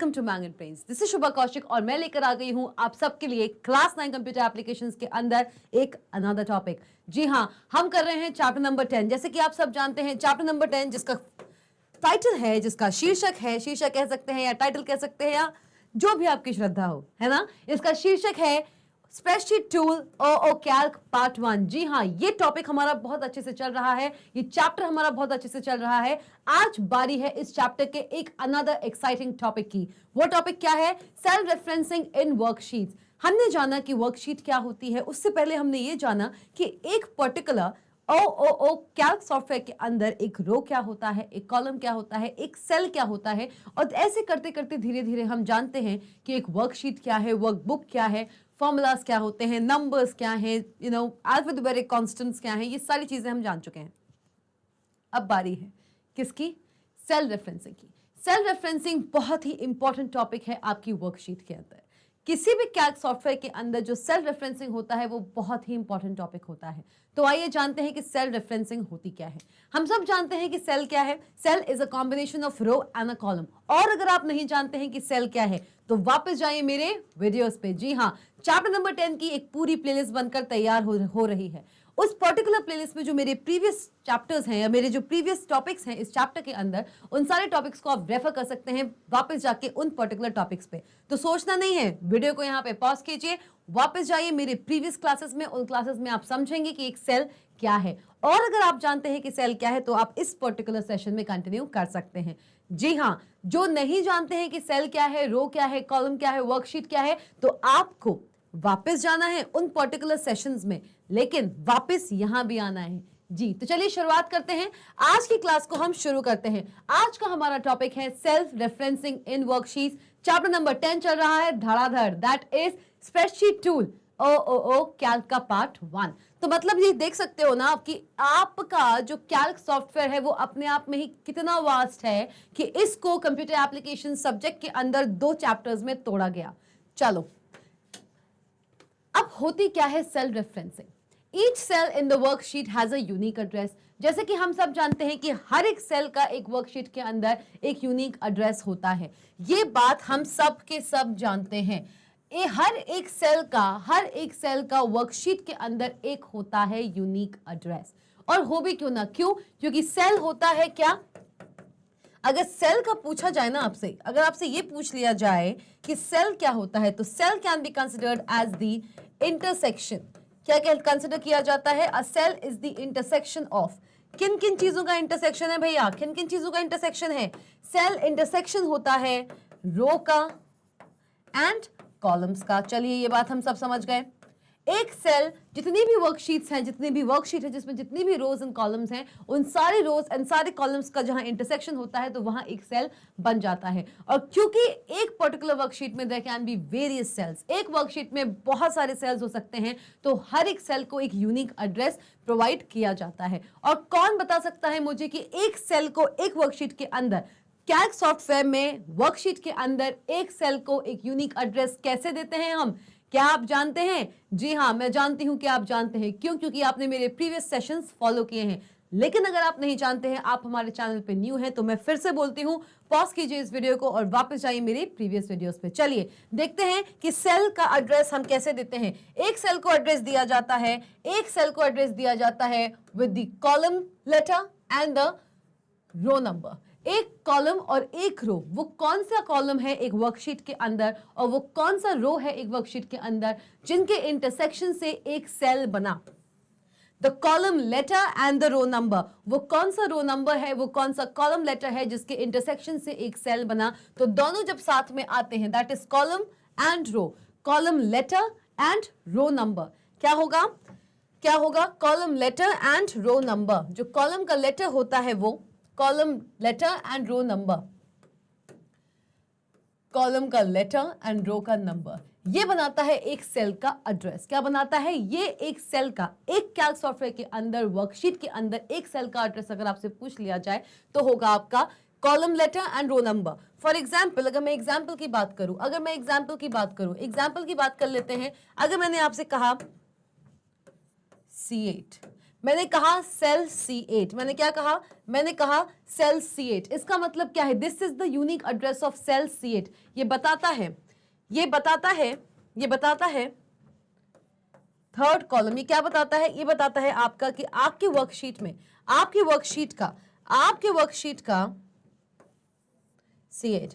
Welcome to mang and brains. This is Shubha Kaushik और मैं लेकर आ गई हूं आप सबके लिए क्लास 9 कंप्यूटर एप्लीकेशंस के अंदर एक अनदर टॉपिक। जी हां, हम कर रहे हैं चैप्टर नंबर 10। जैसे कि आप सब जानते हैं चैप्टर नंबर 10 जिसका टाइटल है, जिसका शीर्षक है, शीर्षक कह सकते हैं या टाइटल कह सकते हैं या जो भी आपकी श्रद्धा हो, है ना। इसका शीर्षक है spreadsheet tool O Calc part 1। जी हाँ, ये टॉपिक हमारा बहुत अच्छे से चल रहा है, ये चैप्टर हमारा बहुत अच्छे से चल रहा है। आज बारी है इस चैप्टर के एक अनदर एक्साइटिंग टॉपिक की। वो टॉपिक क्या है? Self referencing in worksheets. हमने जाना कि वर्कशीट क्या होती है, उससे पहले हमने ये जाना कि एक पर्टिकुलर ओ कैल्क सॉफ्टवेयर के अंदर एक रो क्या होता है, एक कॉलम क्या होता है, एक सेल क्या होता है। और ऐसे करते करते धीरे धीरे हम जानते हैं कि एक वर्कशीट क्या है, वर्कबुक क्या है, फॉर्मूलाज क्या होते हैं, नंबर्स क्या हैं, अल्फाबेटिक कांस्टेंट्स क्या हैं। ये सारी चीजें हम जान चुके हैं। अब बारी है किसकी? सेल रेफरेंसिंग की। सेल रेफरेंसिंग बहुत ही इंपॉर्टेंट टॉपिक है आपकी वर्कशीट के अंदर। किसी भी कैल्क सॉफ्टवेयर के अंदर जो सेल रेफरेंसिंग होता है वो बहुत ही इंपॉर्टेंट टॉपिक होता है। तो आइए जानते हैं कि सेल रेफरेंसिंग होती क्या है। हम सब जानते हैं कि सेल क्या है। Cell is a combination of row and a column. और अगर आप नहीं जानते हैं कि सेल क्या है तो वापस जाइए मेरे वीडियोस पे। जी हाँ, चैप्टर नंबर 10 की एक पूरी प्लेलिस्ट बनकर तैयार हो रही है। उस पर्टिकुलर प्लेलिस्ट में जो मेरे प्रीवियस चैप्टर्स हैं या मेरे जो प्रीवियस टॉपिक्स हैं इस चैप्टर के अंदर, उन सारे टॉपिक्स को आप रेफर कर सकते हैं वापस जाके उन पर्टिकुलर टॉपिक्स पे। तो सोचना नहीं है, वीडियो को यहाँ पे पॉज कीजिए, वापस जाइए मेरे प्रीवियस क्लासेस में। उन क्लासेस में आप समझेंगे कि एक सेल क्या है। और अगर आप जानते हैं कि सेल क्या है तो आप इस पर्टिकुलर सेशन में कंटिन्यू कर सकते हैं। जी हाँ, जो नहीं जानते हैं कि सेल क्या है, रो क्या है, कॉलम क्या है, वर्कशीट क्या है, तो आपको वापस जाना है उन पर्टिकुलर सेशंस में, लेकिन वापस यहां भी आना है। जी, तो चलिए शुरुआत करते हैं। आज की क्लास को हम शुरू करते हैं। आज का हमारा टॉपिक है self referencing in worksheets. Chapter number 10 चल रहा है धड़ाधड़, that is spreadsheet tool O calc का पार्ट 1। तो मतलब ये देख सकते हो ना आप कि आपका जो कैल्क सॉफ्टवेयर है वो अपने आप में ही कितना वास्ट है कि इसको कंप्यूटर एप्लीकेशन सब्जेक्ट के अंदर 2 चैप्टर्स में तोड़ा गया। चलो, अब होती क्या है cell referencing? Each cell in the worksheet has a unique address. जैसे कि हम सब जानते हैं कि हर एक सेल का एक वर्कशीट के अंदर एक यूनिक एड्रेस होता है। ये बात हम सब के सब जानते हैं। हर एक सेल का वर्कशीट के अंदर एक होता है यूनिक एड्रेस। और हो भी क्यों ना, क्यों? क्योंकि सेल होता है क्या? अगर सेल का पूछा जाए ना आपसे, अगर आपसे ये पूछ लिया जाए कि सेल क्या होता है, तो cell can be considered as the intersection. क्या क्या कंसिडर किया जाता है? A cell is the intersection of किन किन चीजों का इंटरसेक्शन है भैया? किन किन चीजों का इंटरसेक्शन है? सेल इंटरसेक्शन होता है रो का एंड कॉलम्स का। चलिए, ये बात हम सब समझ गए। एक सेल जितनी भी वर्कशीट्स हैं, जितनी भी वर्कशीट है जिसमें जितनी भी रोज एंड कॉलम्स हैं, उन सारे रोज एंड सारे कॉलम्स का जहां इंटरसेक्शन होता है तो वहां एक सेल बन जाता है। और क्योंकि एक पर्टिकुलर वर्कशीट में there can be various cells, एक वर्कशीट में बहुत सारे सेल्स हो सकते हैं, तो हर एक सेल को एक यूनिक एड्रेस प्रोवाइड किया जाता है। और कौन बता सकता है मुझे कि एक सेल को एक वर्कशीट के अंदर, कैल्क सॉफ्टवेयर में वर्कशीट के अंदर एक सेल को एक यूनिक एड्रेस कैसे देते हैं हम? क्या आप जानते हैं? जी हाँ, मैं जानती हूं कि आप जानते हैं। क्यों? क्योंकि आपने मेरे प्रीवियस सेशंस फॉलो किए हैं। लेकिन अगर आप नहीं जानते हैं, आप हमारे चैनल पे न्यू हैं, तो मैं फिर से बोलती हूं, पॉज कीजिए इस वीडियो को और वापस जाइए मेरे प्रीवियस वीडियोस पे। चलिए देखते हैं कि सेल का एड्रेस हम कैसे देते हैं। एक सेल को एड्रेस दिया जाता है, एक सेल को एड्रेस दिया जाता है with the column letter and the row number. एक कॉलम और एक रो, वो कौन सा कॉलम है एक वर्कशीट के अंदर और वो कौन सा रो है एक वर्कशीट के अंदर, जिनके इंटरसेक्शन से एक सेल बना। The column letter and the row number, वो कौन सा रो नंबर है, वो कौन सा कॉलम लेटर है जिसके इंटरसेक्शन से एक सेल बना। तो दोनों जब साथ में आते हैं, that is column and row, column letter and row number. क्या होगा? क्या होगा? Column letter and row number. जो कॉलम का लेटर होता है वो column letter and row number, column का लेटर एंड रो का नंबर, ये बनाता है एक सेल का एड्रेस। क्या बनाता है? ये एक सेल का, एक कैल्क सॉफ्टवेयर के अंदर, वर्कशीट के अंदर एक सेल का एड्रेस अगर आपसे पूछ लिया जाए तो होगा आपका column letter and row number. For example, अगर मैं एग्जाम्पल की बात करूं, एग्जाम्पल की बात कर लेते हैं। अगर मैंने आपसे कहा C8, मैंने कहा सेल C8, मैंने क्या कहा, मैंने कहा सेल C8। इसका मतलब क्या है, this is the unique address of cell C8। ये बताता है, ये बताता है, ये बताता है थर्ड कॉलम। ये क्या बताता है, ये बताता है आपका कि आपकी वर्कशीट में, आपकी वर्कशीट का, आपके वर्कशीट का C8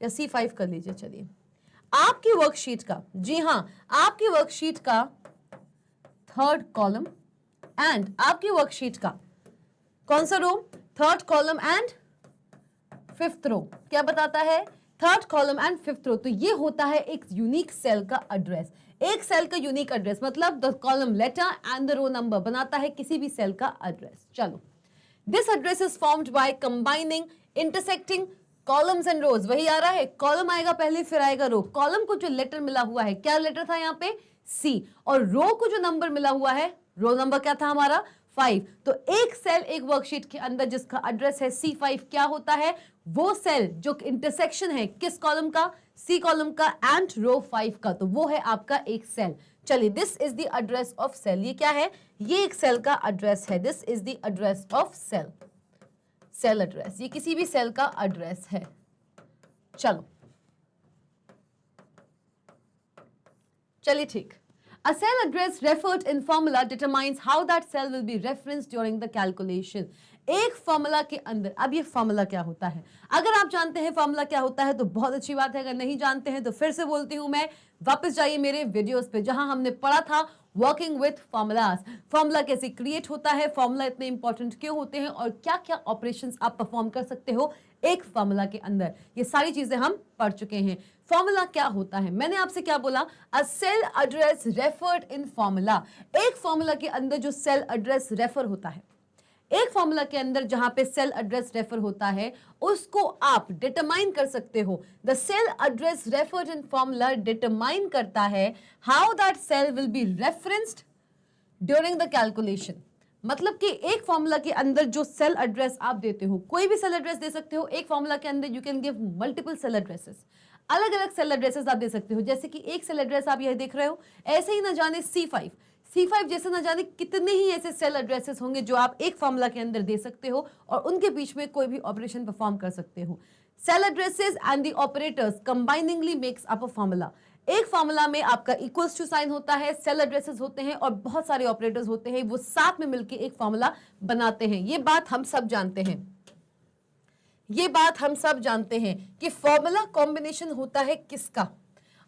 या C5 कर लीजिए, चलिए, आपकी वर्कशीट का, जी हां, आपकी वर्कशीट का थर्ड कॉलम एंड आपकी वर्कशीट का कौन सा row, third column and fifth row, क्या बताता है, third column and fifth row. तो ये होता है एक यूनिक सेल का एड्रेस। एक सेल का यूनिक एड्रेस मतलब the column letter and the row number बनाता है किसी भी सेल का एड्रेस। चलो, this address is formed by combining intersecting columns and rows. वही आ रहा है, कॉलम आएगा पहले फिर आएगा रो। कॉलम को जो लेटर मिला हुआ है, क्या लेटर था यहाँ पे, सी, और रो को जो नंबर मिला हुआ है, रो नंबर क्या था हमारा, 5। तो एक सेल एक वर्कशीट के अंदर जिसका एड्रेस है C5 क्या होता है, वो सेल जो इंटरसेक्शन है किस कॉलम का, सी कॉलम का एंड रो 5 का, तो वो है आपका एक सेल। चलिए, this is the address of cell. ये क्या है, ये एक सेल का एड्रेस है। This is the address of cell, cell address, ये किसी भी सेल का एड्रेस है। चलो, चलिए ठीक। A cell address referred in formula determines how that cell will be referenced during the calculation. एक फॉर्मूला के अंदर, अब ये फॉर्मूला क्या होता है, अगर आप जानते हैं फॉर्मूला क्या होता है तो बहुत अच्छी बात है, अगर नहीं जानते हैं तो फिर से बोलती हूं मैं, वापस जाइए मेरे वीडियोस पे जहां हमने पढ़ा था वर्किंग विथ फॉर्मूलाज, फॉर्मूला कैसे क्रिएट होता है, फॉर्मूला इतने इंपॉर्टेंट क्यों होते हैं और क्या क्या ऑपरेशंस आप परफॉर्म कर सकते हो एक फॉर्मूला के अंदर, ये सारी चीजें हम पढ़ चुके हैं। फॉर्मूला क्या होता है, मैंने आपसे क्या बोला, a cell address referred in formula. एक फॉर्मूला के अंदर जो सेल एड्रेस रेफर होता है, एक फॉर्मूला के अंदर जहां पे सेल एड्रेस रेफर होता है उसको आप डिटरमाइन कर सकते हो। The cell address referred in formula determine करता है how that cell will be referenced during the calculation. मतलब कि एक फॉर्मूला के अंदर जो सेल एड्रेस आप देते हो, कोई भी सेल एड्रेस दे सकते हो एक फॉर्मूला के अंदर, you can give multiple cell addresses, अलग अलग सेल एड्रेसेस आप दे सकते हो। जैसे कि एक सेल एड्रेस आप यह देख रहे हो, ऐसे ही ना जाने C5 जैसे ना जाने कितने ही ऐसे सेल एड्रेसेस होंगे जो आप एक फॉर्मूला के अंदर दे सकते हो और उनके बीच में कोई भी ऑपरेशन परफॉर्म कर सकते हो। Cell addresses and the operators combiningly makes up a formula. एक फॉर्मूला में आपका इक्वल्स टू साइन होता है, सेल एड्रेसेस होते हैं और बहुत सारे ऑपरेटर्स होते हैं, वो साथ में मिलकर एक फॉर्मूला बनाते हैं। ये बात हम सब जानते हैं, ये बात हम सब जानते हैं कि फॉर्मूला कॉम्बिनेशन होता है किसका।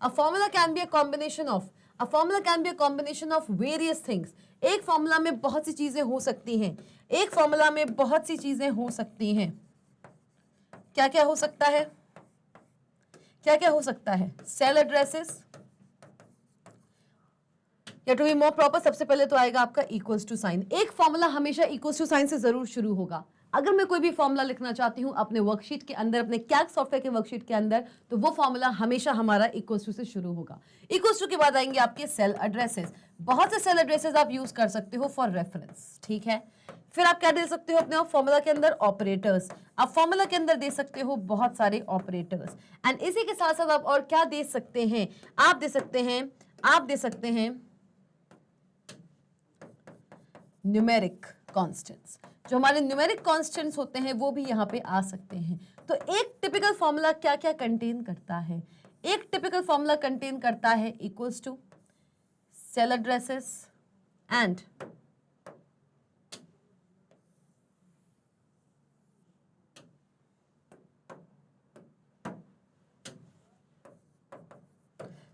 A formula can be a combination of, a formula can be a combination of various things. एक फॉर्मूला में बहुत सी चीजें हो सकती हैं, एक फॉर्मूला में बहुत सी चीजें हो सकती हैं। क्या क्या हो सकता है, क्या क्या हो सकता है, सेल एड्रेसेस, या टू बी मोर प्रॉपर सबसे पहले तो आएगा आपका इक्वल्स टू साइन। एक फॉर्मूला हमेशा इक्वल्स टू साइन से जरूर शुरू होगा। अगर मैं कोई भी फॉर्मूला लिखना चाहती हूं अपने वर्कशीट के अंदर, अपने कैल्क सॉफ्टवेयर के वर्कशीट के अंदर, तो वो फॉर्मूला हमेशा हमारा इक्वल्स टू से शुरू होगा। इक्वल्स टू के बाद आएंगे आपके सेल एड्रेसेस। बहुत से सेल एड्रेसेस आप यूज कर सकते हो फॉर रेफरेंस, ठीक है। फिर आप क्या दे सकते हो अपने फॉर्मूला के अंदर, ऑपरेटर्स। आप फॉर्मूला के अंदर दे सकते हो बहुत सारे ऑपरेटर्स। एंड इसी के साथ साथ आप और क्या दे सकते हैं, आप दे सकते हैं, आप दे सकते हैं न्यूमेरिक कॉन्स्टेंट्स। जो हमारे न्यूमेरिक कॉन्स्टेंट्स होते हैं वो भी यहाँ पे आ सकते हैं। तो एक टिपिकल फॉर्मूला क्या क्या कंटेन करता है, एक टिपिकल फॉर्मूला कंटेन करता है equals to cell addresses and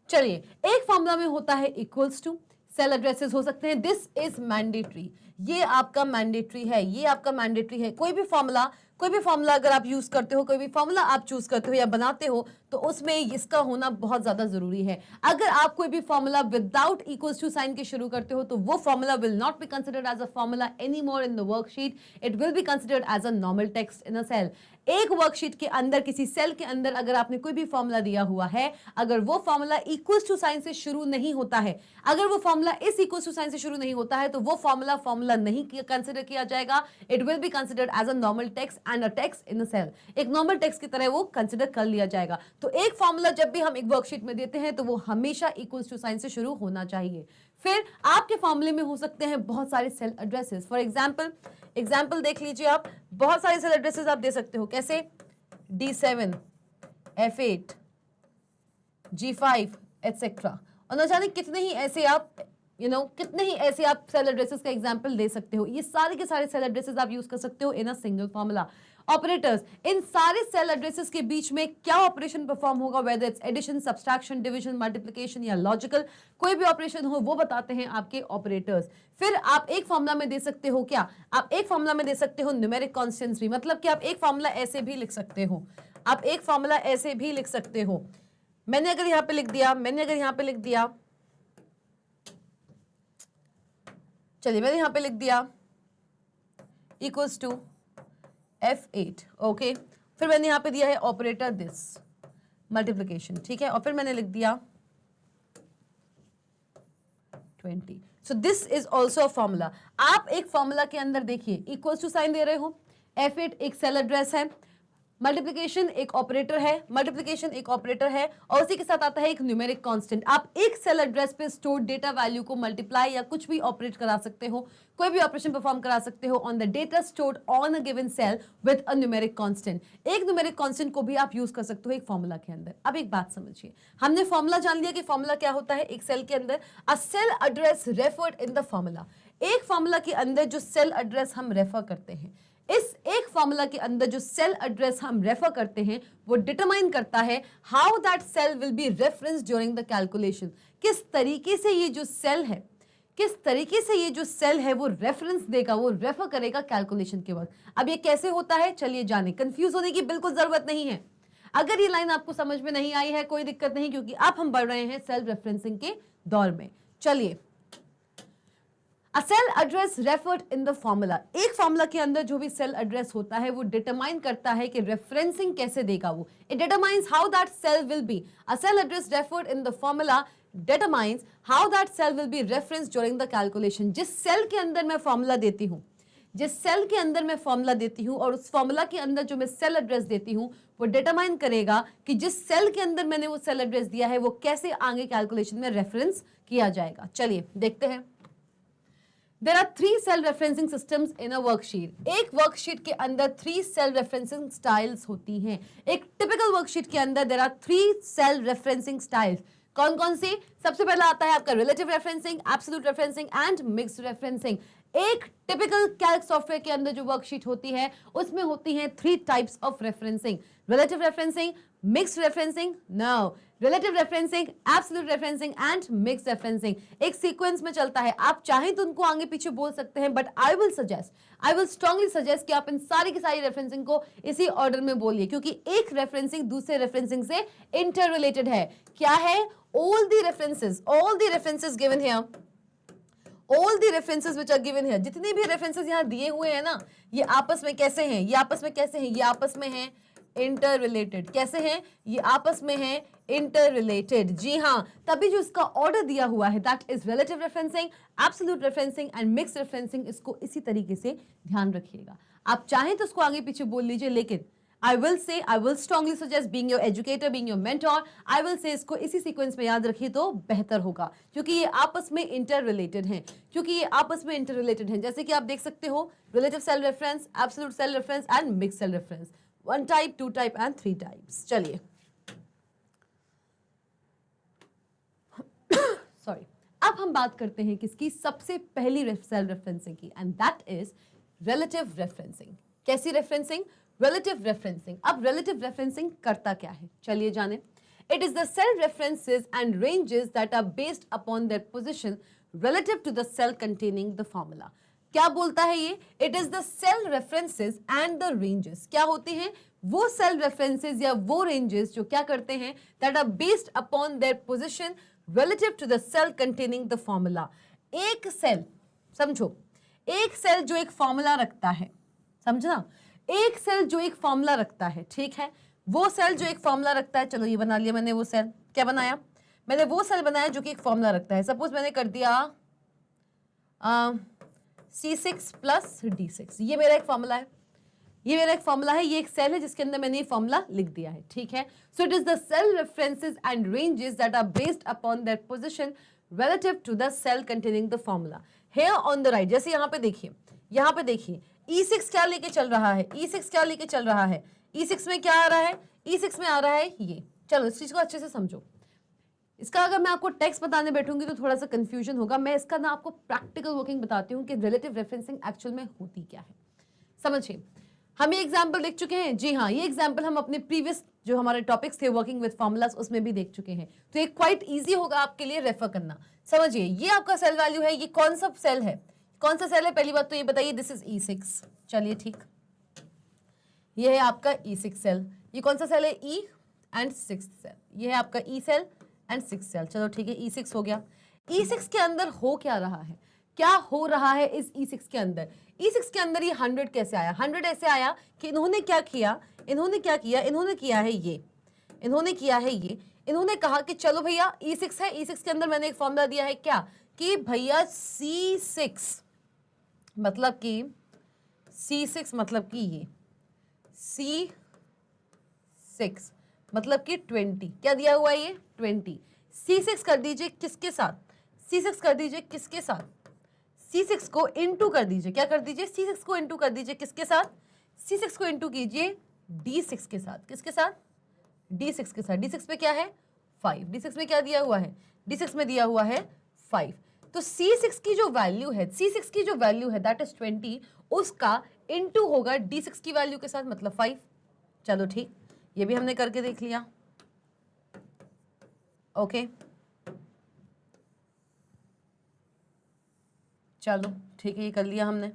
चलिए, एक फॉर्मूला में होता है इक्वल्स टू, सेल एड्रेसेस हो सकते हैं। दिस इज मैंडेटरी, ये आपका मैंडेटरी है, ये आपका मैंडेटरी है। कोई भी फॉर्मूला अगर आप यूज करते हो, कोई भी फॉर्मूला आप चूज करते हो या बनाते हो, तो उसमें इसका होना बहुत ज्यादा जरूरी है। अगर आप कोई भी formula without equals to sign के शुरू करते हो तो वो formula will not be considered as a formula any more in the worksheet, it will be considered as a normal text in a cell. एक वर्कशीट के अंदर, किसी सेल के अंदर अगर आपने कोई भी फॉर्मूला दिया हुआ है, अगर वो फॉर्मूला इक्वल्स टू साइन से शुरू नहीं होता है, अगर वो फॉर्मूला इस इक्वल्स टू साइन से शुरू नहीं होता है, तो वो फॉर्मूला नहीं कंसिडर किया जाएगा। It will be considered as a normal text and a text in a cell, एक नॉर्मल टेक्स्ट की तरह वो कंसिडर कर लिया जाएगा। तो एक फॉर्मूला जब भी हम एक वर्कशीट में देते हैं तो वो हमेशा इक्वल्स टू साइन से शुरू होना चाहिए। फिर आपके फॉर्मूले में हो सकते हैं बहुत सारे सेल एड्रेसेस। फॉर एग्जाम्पल देख लीजिए, आप बहुत सारे सेल एड्रेसेस आप दे सकते हो, कैसे D7, F8, G5 एटसेट्रा, और न जाने कितने ही ऐसे आप कितने ही ऐसे आप सेल एड्रेसेस का एग्जांपल दे सकते हो। ये सारे के सारे सेल एड्रेसेस आप यूज कर सकते हो in a single formula. Operators, इन सारे सेल एड्रेसेस के बीच में क्या ऑपरेशन परफॉर्म होगा, whether it's addition, subtraction, division, multiplication या लॉजिकल, कोई भी ऑपरेशन हो वो बताते हैं आपके ऑपरेटर्स। फिर आप एक फॉर्मूला में दे सकते हो क्या, आप एक फॉर्मूला में दे सकते हो न्यूमेरिक कांस्टेंट्स भी, मतलब कि आप एक फॉर्मूला ऐसे भी लिख सकते हो, आप एक फॉर्मूला ऐसे भी लिख सकते हो। मैंने अगर यहां पे लिख दिया, चलिए मैंने यहां पे लिख दिया इक्वल्स टू F8, ओके। फिर मैंने यहां पे दिया है ऑपरेटर दिस मल्टीप्लिकेशन, ठीक है, और फिर मैंने लिख दिया 20। सो this is also a formula. आप एक फॉर्मूला के अंदर देखिए इक्वल्स टू साइन दे रहे हो, F8 एक सेल एड्रेस है, मल्टीप्लिकेशन एक ऑपरेटर है, और उसी के साथ आता है एक न्यूमेरिक कांस्टेंट। आप एक सेल एड्रेस पे स्टोर्ड डेटा वैल्यू को मल्टीप्लाई या कुछ भी ऑपरेट करा सकते हो, कोई भी ऑपरेशन परफॉर्म करा सकते हो on the data stored on a given cell with a numeric constant. एक न्यूमेरिक कांस्टेंट को भी आप यूज कर सकते हो एक फॉर्मूला के अंदर। अब एक बात समझिए, हमने फॉर्मूला जान लिया कि फॉर्मूला क्या होता है एक सेल के अंदर, a cell address referred in the formula. एक फॉर्मूला के अंदर जो सेल एड्रेस हम रेफर करते हैं, इस एक फॉर्मूला के अंदर जो सेल एड्रेस हम रेफर करते हैं वो डिटरमाइन करता है how that cell will be referenced during the calculation. किस तरीके से ये जो सेल है वो रेफरेंस देगा, वो रेफर करेगा कैलकुलेशन के वक्त। अब ये कैसे होता है, चलिए जाने। कंफ्यूज होने की बिल्कुल जरूरत नहीं है। अगर ये लाइन आपको समझ में नहीं आई है कोई दिक्कत नहीं, क्योंकि अब हम बढ़ रहे हैं सेल रेफरेंसिंग के दौर में। चलिए, A cell address referred in the formula, एक फॉर्मूला के अंदर जो भी सेल एड्रेस होता है वो डिटरमाइन करता है कि रेफरेंसिंग कैसे देगा वो। It determines how that cell will be. A cell address referred in the formula determines how that cell will be referenced during the calculation. जिस सेल के अंदर मैं फॉर्मूला देती हूँ और उस फॉर्मूला के अंदर जो मैं सेल एड्रेस देती हूँ वो डिटरमाइन करेगा कि जिस सेल के अंदर मैंने वो सेल एड्रेस दिया है वो कैसे आगे कैलकुलेशन में रेफरेंस किया जाएगा। चलिए देखते हैं। There are 3 cell referencing systems in a worksheet. एक वर्कशीट के अंदर 3 cell referencing styles होती हैं। एक टिपिकल वर्कशीट के अंदर there are 3 cell referencing styles. कौन कौन सी? सबसे पहला आता है आपका relative referencing, absolute referencing and mixed referencing. एक टिपिकल कैल्क सॉफ्टवेयर के अंदर जो वर्कशीट होती है उसमें होती हैं 3 types of referencing, relative referencing, mixed referencing, no, relative referencing, absolute referencing and mixed referencing. एक सीक्वेंस में चलता है, आप चाहें तो उनको आगे पीछे बोल सकते हैं, but I will strongly suggest कि आप इन सारी की सारी रेफरेंसिंग को इसी ऑर्डर में बोलिए, क्योंकि एक रेफरेंसिंग दूसरे रेफरेंसिंग से इंटर रिलेटेड है। क्या है? all the references given here, all the references which are given here, जितने भी references यहाँ दिए हुए हैं ना, ये आपस में कैसे हैं? ये आपस में हैं इंटररिलेटेड। कैसे हैं? ये आपस में हैं इंटररिलेटेड। जी हाँ, तभी जो इसका ऑर्डर दिया हुआ है that is relative referencing, absolute referencing and mixed referencing. इसको इसी तरीके से ध्यान रखिएगा। आप चाहें तो इसको आगे पीछे बोल लीजिए, लेकिन I will strongly suggest, being your educator, being your mentor, I will say इसको इसी सीक्वेंस में याद रखिए तो बेहतर होगा, क्योंकि ये आपस में इंटर रिलेटेड हैं। जैसे कि आप देख सकते हो, relative cell reference, absolute cell reference and mixed cell reference, 1 type, 2 type and 3 types. चलिए सॉरी, अब हम बात करते हैं किसकी? सबसे पहली सेल रेफरेंसिंग की, and that is relative referencing. कैसी रेफरेंसिंग? Relative referencing. अब रिलेटिव रेफरेंसिंग करता क्या है, चलिए जाने। It is the cell references and ranges that are based upon their position relative to the cell containing the formula. क्या बोलता है ये? It is the cell references and the ranges. क्या होते हैं? वो सेल रेफरेंसेस या वो रेंजेस जो क्या करते हैं, that are based upon their position relative to the cell containing the formula. एक सेल, समझो, एक सेल जो एक फॉर्मूला रखता है, समझना, एक सेल जो एक फॉर्मूला रखता है, ठीक है, वो सेल जो एक फॉर्मूला रखता है, चलो ये बना लिया मैंने वो सेल। क्या बनाया? मैंने वो सेल बनाया जो कि एक फॉर्मूला रखता है। सपोज मैंने कर दिया C6 प्लस D6, ये मेरा एक फॉर्मूला है। ये मेरा एक फॉर्मूला है, ये एक सेल है जिसके अंदर मैंने ये फॉर्मूला लिख दिया है, ठीक है। So it is the cell references and ranges that are based upon their position relative to the cell containing the formula. Here on the right, जैसे यहाँ पे देखिए E6 क्या लेके चल रहा है, E6 क्या लेके चल रहा है, E6 में क्या आ रहा है, E6 में आ रहा है ये। चलो इस चीज को अच्छे से समझो। इसका अगर मैं आपको टेक्स्ट बताने बैठूंगी तो थोड़ा सा कंफ्यूजन होगा। मैं इसका ना आपको प्रैक्टिकल वर्किंग बताती हूँ कि रिलेटिव रेफरेंसिंग एक्चुअल में होती क्या है। समझिए, हम ये एग्जाम्पल देख चुके हैं, जी हाँ, ये एग्जाम्पल हम अपने प्रीवियस जो हमारे टॉपिक्स थे वर्किंग विद फॉर्मूलाज उसमें भी देख चुके हैं, तो ये क्वाइट इजी होगा आपके लिए रेफर करना। समझिए, ये आपका सेल वैल्यू है, ये कौन सा सेल है, कौन सा सेल है, पहली बात तो ये बताइए, दिस इज E6। चलिए ठीक, ये है आपका E6 सेल। ये कौन सा सेल है, E एंड 6 सेल। ये है आपका E सेल एंड 6 सेल। चलो ठीक है, E6 हो गया। E6 के अंदर हो क्या रहा है, क्या हो रहा है इस E6 के अंदर? E6 के अंदर ये 100 कैसे आया? 100 ऐसे आया कि इन्होंने क्या किया, इन्होंने किया है ये, इन्होंने कहा कि चलो भैया E6 है, E6 के अंदर मैंने एक फॉर्मूला दिया है क्या, कि भैया C6 मतलब कि ये C6 मतलब कि 20, क्या दिया हुआ है ये 20। C6 कर दीजिए किसके साथ, C6 कर दीजिए किसके साथ, C6 को इंटू कर दीजिए, क्या कर दीजिए, C6 को इंटू कर दीजिए किसके साथ, C6 को इंटू कीजिए D6 के साथ, किसके साथ, D6 के साथ। D6 में क्या है 5, D6 में क्या दिया हुआ है, D6 में दिया हुआ है 5। तो C6 की जो वैल्यू है दैट इज 20, उसका इंटू होगा D6 की वैल्यू के साथ, मतलब 5। चलो ठीक, ये भी हमने करके देख लिया, ओके चलो ठीक है, ये कर लिया हमने।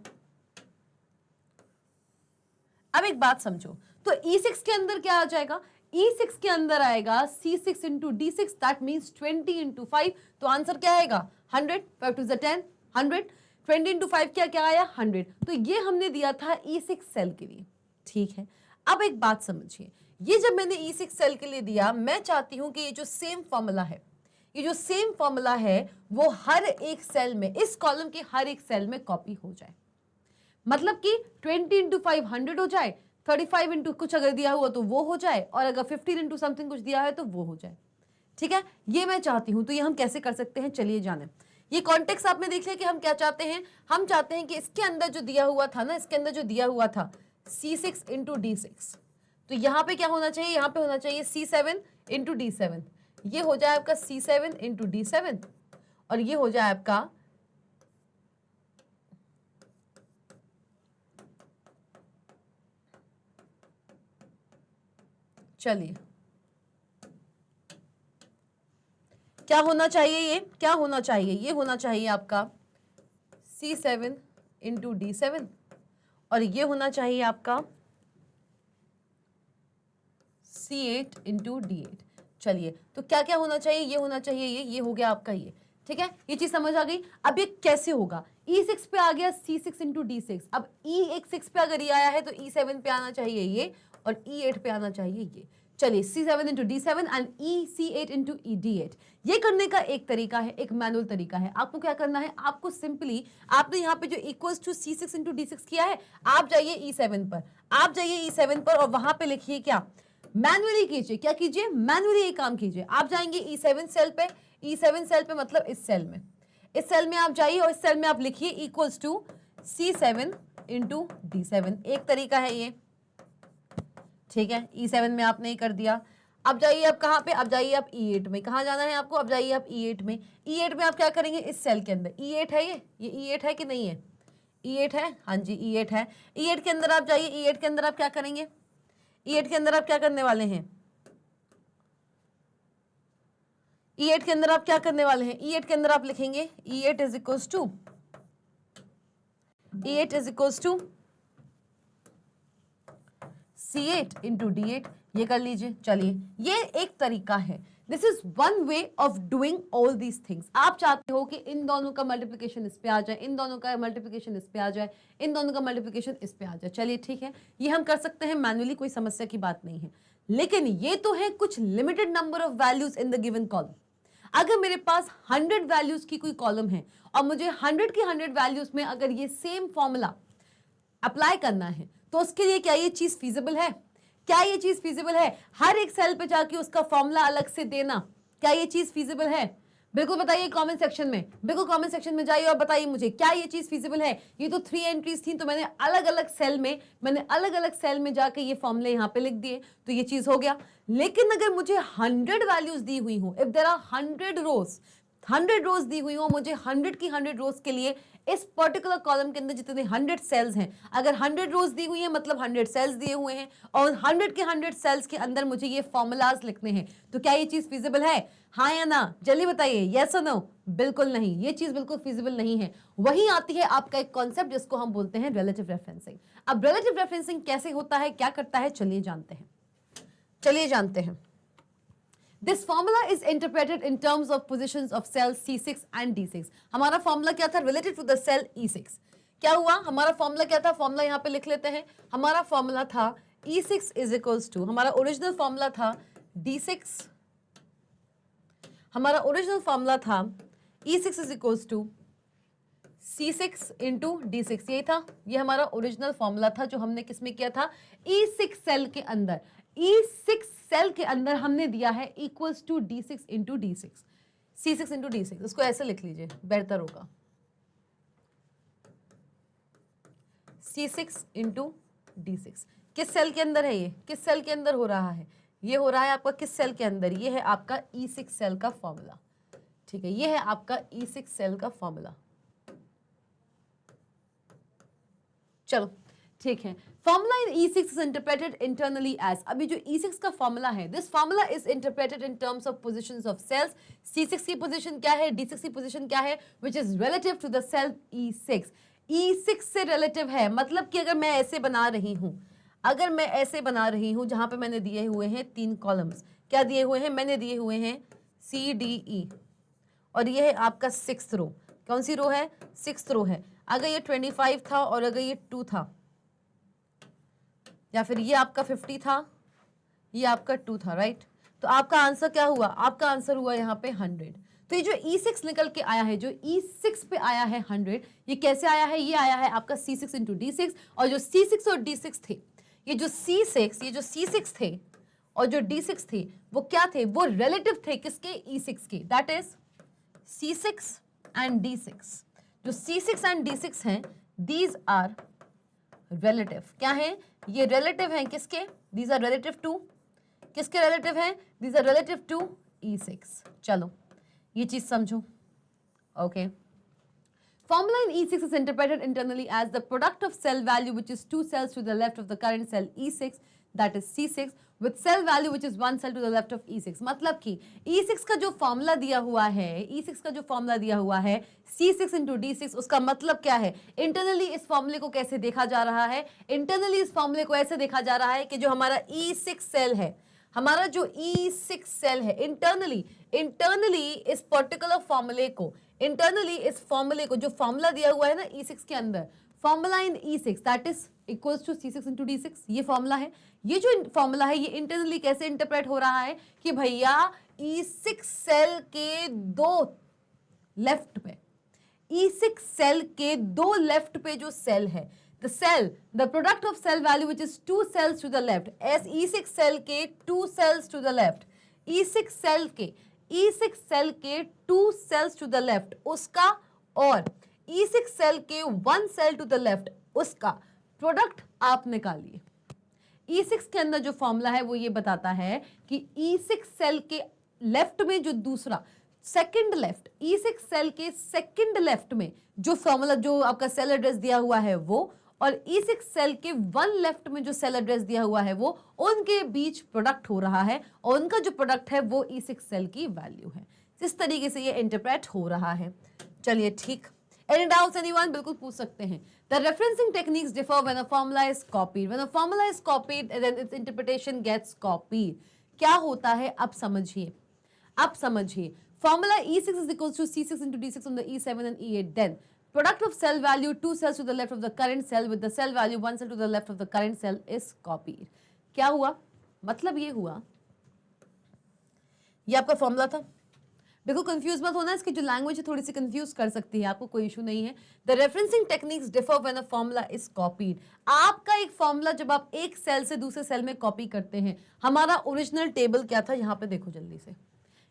अब एक बात समझो, तो E6 के अंदर क्या आ जाएगा, E6 के अंदर आएगा C6 into D6, that means 20 into 5, तो आंसर क्या आएगा 100, 5 to the 10, 100, 20 इंटू 5 क्या आया 100। तो ये हमने दिया था E6 सेल के लिए, ठीक है। अब एक बात समझिए, ये जब मैंने E6 सेल के लिए दिया, मैं चाहती हूं कि ये जो सेम फॉर्मूला है, वो हर एक सेल में, इस कॉलम के हर एक सेल में कॉपी हो जाए। मतलब कि 20 इंटू 5 100 हो जाए, 35 इंटू कुछ अगर दिया हुआ तो वो हो जाए, और अगर 15 इंटू समथिंग कुछ दिया है तो वो हो जाए, ठीक है। ये मैं चाहती हूं, तो ये हम कैसे कर सकते हैं, चलिए जाने। ये कॉन्टेक्स्ट आपने देख लिया कि हम क्या चाहते हैं, हम चाहते हैं कि इसके अंदर जो दिया हुआ था C6 इंटू D6, तो यहाँ पे क्या होना चाहिए, यहाँ पे होना चाहिए C7 इंटू D7, ये हो जाए आपका C7 इंटू D7, और ये हो जाए आपका चलिए क्या होना चाहिए, ये होना चाहिए आपका C7 इंटू D7, और ये होना चाहिए आपका C8 इंटू D8। चलिए, तो क्या क्या होना चाहिए, ये होना चाहिए, ये हो गया आपका ये, ठीक है। ये चीज समझ आ गई। अब ये कैसे होगा, E6 पे आ गया C6 इंटू D6, अब E6 पे अगर ये आया है तो E7 पे आना चाहिए ये, और E8 पे आना चाहिए ये। चलिए, C7 into D7 and C8 into D8। ये करने का एक तरीका है, एक मैनुअल तरीका है। आपको क्या करना है, आपको सिंपली, आपने यहाँ पे जो equals to C6 into D6 किया है, आप जाइए E7 पर, और वहां पे लिखिए क्या, मैनुअली कीजिए, क्या कीजिए, मैनुअली ये काम कीजिए। आप जाएंगे E7 सेल पे मतलब इस सेल में आप जाइए, और इस सेल में आप लिखिए equals to C7 into D7। एक तरीका है ये, ठीक है। E7 में आपने कर दिया। अब जाइए आप कहाँ पे, अब जाइए आप E8 में, कहाँ जाना है आपको, अब जाइए आप E8 में। E8 में आप क्या करेंगे, इस सेल के अंदर, E8 है ये E8 है कि नहीं है, E8 है, हाँ जी E8 है। E8 के अंदर आप जाइए, E8 के अंदर आप क्या करेंगे, E8 के अंदर आप क्या करने वाले हैं, E8 के अंदर आप क्या करने वाले हैं, E8 के अंदर आप लिखेंगे E8 is equals to C8 into D8, ये कर लीजिए। चलिए, ये एक तरीका है, this is one way of doing all these things. आप चाहते हो कि इन दोनों का मल्टीप्लिकेशन इस पे आ जाए, इन दोनों का मल्टीप्लिकेशन इस पे आ जाए, इन दोनों का मल्टीप्लिकेशन इस पे आ जाए। चलिए ठीक है, ये हम कर सकते हैं मैनुअली, कोई समस्या की बात नहीं है। लेकिन ये तो है कुछ limited number of values in the given column. अगर मेरे पास 100 वैल्यूज की कोई कॉलम है, और मुझे 100 की 100 वैल्यूज में अगर ये सेम फॉर्मूला अप्लाई करना है, तो उसके लिए क्या ये चीज फीजिबल है? क्या ये चीज फीजिबल है? हर एक सेल पे जाके उसका फॉर्मूला अलग से देना, क्या ये चीज फीजिबल है? बिल्कुल बताइए कमेंट सेक्शन में, बिल्कुल कमेंट सेक्शन में जाइए और बताइए मुझे क्या ये चीज फीजिबल है। ये तो 3 एंट्रीज थी, तो मैंने अलग अलग सेल में जाके ये फॉर्मूले यहाँ पे लिख दिए, तो ये चीज हो गया। लेकिन अगर मुझे 100 वैल्यूज दी हुई हो, इफ देयर आर 100 रोज दी हुई हो, मुझे 100 की 100 रोज के लिए इस पर्टिकुलर कॉलम के अंदर जितने 100 सेल्स हैं, अगर 100 रोज दी हुई है मतलब 100 सेल्स दिए हुए हैं, और 100 के 100 सेल्स के अंदर मुझे ये फॉर्मूलाज लिखने हैं, तो क्या ये चीज फिजिबल है? हाँ या ना, जल्दी बताइए, यस और नो। बिल्कुल नहीं, ये चीज बिल्कुल फिजिबल नहीं है। वहीं आती है आपका एक कॉन्सेप्ट जिसको हम बोलते हैं रिलेटिव रेफरेंसिंग। अब रिलेटिव रेफरेंसिंग कैसे होता है, क्या करता है, चलिए जानते हैं। This formula is interpreted in terms of positions of cells C6 and D6. हमारा फॉर्मूला क्या था? Related to the cell E6. क्या हुआ? हमारा फॉर्मूला क्या था? फॉर्मूला यहाँ पे लिख लेते हैं। हमारा फॉर्मूला था E6 is equals to, हमारा ओरिजिनल फॉर्मूला था D6, हमारा ओरिजिनल फॉर्मूला था E6 is equals to C6 into D6, यही था। ये हमारा ओरिजिनल फॉर्मूला था जो हमने किसमें किया था? E6 सेल के अंदर। E6 सेल के अंदर हमने दिया है equals to D6 into D6, C6 into D6। इसको ऐसे लिख लीजिए, बेहतर होगा, C6 इंटू D6। किस सेल के अंदर है ये? किस सेल के अंदर हो रहा है? ये हो रहा है आपका किस सेल के अंदर? ये है आपका E6 सेल का फॉर्मूला, ठीक है, ये है आपका E6 सेल का फॉर्मूला। चलो ठीक है। Formula in E6 is interpreted internally as, अभी जो E6 का फॉर्मूला है, this formula is interpreted in terms of positions of cells. C6 की पोजीशन क्या है, D6 की पोजीशन क्या है, which is relative to the cell E6। E6 से रिलेटिव है, मतलब कि अगर मैं ऐसे बना रही हूं, जहां पे मैंने दिए हुए हैं 3 कॉलम्स, क्या दिए हुए हैं? मैंने दिए हुए हैं CDE, और ये है आपका 6th रो। कौन सी रो है? 6th रो है। अगर ये 25 था और अगर ये 2 था, या फिर ये आपका 50 था, ये आपका 2 था, राइट? तो आपका आंसर क्या हुआ? आपका आंसर हुआ यहाँ पे 100। तो ये जो E6 निकल के आया है, जो E6 पे आया है 100, ये कैसे आया है? ये आया है आपका C6 इंटू D6, और जो C6 और D6 थे, ये जो C6 थे और जो D6 थे, वो क्या थे? वो रिलेटिव थे किसके? E6 के। That is C6 and D6। जो C6 एंड D6 हैं, दीज आर रिलेटिव। क्या है? ये रिलेटिव हैं किसके? दीज आर रिलेटिव टू, किसके रिलेटिव हैं? These are relative to E6। चलो ये चीज समझो, okay. Formula in E6 is interpreted internally as the product of cell value, which is 2 cells to the left of the current cell E6, that is C6, with cell value which is 1 cell to the left of E6। मतलब कि E6 का जो formula दिया हुआ है, C6 into D6, उसका मतलब क्या है? इंटरनली इस फॉर्मूले को कैसे देखा जा रहा है? इंटरनली इस फॉर्मूले को ऐसे देखा जा रहा है कि जो हमारा E6 सेल है, हमारा जो E6 सेल है, इंटरनली इस पर्टिकुलर फॉर्मूले को, जो फॉर्मूला दिया हुआ है ना E6 के अंदर, formula in E6 that is equals to C6 into D6, ये फॉर्मूला है। ये जो फॉर्मूला है, ये इंटरनली कैसे इंटरप्रेट हो रहा है कि भैया E6 सेल के 2 लेफ्ट पे, E6 सेल के 2 लेफ्ट पे जो सेल है, the product of cell value which is 2 cells to the left, as E6 cell के 2 cells to the left, E6 cell के 2 cells to the left उसका, और E6 सेल के 1 cell to the left उसका product आप निकालिए। E6 के अंदर जो फॉर्मूला है वो ये बताता है कि E6 सेल के लेफ्ट में जो दूसरा सेकंड लेफ्ट, E6 सेल के सेकंड लेफ्ट में जो फॉर्मूला, जो आपका सेल एड्रेस दिया हुआ है वो, और E6 सेल के 1 लेफ्ट में जो सेल एड्रेस दिया हुआ है वो, उनके बीच प्रोडक्ट हो रहा है, और उनका जो प्रोडक्ट है वो E6 सेल की वैल्यू है। इस तरीके से ये इंटरप्रेट हो रहा है। चलिए ठीक, एनी डाउट्स एनीवन? बिल्कुल पूछ सकते हैं। The referencing techniques differ when a formula is copied. When a formula is copied, then its interpretation gets copied. क्या होता है? अब समझिए। Formula E6 is equals to C6 into D6 on the E7 and E8. Then product of cell value 2 cells to the left of the current cell with the cell value 1 cell to the left of the current cell is copied. क्या हुआ? मतलब ये हुआ, ये आपका formula था। देखो confuse मत होना, इसकी जो लैंग्वेज है थोड़ी सी कंफ्यूज कर सकती है आपको, कोई इशू नहीं है। The referencing techniques differ when a formula is copied. आपका एक फॉर्मूला जब आप एक सेल से दूसरे सेल में कॉपी करते हैं, हमारा ओरिजिनल टेबल क्या था, यहाँ पे देखो जल्दी से,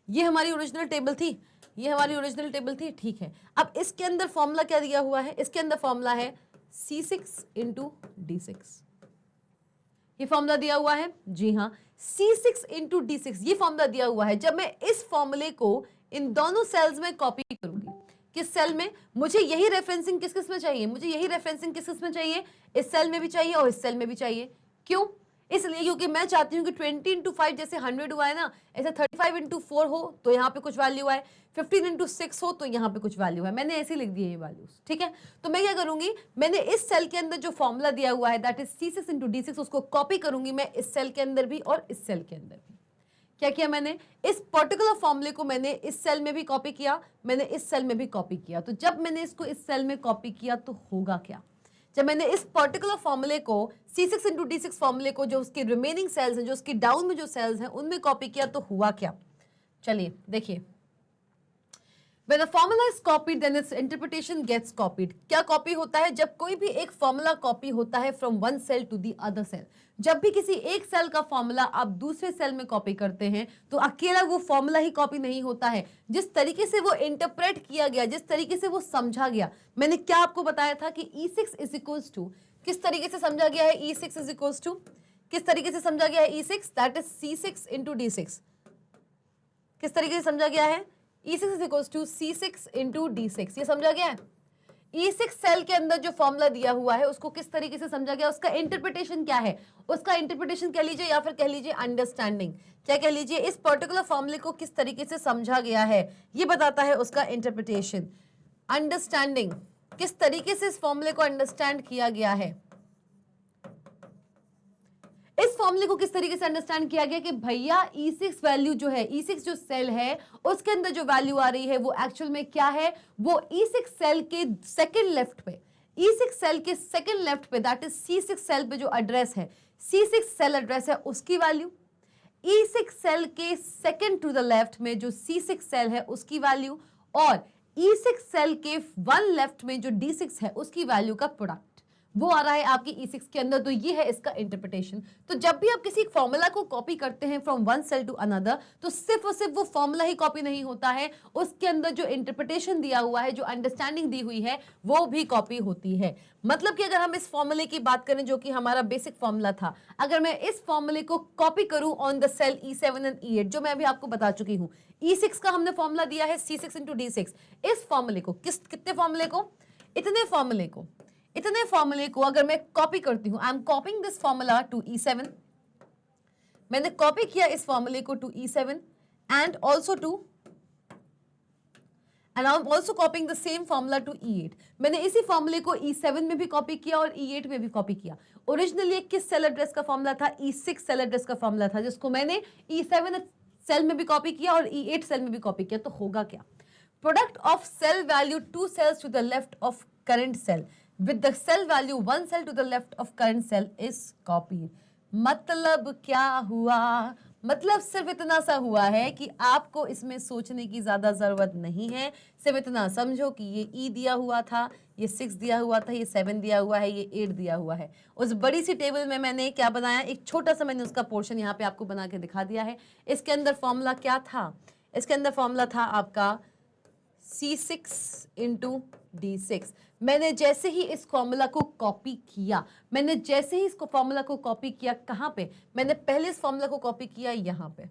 ये हमारी ओरिजिनल टेबल थी, ये हमारी ओरिजिनल टेबल थी, ठीक है। अब इसके अंदर फॉर्मूला क्या दिया हुआ है, इसके अंदर फॉर्मूला है C6 इंटू D6, ये फॉर्मूला दिया हुआ है, जी हाँ, C6 इंटू D6 ये फॉर्मूला दिया हुआ है। जब मैं इस फॉर्मूले को इन दोनों सेल्स में कॉपी करूंगी, किस सेल में, मुझे यही रेफरेंसिंग किस किस में चाहिए, मुझे यही रेफरेंसिंग किस किस में चाहिए, इस सेल में भी चाहिए और इस सेल में भी चाहिए। क्यों, इसलिए क्योंकि मैं चाहती हूँ कि 20 इंटू 5 जैसे 100 हुआ है ना, ऐसे 35 इंटू 4 हो तो यहाँ पे कुछ वैल्यू आए, 15 इंटू 6 हो तो यहाँ पे कुछ वैल्यू है। मैंने ऐसे लिख दिए ये वैल्यूज, ठीक है। तो मैं क्या करूंगी, मैंने इस सेल के अंदर जो फॉर्मूला दिया हुआ है that is C6 into D6, उसको कॉपी करूंगी मैं इस सेल के अंदर भी और इस सेल के अंदर भी। क्या किया मैंने, इस पर्टिकुलर फॉर्मूले को मैंने इस सेल में भी कॉपी किया, मैंने इस सेल में भी कॉपी किया। तो जब मैंने इसको इस सेल में कॉपी किया तो होगा क्या, जब मैंने इस पर्टिकुलर फॉर्मूले को C6 इंटू D6 फॉर्मूले को जो उसके रिमेनिंग सेल्स हैं, जो उसकी डाउन में जो सेल्स हैं उनमें कॉपी किया तो हुआ क्या, चलिए देखिए। When a formula is copied, then its interpretation gets copied. क्या कॉपी होता है, जब कोई भी एक फॉर्मूला कॉपी होता है from one cell to the other cell. जब भी किसी एक सेल का फॉर्मूला आप दूसरे सेल में कॉपी करते हैं तो अकेला वो फॉर्मूला ही कॉपी नहीं होता है, जिस तरीके से वो इंटरप्रेट किया गया, जिस तरीके से वो समझा गया। मैंने क्या आपको बताया था कि E6 इज इक्वल्स टू, किस तरीके से समझा गया है, E6 इज इक्वल्स टू, किस तरीके से समझा गया है E6, that is C6 into D6। किस तरीके से समझा गया है, E6 is equals to C6 into D6, ये समझा गया है। E6 सेल के अंदर जो फॉर्मूला दिया हुआ है उसको किस तरीके से समझा गया, उसका इंटरप्रिटेशन क्या है, उसका इंटरप्रिटेशन कह लीजिए या फिर कह लीजिए अंडरस्टैंडिंग, क्या कह लीजिए, इस पर्टिकुलर फॉर्मूले को किस तरीके से समझा गया है ये बताता है उसका इंटरप्रिटेशन। अंडरस्टैंडिंग, किस तरीके से इस फॉर्मूले को अंडरस्टैंड किया गया है, इस फॉर्मूले को किस तरीके से अंडरस्टैंड किया गया कि भैया E6 वैल्यू जो है, E6 जो सेल है उसके अंदर जो वैल्यू आ रही है वो एक्चुअल में क्या है, वो E6 सेल के सेकंड लेफ्ट पे, E6 सेल के सेकंड लेफ्ट पे दैट इज C6 सेल पे जो एड्रेस है, C6 सेल एड्रेस है उसकी वैल्यू, E6 सेल के सेकंड टू द लेफ्ट में जो C6 सेल है उसकी वैल्यू, और E6 सेल के वन लेफ्ट में जो D6 है उसकी वैल्यू का प्रोडक्ट, वो आ रहा है आपकी E6 के अंदर। तो ये है इसका इंटरप्रिटेशन। तो जब भी आप किसी फॉर्मूला को कॉपी करते हैं from one cell to another, तो सिर्फ और सिर्फ वो फॉर्मूला ही कॉपी नहीं होता है, उसके अंदर जो इंटरप्रिटेशन दिया हुआ है, जो अंडरस्टैंडिंग दी हुई है वो भी कॉपी होती है। मतलब कि अगर हम इस फॉर्मूले की बात करें जो कि हमारा बेसिक फॉर्मूला था, अगर मैं इस फॉर्मूले को कॉपी करूं on the cell E7 and E8, जो मैं अभी आपको बता चुकी हूं, E6 का हमने फॉर्मूला दिया है C6 इंटू D6, इस फॉर्मूले को कितने फॉर्मूले को, इतने फॉर्मूले को अगर मैं कॉपी करती हूं, I am copying this formula to E7, मैंने कॉपी किया इस फॉर्मूले को to E7 and also I am also copying the same formula to E8। मैंने इसी फॉर्मूले को E7 में भी कॉपी किया और E8 में भी कॉपी किया। ओरिजिनली किस सेल एड्रेस का फॉर्मूला था, E6 सेल एड्रेस का फॉर्मूला था, जिसको मैंने E7 सेल में भी कॉपी किया और E8 सेल में भी कॉपी किया। तो होगा क्या, product of cell value two cells to the left of current cell with the cell value one cell to the left of current cell is copied। मतलब क्या हुआ, मतलब सिर्फ इतना सा हुआ है कि आपको इसमें सोचने की ज्यादा जरूरत नहीं है, सिर्फ इतना समझो कि ये E दिया हुआ था, ये 6 दिया हुआ था, ये 7 दिया हुआ है, ये 8 दिया हुआ है। उस बड़ी सी टेबल में मैंने क्या बनाया, एक छोटा सा मैंने उसका पोर्शन यहाँ पे आपको बना के दिखा दिया है। इसके अंदर फॉर्मूला क्या था, इसके अंदर फॉर्मूला था आपका C6 इंटू D6। मैंने जैसे ही इस फॉर्मूला को कॉपी किया, मैंने जैसे ही इसको फॉर्मूला को कॉपी किया, कहाँ पे, मैंने पहले इस फॉर्मूला को कॉपी किया यहाँ पे,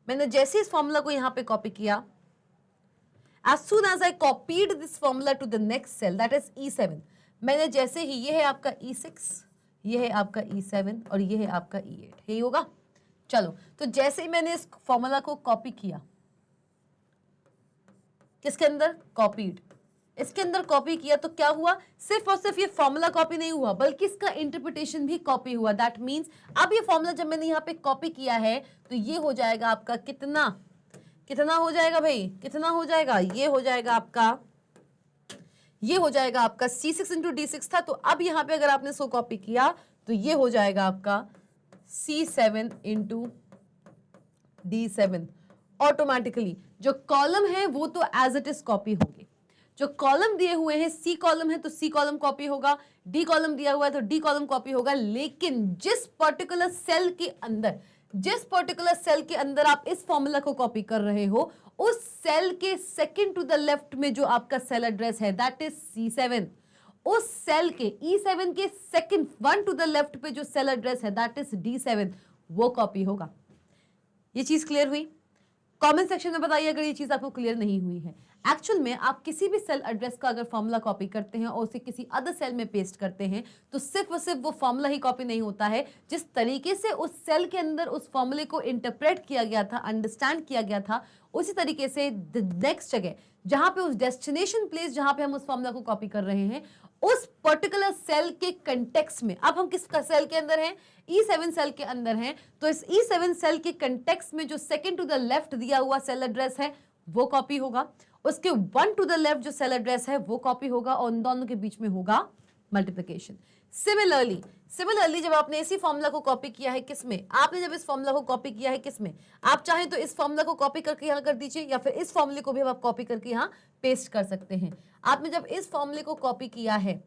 मैंने जैसे इस फॉर्मूला को यहाँ पे कॉपी किया, as soon as I copied this formula to the next cell that is E7, मैंने जैसे ही, ये है आपका E6, ये है आपका E7 और ये है आपका E8, यही होगा। चलो, तो जैसे ही मैंने इस फॉर्मूला को कॉपी किया, किसके अंदर, कॉपीड, इसके अंदर कॉपी किया, तो क्या हुआ, सिर्फ और सिर्फ ये फॉर्मूला कॉपी नहीं हुआ बल्कि इसका इंटरप्रिटेशन भी कॉपी हुआ। दैट मींस अब ये फॉर्मूला जब मैंने यहाँ पे कॉपी किया है तो ये हो जाएगा आपका कितना, कितना हो जाएगा भाई, कितना हो जाएगा, ये हो जाएगा आपका, ये हो जाएगा आपका C6 इंटू D6 था, तो अब यहाँ पे अगर आपने इसको कॉपी किया तो ये हो जाएगा आपका C7 इंटू D7। ऑटोमेटिकली जो कॉलम है वो तो एज इट इज कॉपी होंगे। जो कॉलम दिए हुए हैं, सी कॉलम है तो सी कॉलम कॉपी होगा, डी कॉलम दिया हुआ है तो डी कॉलम कॉपी होगा। लेकिन जिस पर्टिकुलर सेल के अंदर आप इस फॉर्मूला को कॉपी कर रहे हो, उस सेल के सेकंड टू द लेफ्ट में जो आपका सेल एड्रेस है दैट इज C7, उस सेल के E7 के सेकंड 1 टू द लेफ्ट पे जो सेल एड्रेस है दैट इज D7, वो कॉपी होगा। ये चीज क्लियर हुई? कमेंट सेक्शन में बताइए अगर ये चीज आपको क्लियर नहीं हुई है। एक्चुअल में आप किसी भी सेल एड्रेस का अगर फॉर्मूला कॉपी करते हैं और उसे किसी अदर सेल में पेस्ट करते हैं तो सिर्फ और सिर्फ वो फॉर्मूला ही कॉपी नहीं होता है, जिस तरीके से उस सेल के अंदर उस फॉर्मूले को इंटरप्रेट किया गया था, अंडरस्टैंड किया गया था, उसी तरीके से नेक्स्ट जगह जहां पे उस डेस्टिनेशन प्लेस जहां पे हम उस फॉर्मूला को कॉपी कर रहे हैं, उस पर्टिकुलर सेल के कंटेक्स्ट में, अब हम किस सेल के अंदर हैं? E7 सेल के अंदर हैं, तो इस E7 सेल के कंटेक्स्ट में जो सेकंड टू द लेफ्ट दिया हुआ सेल एड्रेस है वो कॉपी होगा, उसके 1 टू द लेफ्ट जो सेल एड्रेस है वो कॉपी होगा, और उन दोनों के बीच में होगा मल्टीप्लिकेशन। सिमिलरली जब आपने इसी फॉर्मूला को कॉपी किया है किसमें? आपने जब इस फॉर्मूला को कॉपी किया है किसमें? आप चाहें तो इस फॉर्मूला को कॉपी करके यहां कर दीजिए, या फिर इस फॉर्मूले को भी आप कॉपी करके यहां पेस्ट कर सकते हैं। आपने जब इस फॉर्मूले को कॉपी किया है,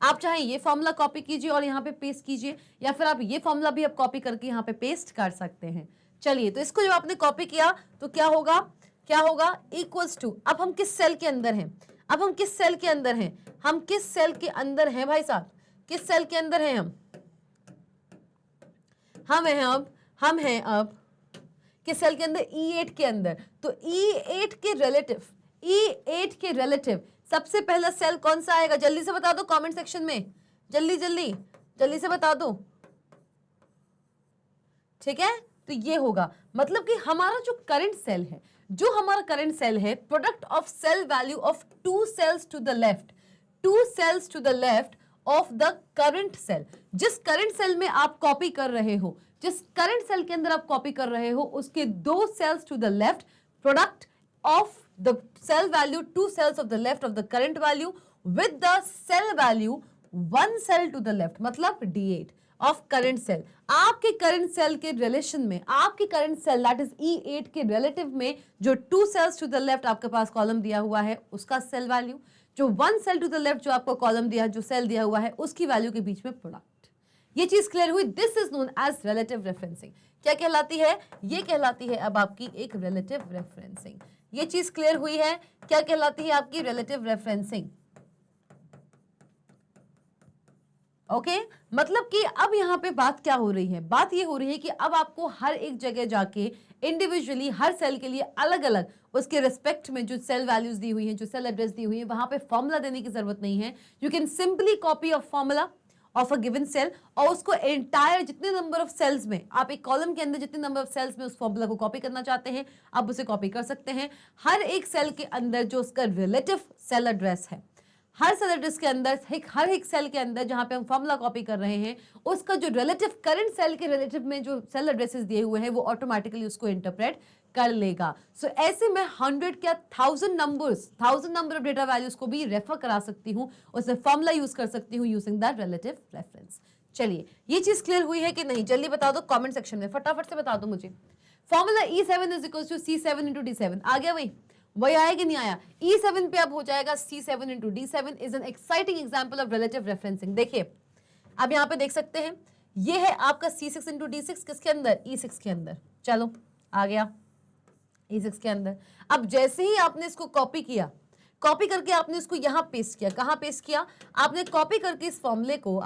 आप चाहे ये फॉर्मूला कॉपी कीजिए और यहाँ पे पेस्ट कीजिए, या फिर आप ये फॉर्मूला भी आप कॉपी करके यहाँ पे पेस्ट कर सकते हैं। चलिए, तो इसको जब आपने कॉपी किया तो क्या होगा इक्वल्स टू, अब हम किस सेल के अंदर हैं? हम किस सेल के अंदर हैं भाई साहब? किस सेल के अंदर हैं हम हैं अब किस सेल के अंदर? E8 के अंदर। तो E8 के रिलेटिव सबसे पहला सेल कौन सा आएगा? जल्दी से बता दो कमेंट सेक्शन में, जल्दी से बता दो। ठीक है, तो ये होगा, मतलब कि हमारा जो करंट सेल है, product of cell value of two cells to the left of the current cell. जिस करंट सेल में आप कॉपी कर रहे हो, जिस करंट सेल के अंदर आप कॉपी कर रहे हो, उसके 2 cells to the left, product of the cell value 2 cells of the left of the current value with the cell value 1 cell to the left, मतलब D8 of current cell। आपके current cell के relation में, आपके current cell that is E8 के relative में जो 2 cells to the left आपके पास column दिया हुआ है उसका सेल वैल्यू, जो 1 cell to the left जो आपको कॉलम दिया, जो सेल दिया हुआ है उसकी वैल्यू के बीच में प्रोडक्ट। ये चीज क्लियर हुई? This is known as relative referencing. क्या कहलाती है? ये कहलाती है अब आपकी एक रिलेटिव रेफरेंसिंग। ये चीज क्लियर हुई है? क्या कहलाती है आपकी रिलेटिव रेफरेंसिंग? ओके, मतलब कि अब यहां पे बात क्या हो रही है? बात ये हो रही है कि अब आपको हर एक जगह जाके इंडिविजुअली हर सेल के लिए अलग अलग उसके रिस्पेक्ट में जो सेल वैल्यूज दी हुई हैं, जो सेल एड्रेस दी हुई है, वहां पे फॉर्मूला देने की जरूरत नहीं है। You can simply copy a formula of a given cell और उसको एंटायर जितने नंबर ऑफ सेल्स में, आप एक कॉलम के अंदर जितने नंबर ऑफ सेल्स में उस फॉर्मूला को कॉपी करना चाहते हैं आप उसे कॉपी कर सकते हैं। हर एक सेल के अंदर जो उसका रिलेटिव सेल एड्रेस है, हर सेल एड्रेस के अंदर, हर एक सेल के अंदर जहां पे हम फॉर्मूला कॉपी कर रहे हैं, उसका जो रिलेटिव करंट सेल के रिलेटिव में जो सेल एड्रेसेस दिए हुए हैं वो ऑटोमेटिकली उसको इंटरप्रेट कर लेगा। सो ऐसे मैं 100 क्या 1000 नंबर ऑफ डेटा वैल्यूज को भी रेफर करा सकती हूँ, उससे फॉर्मूला यूज कर सकती हूँ यूजिंग दैट रिलेटिव रेफरेंस। चलिए, ये चीज क्लियर हुई है कि नहीं? जल्दी बता दो कमेंट सेक्शन में, फटाफट से बता दो मुझे। Formula E7 is equal to C7 into D7 आ गया? वही आया कि नहीं आया? E7 पे अब हो जाएगा C7 into D7 is an exciting example of relative referencing. देखिए, अब यहाँ पे देख सकते हैं, ये है आपका C6 इंटू D6 किसके अंदर? E6 के अंदर। चलो, आ गया E6 के अंदर। अब जैसे ही आपने इसको कॉपी किया, कॉपी करके आपने इसको यहां पेस्ट किया। कहां पेस्ट किया? आपने कॉपी करके इस फॉर्मूले को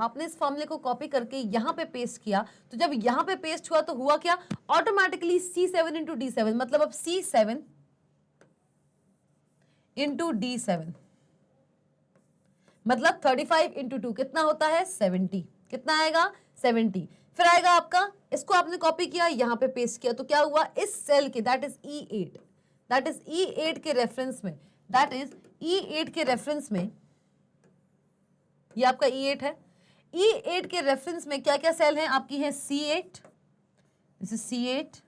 कॉपी करके यहां पे पेस्ट किया। तो जब यहां पे पेस्ट हुआ तो हुआ क्या? ऑटोमेटिकली C7 इंटू D7, मतलब अब C7 इंटू D7 मतलब 35 इंटू 2 कितना होता है? 70। कितना आएगा? 70। फिर आएगा आपका, इसको आपने कॉपी किया, यहां पे पेस्ट किया, तो क्या हुआ? इस सेल के दैट इज E8 के रेफरेंस में, ये आपका E8 है। E8 के रेफरेंस में क्या क्या सेल हैं आपकी? है C8, this is C8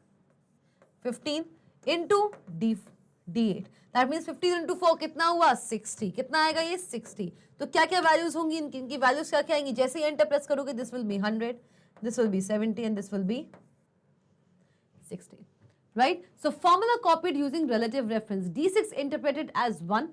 15 into D8, that means 15 into 4 कितना हुआ? 60। कितना आएगा ये? 60। तो क्या क्या वैल्यूज होंगी इनकी वैल्यूज क्या क्या आएंगी? जैसे एंटर प्रेस करोगे, this will be 100, this will be 70 and this will be 60. right? So formula copied using relative reference. D6 interpreted as 1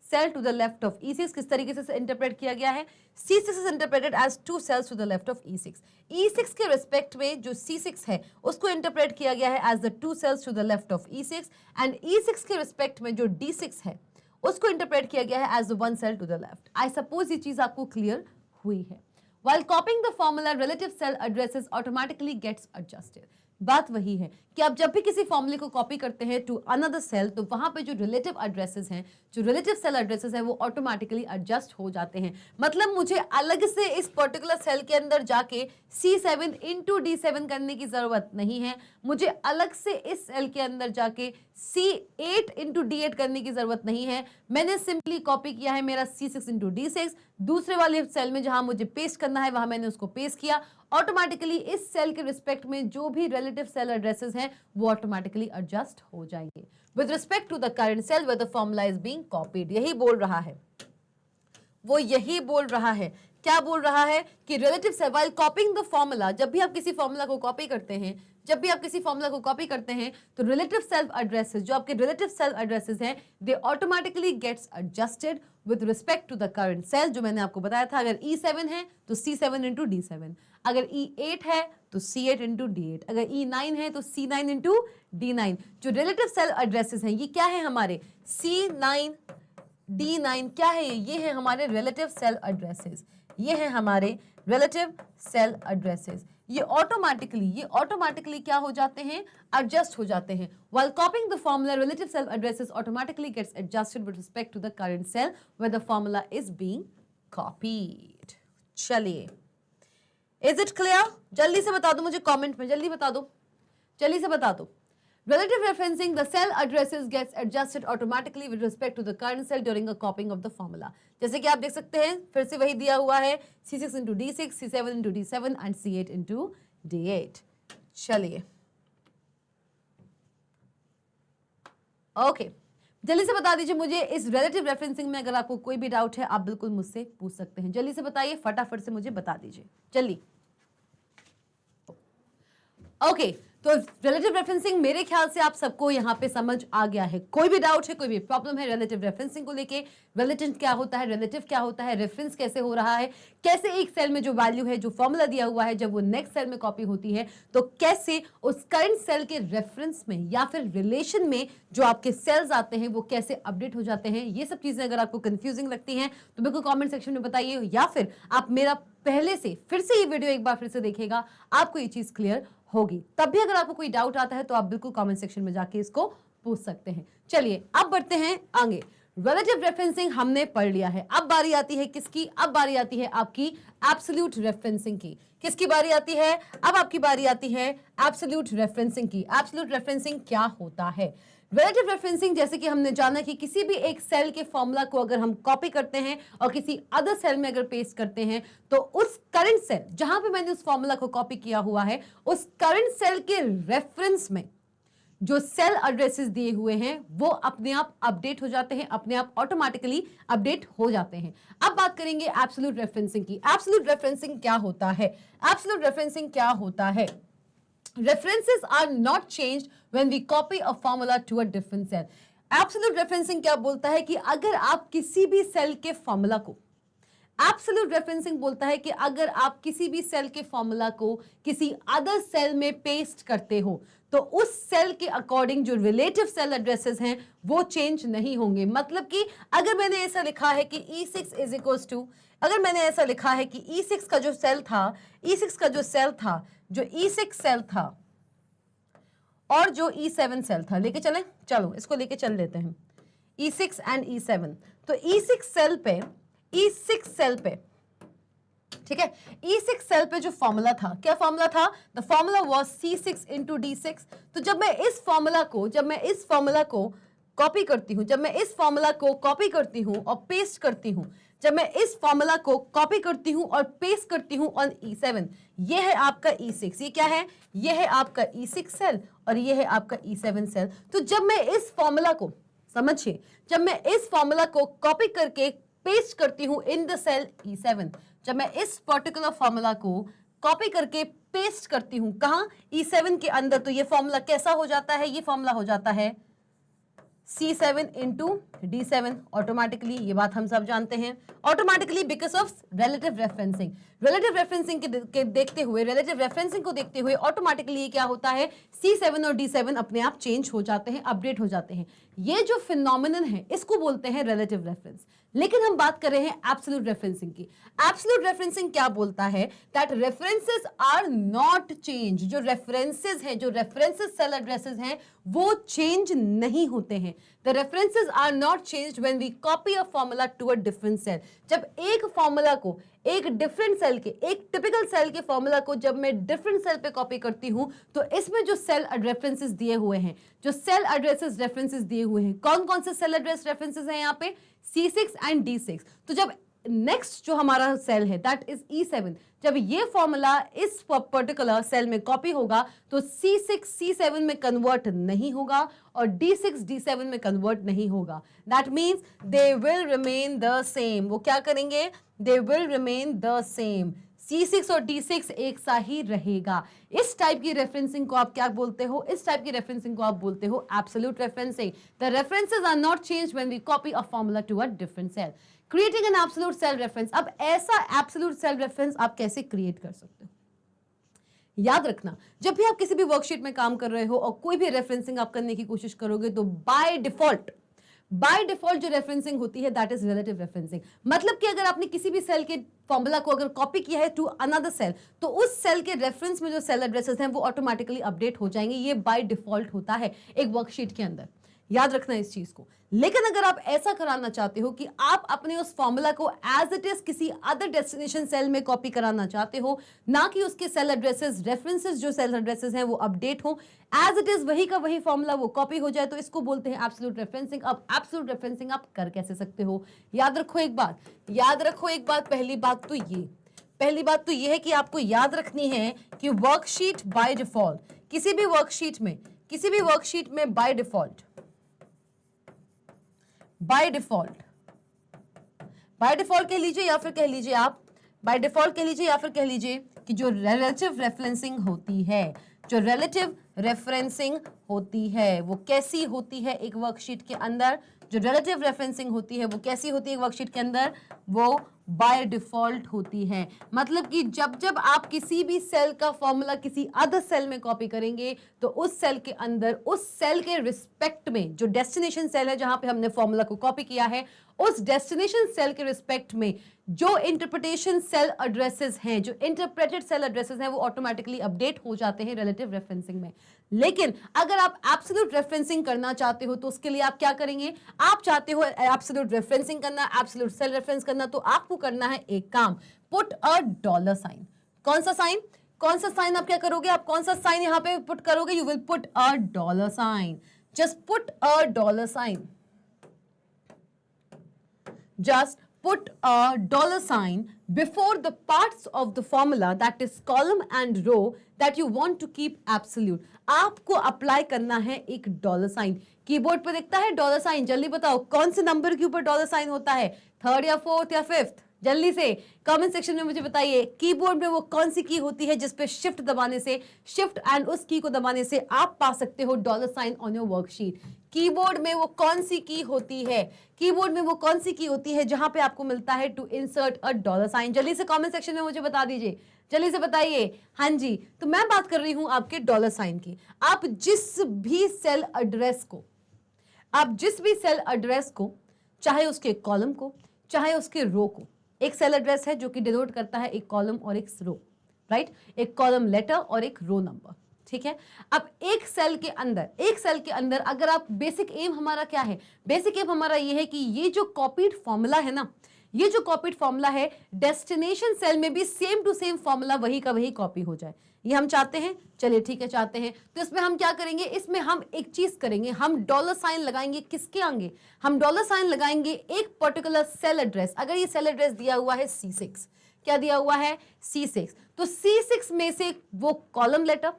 cell to the left of E6. किस तरीके से इंटरप्रेट किया गया है? C6 is interpreted as 2 cells to the left of E6. E6 के respect में जो C6 है उसको इंटरप्रेट किया गया है as the 2 cells to the left of E6 and E6 के रिस्पेक्ट में जो D6 है उसको इंटरप्रेट किया गया है as the 1 cell to the left. I suppose ये चीज आपको क्लियर हुई है. While copying the formula, relative cell addresses automatically gets adjusted. बात वही है कि आप जब भी किसी फॉर्मूले को कॉपी करते हैं टू अनदर सेल तो वहां पे जो रिलेटिव एड्रेसेस हैं, जो रिलेटिव सेल एड्रेसेस हैं वो ऑटोमेटिकली एडजस्ट हो जाते हैं. मतलब मुझे अलग से इस पर्टिकुलर सेल के अंदर जाके C7 इंटू D7 करने की जरूरत नहीं है. मुझे अलग से इस सेल के अंदर जाके C8 इंटू D8 करने की जरूरत नहीं है. मैंने सिंपली कॉपी किया है मेरा C6 इंटू D6. दूसरे वाले सेल में जहां मुझे पेस्ट करना है वहां मैंने उसको पेस्ट किया. ऑटोमेटिकली इस सेल के रिस्पेक्ट में जो भी रिलेटिव सेल एड्रेसेस हैं वो ऑटोमेटिकली एडजस्ट हो जाएंगे with respect to the current cell where the formula is being copied. यही बोल रहा है, वो यही बोल रहा है. क्या बोल रहा है कि relative cell while copying the formula, जब भी आप किसी फॉर्मूला को कॉपी करते हैं, जब भी आप किसी फॉर्मूला को कॉपी करते हैं तो रिलेटिव सेल एड्रेसेस, जो आपके रिलेटिव सेल एड्रेसेस हैं, they automatically gets adjusted with respect to the current cell. जो मैंने आपको बताया था, अगर E7 है तो C7 इंटू D7, अगर E8 है तो C8 इंटू D8, अगर E9 है तो C9 इंटू D9. जो रिलेटिव सेल एड्रेसेस हैं ये क्या है हमारे? C9 D9 क्या है ये है हमारे रिलेटिव सेल एड्रेसेस. ये है हमारे रिलेटिव सेल एड्रेसेस. ये ऑटोमेटिकली क्या हो जाते हैं? एडजस्ट हो जाते हैं. While copying the formula, relative cell addresses automatically gets adjusted with respect to the current cell where the formula is being copied. चलिए, is it clear? जल्दी से बता दो मुझे कमेंट में, जल्दी बता दो, जल्दी से बता दो. Relative referencing, the cell addresses gets adjusted automatically with respect to the current cell during a copying of the formula. जैसे कि आप देख सकते हैं, फिर से वही दिया हुआ है, C6 into D6, C7 into D7 and C8 into D8. चलिए, ओके, जल्दी से बता दीजिए मुझे इस रिलेटिव रेफरेंसिंग में अगर आपको कोई भी डाउट है आप बिल्कुल मुझसे पूछ सकते हैं. जल्दी से बताइए, फटाफट से मुझे बता दीजिए, जल्दी. ओके, तो रिलेटिव रेफरेंसिंग मेरे ख्याल से आप सबको यहाँ पे समझ आ गया है. कोई भी डाउट है, कोई भी प्रॉब्लम है रिलेटिव रेफरेंसिंग को लेके, रिलेटिव क्या होता है, रिलेटिव क्या होता है, रेफरेंस कैसे हो रहा है, कैसे एक सेल में जो वैल्यू है, जो फॉर्मूला दिया हुआ है, जब वो नेक्स्ट सेल में कॉपी होती है तो कैसे उस करंट सेल के रेफरेंस में या फिर रिलेशन में जो आपके सेल्स आते हैं वो कैसे अपडेट हो जाते हैं. ये सब चीजें अगर आपको कंफ्यूजिंग लगती हैं तो बिल्कुल कॉमेंट सेक्शन में बताइए, या फिर आप मेरा पहले से फिर से ये वीडियो एक बार फिर से देखिएगा, आपको ये चीज क्लियर होगी. तब भी अगर आपको कोई डाउट आता है तो आप बिल्कुल कमेंट सेक्शन में जाके इसको पूछ सकते हैं. चलिए अब बढ़ते हैं आगे. रिलेटिव रेफरेंसिंग हमने पढ़ लिया है. अब बारी आती है किसकी? अब बारी आती है आपकी एब्सोल्यूट रेफरेंसिंग की. किसकी बारी आती है? अब आपकी बारी आती है एब्सोल्यूट रेफरेंसिंग की. एब्सोल्यूट रेफरेंसिंग क्या होता है? रिलेटिव रेफरेंसिंग, जैसे कि हमने जाना कि किसी भी एक सेल के फॉर्मूला को अगर हम कॉपी करते हैं और किसी अदर सेल में अगर पेस्ट करते हैं तो उस करंट सेल जहां पे मैंने उस फॉर्मूला को कॉपी किया हुआ है उस करंट सेल के रेफरेंस में जो सेल एड्रेसेस दिए हुए हैं वो अपने आप अपडेट हो जाते हैं, अपने आप ऑटोमेटिकली अपडेट हो जाते हैं. अब बात करेंगे एब्सोल्यूट रेफरेंसिंग की. एब्सोल्यूट रेफरेंसिंग क्या होता है? एब्सोल्यूट रेफरेंसिंग क्या होता है? References are not changed when we copy a formula to a different cell. Absolute referencing क्या बोलता है कि अगर आप किसी भी सेल के फॉर्मूला को, एब्सोल्यूट रेफरेंसिंग बोलता है कि अगर आप किसी भी सेल के फॉर्मूला को किसी अदर सेल में पेस्ट करते हो तो उस सेल के अकॉर्डिंग जो रिलेटिव सेल एड्रेसेस हैं वो चेंज नहीं होंगे. मतलब कि अगर मैंने ऐसा लिखा है कि E6 इज इक्वल्स टू, अगर मैंने ऐसा लिखा है कि E6 का जो सेल था, E6 का जो सेल था, जो E6 सेल था और जो E7 सेल था, लेके चलें, चलो इसको लेके चल लेते हैं, E6 एंड E7. तो E6 सेल पे, E6 सेल पे, ठीक है, E6 सेल पे जो फॉर्मूला था, क्या फॉर्मूला था? The formula was C6 into D6. तो जब मैं इस फॉर्मूला को कॉपी करती हूं, जब मैं इस फॉर्मूला को कॉपी करती हूं और पेस्ट करती हूं, जब मैं इस फॉर्मूला को कॉपी करती हूं और पेस्ट करती हूं ऑन E7, ये है आपका E6, ये क्या है? ये है आपका E6 सेल और ये है आपका E7 सेल. तो जब मैं इस फॉर्मूला को, समझिए, जब मैं इस फॉर्मूला को कॉपी करके पेस्ट करती हूं इन द सेल E7, जब मैं इस पर्टिकुलर फॉर्मूला को कॉपी करके पेस्ट करती हूं कहां, E7 के अंदर, तो ये फॉर्मूला कैसा हो जाता है, ये फॉर्मूला हो जाता है C7 इंटू D7 ऑटोमेटिकली, ये बात हम सब जानते हैं automatically because of relative referencing. Relative referencing के देखते हुए, रिलेटिव रेफरेंसिंग को देखते हुए ऑटोमेटिकली क्या होता है, C7 और D7 अपने आप चेंज हो जाते हैं, अपडेट हो जाते हैं। ये जो फिनोमिनन है इसको बोलते हैं रिलेटिव रेफरेंस। लेकिन हम बात कर रहे हैं एब्सोल्यूट रेफरेंसिंग की। एब्सोल्यूट रेफरेंसिंग क्या बोलता है, that references are not change. जो रेफरेंसेस हैं, जो रेफरेंसेस सेल एड्रेसेस हैं, वो चेंज नहीं होते हैं। The references are not changed when we copy a formula to a different cell. जब एक फॉर्मूला को एक डिफरेंट सेल के, एक टिपिकल सेल के फॉर्मूला को जब मैं डिफरेंट सेल पे कॉपी करती हूं, तो इसमें जो सेल रेफरेंसेस दिए हुए हैं, जो सेल एड्रेसेस रेफरेंसेस दिए हुए हैं, कौन कौन से सेल एड्रेस रेफरेंसेस हैं यहाँ पे, C6 एंड D6। तो जब नेक्स्ट जो हमारा सेल है दैट इज E7, जब ये फॉर्मूला इस पर्टिकुलर सेल में कॉपी होगा तो C6 C7 में कन्वर्ट नहीं होगा और D6 D7 में कन्वर्ट नहीं होगा। That means they will remain the same. वो क्या करेंगे, they will remain the same. C6 और D6 एक सा ही रहेगा। इस टाइप की रेफरेंसिंग को आप क्या बोलते हो, इस टाइप की रेफरेंसिंग को आप बोलते हो absolute referencing. The references are not changed when we copy a formula to a different cell. Creating an absolute cell reference. अब ऐसा एब्सोल्यूट सेल रेफरेंस आप कैसे क्रिएट कर सकते हो, याद रखना, जब भी आप किसी भी वर्कशीट में काम कर रहे हो और कोई भी रेफरेंसिंग आप करने की कोशिश करोगे तो बाय डिफॉल्ट जो रेफरेंसिंग होती है दैट इज रिलेटिव रेफरेंसिंग। मतलब कि अगर आपने किसी भी सेल के फॉर्मूला को अगर कॉपी किया है टू अनदर सेल, तो उस सेल के रेफरेंस में जो सेल एड्रेसेस हैं वो ऑटोमेटिकली अपडेट हो जाएंगे। ये बाय डिफॉल्ट होता है एक वर्कशीट के अंदर, याद रखना इस चीज को। लेकिन अगर आप ऐसा कराना चाहते हो कि आप अपने उस फॉर्मूला को एज इट इज किसी अदर डेस्टिनेशन सेल में कॉपी कराना चाहते हो, ना कि उसके सेल एड्रेसेस, रेफरेंसेस जो सेल एड्रेसेस हैं वो अपडेट हो, एज इट इज वही का वही फॉर्मूला वो कॉपी हो जाए, तो इसको बोलते हैं एब्सोल्यूट रेफरेंसिंग। अब एब्सोल्यूट रेफरेंसिंग आप कर कैसे सकते हो, याद रखो एक बात, पहली बात तो ये है कि आपको याद रखनी है कि वर्कशीट बाय डिफॉल्ट, किसी भी वर्कशीट में बाय डिफॉल्ट कह लीजिए या फिर कह लीजिए कि जो रिलेटिव रेफरेंसिंग होती है वो कैसी होती है एक वर्कशीट के अंदर, जो रिलेटिव रेफरेंसिंग होती है वो कैसी होती है एक वर्कशीट के अंदर, वो बाय डिफॉल्ट होती है। मतलब कि जब आप किसी भी सेल का फॉर्मूला किसी अदर सेल में कॉपी करेंगे तो उस सेल के अंदर, उस सेल के रिस्पेक्ट में, जो डेस्टिनेशन सेल है जहां पे हमने फॉर्मूला को कॉपी किया है, उस डेस्टिनेशन सेल के रिस्पेक्ट में जो इंटरप्रिटेशन सेल एड्रेसेस हैं, जो इंटरप्रेटेड सेल एड्रेसेस हैं, वो ऑटोमेटिकली अपडेट हो जाते हैं रिलेटिव रेफरेंसिंग में। लेकिन अगर आप एब्सोल्यूट रेफरेंसिंग करना चाहते हो तो उसके लिए आप क्या करेंगे, आप चाहते हो एब्सोल्यूट रेफरेंसिंग करना, एब्सोल्यूट सेल रेफरेंस करना, तो आपको करना है एक काम, पुट अ डॉलर साइन। कौन सा साइन आप क्या करोगे, आप कौन सा साइन यहां पे पुट करोगे, you will put a dollar sign. Just put a dollar sign, just put a dollar sign before the parts of the formula, that is column and row, that you want to keep absolute। आपको apply करना है एक dollar sign. Keyboard पे दिखता है dollar sign, जल्दी बताओ कौन से नंबर के ऊपर डॉलर साइन होता है, 3rd या 4th या 5th, जल्दी से कमेंट सेक्शन में मुझे बताइए। कीबोर्ड में वो कौन सी की होती है जिस पे शिफ्ट दबाने से, शिफ्ट एंड उस की को दबाने से आप पा सकते हो dollar sign on your worksheet. Keyboard में वो कौन सी की होती है, जहां पे आपको मिलता है to insert a dollar sign, जल्दी से कमेंट सेक्शन में मुझे बता दीजिए, जल्दी से बताइए। हाँ जी, तो मैं बात कर रही हूं आपके डॉलर साइन की। आप जिस भी सेल एड्रेस को, चाहे उसके कॉलम को, चाहे उसके रो को, एक सेल एड्रेस है जो कि डिनोट करता है एक कॉलम और एक रो, राइट, एक कॉलम लेटर और एक रो नंबर, ठीक है। अब एक सेल के अंदर अगर आप, बेसिक एम हमारा क्या है, बेसिक एम हमारा ये है कि ये जो कॉपीड फॉर्मूला है ना, ये जो कॉपीड फॉर्मूला है, डेस्टिनेशन सेल में भी सेम टू सेम फॉर्मूला वही का वही कॉपी हो जाए, ये हम चाहते हैं। चलिए ठीक है, चाहते हैं तो इसमें हम क्या करेंगे, इसमें हम एक चीज करेंगे, हम डॉलर साइन लगाएंगे किसके आगे, हम डॉलर साइन लगाएंगे एक पर्टिकुलर सेल एड्रेस। अगर ये सेल एड्रेस दिया हुआ है C6, क्या दिया हुआ है C6, तो C6 में से वो कॉलम लेटर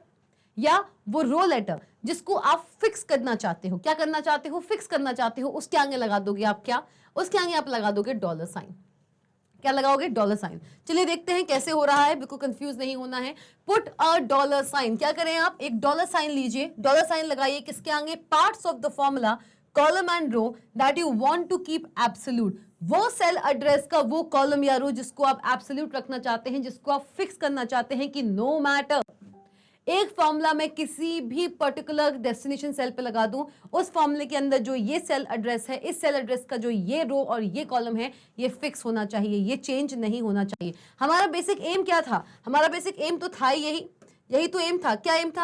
या वो रो लेटर जिसको आप फिक्स करना चाहते हो, क्या करना चाहते हो, फिक्स करना चाहते हो, उसके आगे लगा दोगे आप क्या, उसके आगे आप लगा दोगे डॉलर साइन। क्या लगाओगे? Dollar sign. चलिए देखते हैं कैसे हो रहा है, बिल्कुल कंफ्यूज नहीं होना है। पुट अ डॉलर साइन, क्या करें आप? एक डॉलर साइन लीजिए, डॉलर साइन लगाइए किसके आगे? Parts of the formula column and row that you want to keep absolute, वो सेल एड्रेस का वो कॉलम या रो जिसको आप एब्सोल्यूट रखना चाहते हैं, जिसको आप फिक्स करना चाहते हैं कि नो मैटर एक फॉर्मूला में किसी भी पर्टिकुलर डेस्टिनेशन सेल पे लगा दूं, उस फॉर्मूले के अंदर जो ये सेल एड्रेस है, इस सेल एड्रेस का जो ये रो और ये कॉलम है, ये फिक्स होना चाहिए, ये चेंज नहीं होना चाहिए। हमारा बेसिक एम क्या था? हमारा बेसिक एम तो था यही तो एम था। क्या एम था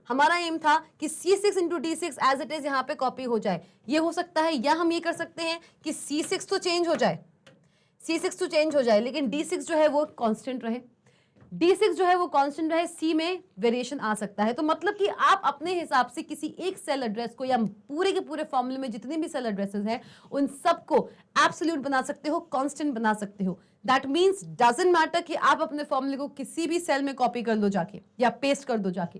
हमारा एम था कि C6 into D6 as it is यहाँ पे कॉपी हो जाए। ये हो सकता है, या हम ये कर सकते हैं कि C6 तो चेंज हो जाए, C6 तो चेंज हो जाए, लेकिन D6 जो है वो कांस्टेंट रहे, D6 जो है वो कांस्टेंट रहे, C में वेरिएशन आ सकता है। तो मतलब कि आप अपने हिसाब से किसी एक सेल एड्रेस को या पूरे के पूरे फॉर्मूले में जितने भी सेल एड्रेसेस हैं उन सबको एब्सोल्यूट बना सकते हो, कांस्टेंट बना सकते हो। दैट मींस डजंट मैटर कि आप अपने फॉर्मूले को किसी भी सेल में कॉपी कर दो जाके या पेस्ट कर दो जाके,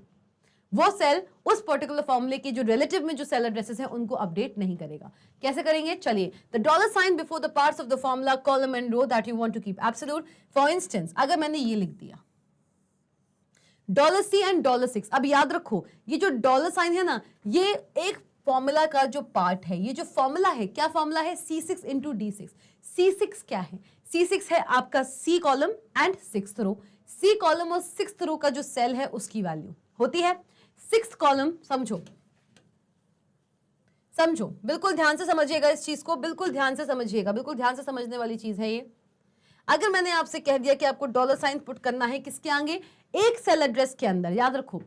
वो सेल उस पर्टिकुलर फॉर्मूले के जो रिलेटिव में जो सेल एड्रेसेस हैं उनको अपडेट नहीं करेगा। कैसे करेंगे? चलिए, the dollar sign before the parts of the formula column and row that you want to keep absolute. For instance अगर मैंने ये लिख दिया $C एंड $6, अब याद रखो ये जो डॉलर साइन है ना, ये एक फॉर्मूला का जो पार्ट है, ये जो फॉर्मूला है, क्या फॉर्मूला है? C6 into D6। C6 क्या है? C6 है आपका C column and 6th row. C column और 6th रो का जो सेल है उसकी वैल्यू होती है 6th कॉलम। समझो बिल्कुल ध्यान से समझिएगा इस चीज को, बिल्कुल ध्यान से समझिएगा, बिल्कुल ध्यान से समझने वाली चीज है ये। अगर मैंने आपसे कह दिया कि आपको डॉलर साइन पुट करना है किसके आगे? एक सेल एड्रेस के अंदर, याद रखो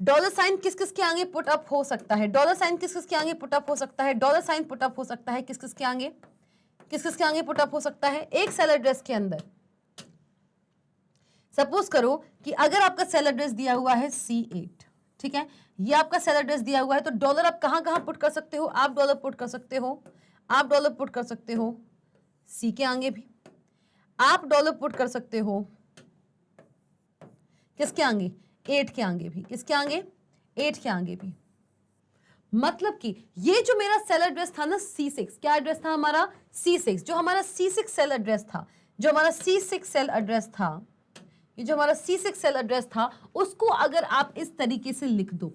डॉलर साइन किस किस के आगे पुट अप हो सकता है, डॉलर साइन किस किस के आगे पुट अप हो सकता है, डॉलर साइन पुट अप हो सकता है किस किस के आगे, किस किस के आगे पुट अप हो सकता है? एक सेल एड्रेस के अंदर। सपोज करो कि अगर आपका सेल एड्रेस दिया हुआ है C8, ठीक है, ये आपका सेल एड्रेस दिया हुआ है, तो डॉलर आप कहां कहां पुट कर सकते हो? आप डॉलर पुट कर सकते हो, आप डॉलर पुट कर सकते हो C के आगे भी, आप डॉलर पुट कर सकते हो किसके आगे? 8 के आगे भी। किसके आगे? 8 के आगे भी। मतलब कि ये जो मेरा सेल एड्रेस था ना C6, क्या एड्रेस था हमारा? C6। जो हमारा C6 सेल एड्रेस था, जो हमारा C6 सेल एड्रेस था, ये जो हमारा C6 सेल एड्रेस था, उसको अगर आप इस तरीके से लिख दो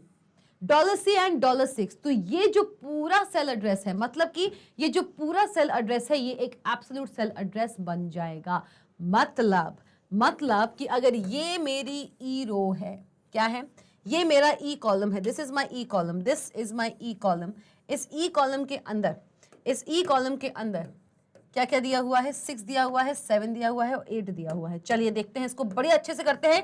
$C एंड $6, तो ये जो पूरा सेल एड्रेस है, मतलब कि ये जो पूरा सेल एड्रेस है, ये एक एब्सोल्यूट सेल एड्रेस बन जाएगा। मतलब कि अगर ये मेरी ई रो है, क्या है? ये मेरा ई कॉलम है, this is my E column, this is my E column. इस ई कॉलम के अंदर, इस ई कॉलम के अंदर क्या क्या दिया हुआ है? 6 दिया हुआ है, 7 दिया हुआ है और 8 दिया हुआ है। चलिए देखते हैं, इसको बड़े अच्छे से करते हैं,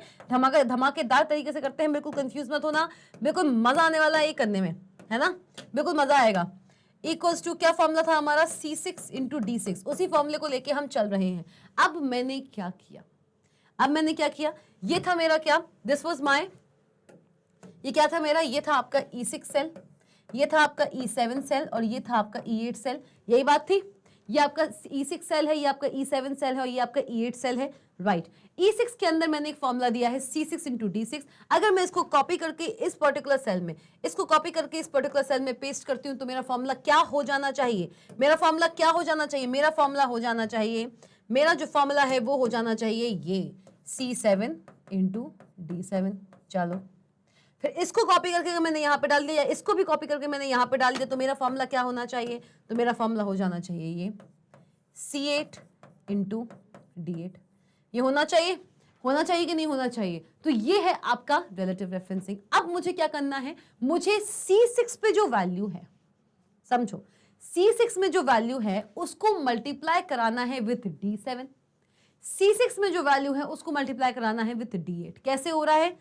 धमाकेदार तरीके से करते हैं, बिल्कुल कंफ्यूज मत होना, बिल्कुल मजा आने वाला है ये करने में, है ना? बिल्कुल मजा आएगा। इक्वल्स टू क्या फॉर्मूला था हमारा? C6 into D6। उसी फॉर्मूले को लेके हम चल रहे हैं। अब मैंने क्या किया? ये था मेरा क्या? दिस वॉज माई, ये क्या था मेरा? ये था आपका E6 सेल, ये था आपका E7 सेल और ये था आपका E8 सेल। यही बात थी। ये आपका E6 सेल है, ये आपका E7 सेल है और ये आपका E8 सेल है, राइट। E6 के अंदर मैंने एक फॉर्मूला दिया है C6 इंटू D6। अगर मैं इसको कॉपी करके इस पर्टिकुलर सेल में, इसको कॉपी करके इस पर्टिकुलर सेल में पेस्ट करती हूँ, तो मेरा फॉर्मूला क्या हो जाना चाहिए? मेरा फॉर्मूला क्या हो जाना चाहिए? मेरा फॉर्मूला हो जाना चाहिए, मेरा जो फॉर्मूला है वो हो जाना चाहिए ये C7 इंटू D7। चलो फिर इसको कॉपी करके मैंने यहाँ पे डाल दिया, इसको भी कॉपी करके मैंने यहाँ पे डाल दिया, तो मेरा फॉर्मूला क्या होना चाहिए? तो मेरा फॉर्मूला हो जाना चाहिए ये C8 इंटू D8। ये होना चाहिए कि नहीं होना चाहिए? तो ये है आपका रिलेटिव रेफरेंसिंग। अब मुझे क्या करना है? मुझे C6 पे जो वैल्यू है, समझो C6 में जो वैल्यू है उसको मल्टीप्लाई कराना है विथ D7। C6 में जो वैल्यू है उसको मल्टीप्लाई कराना है विथ D8। कैसे हो रहा है?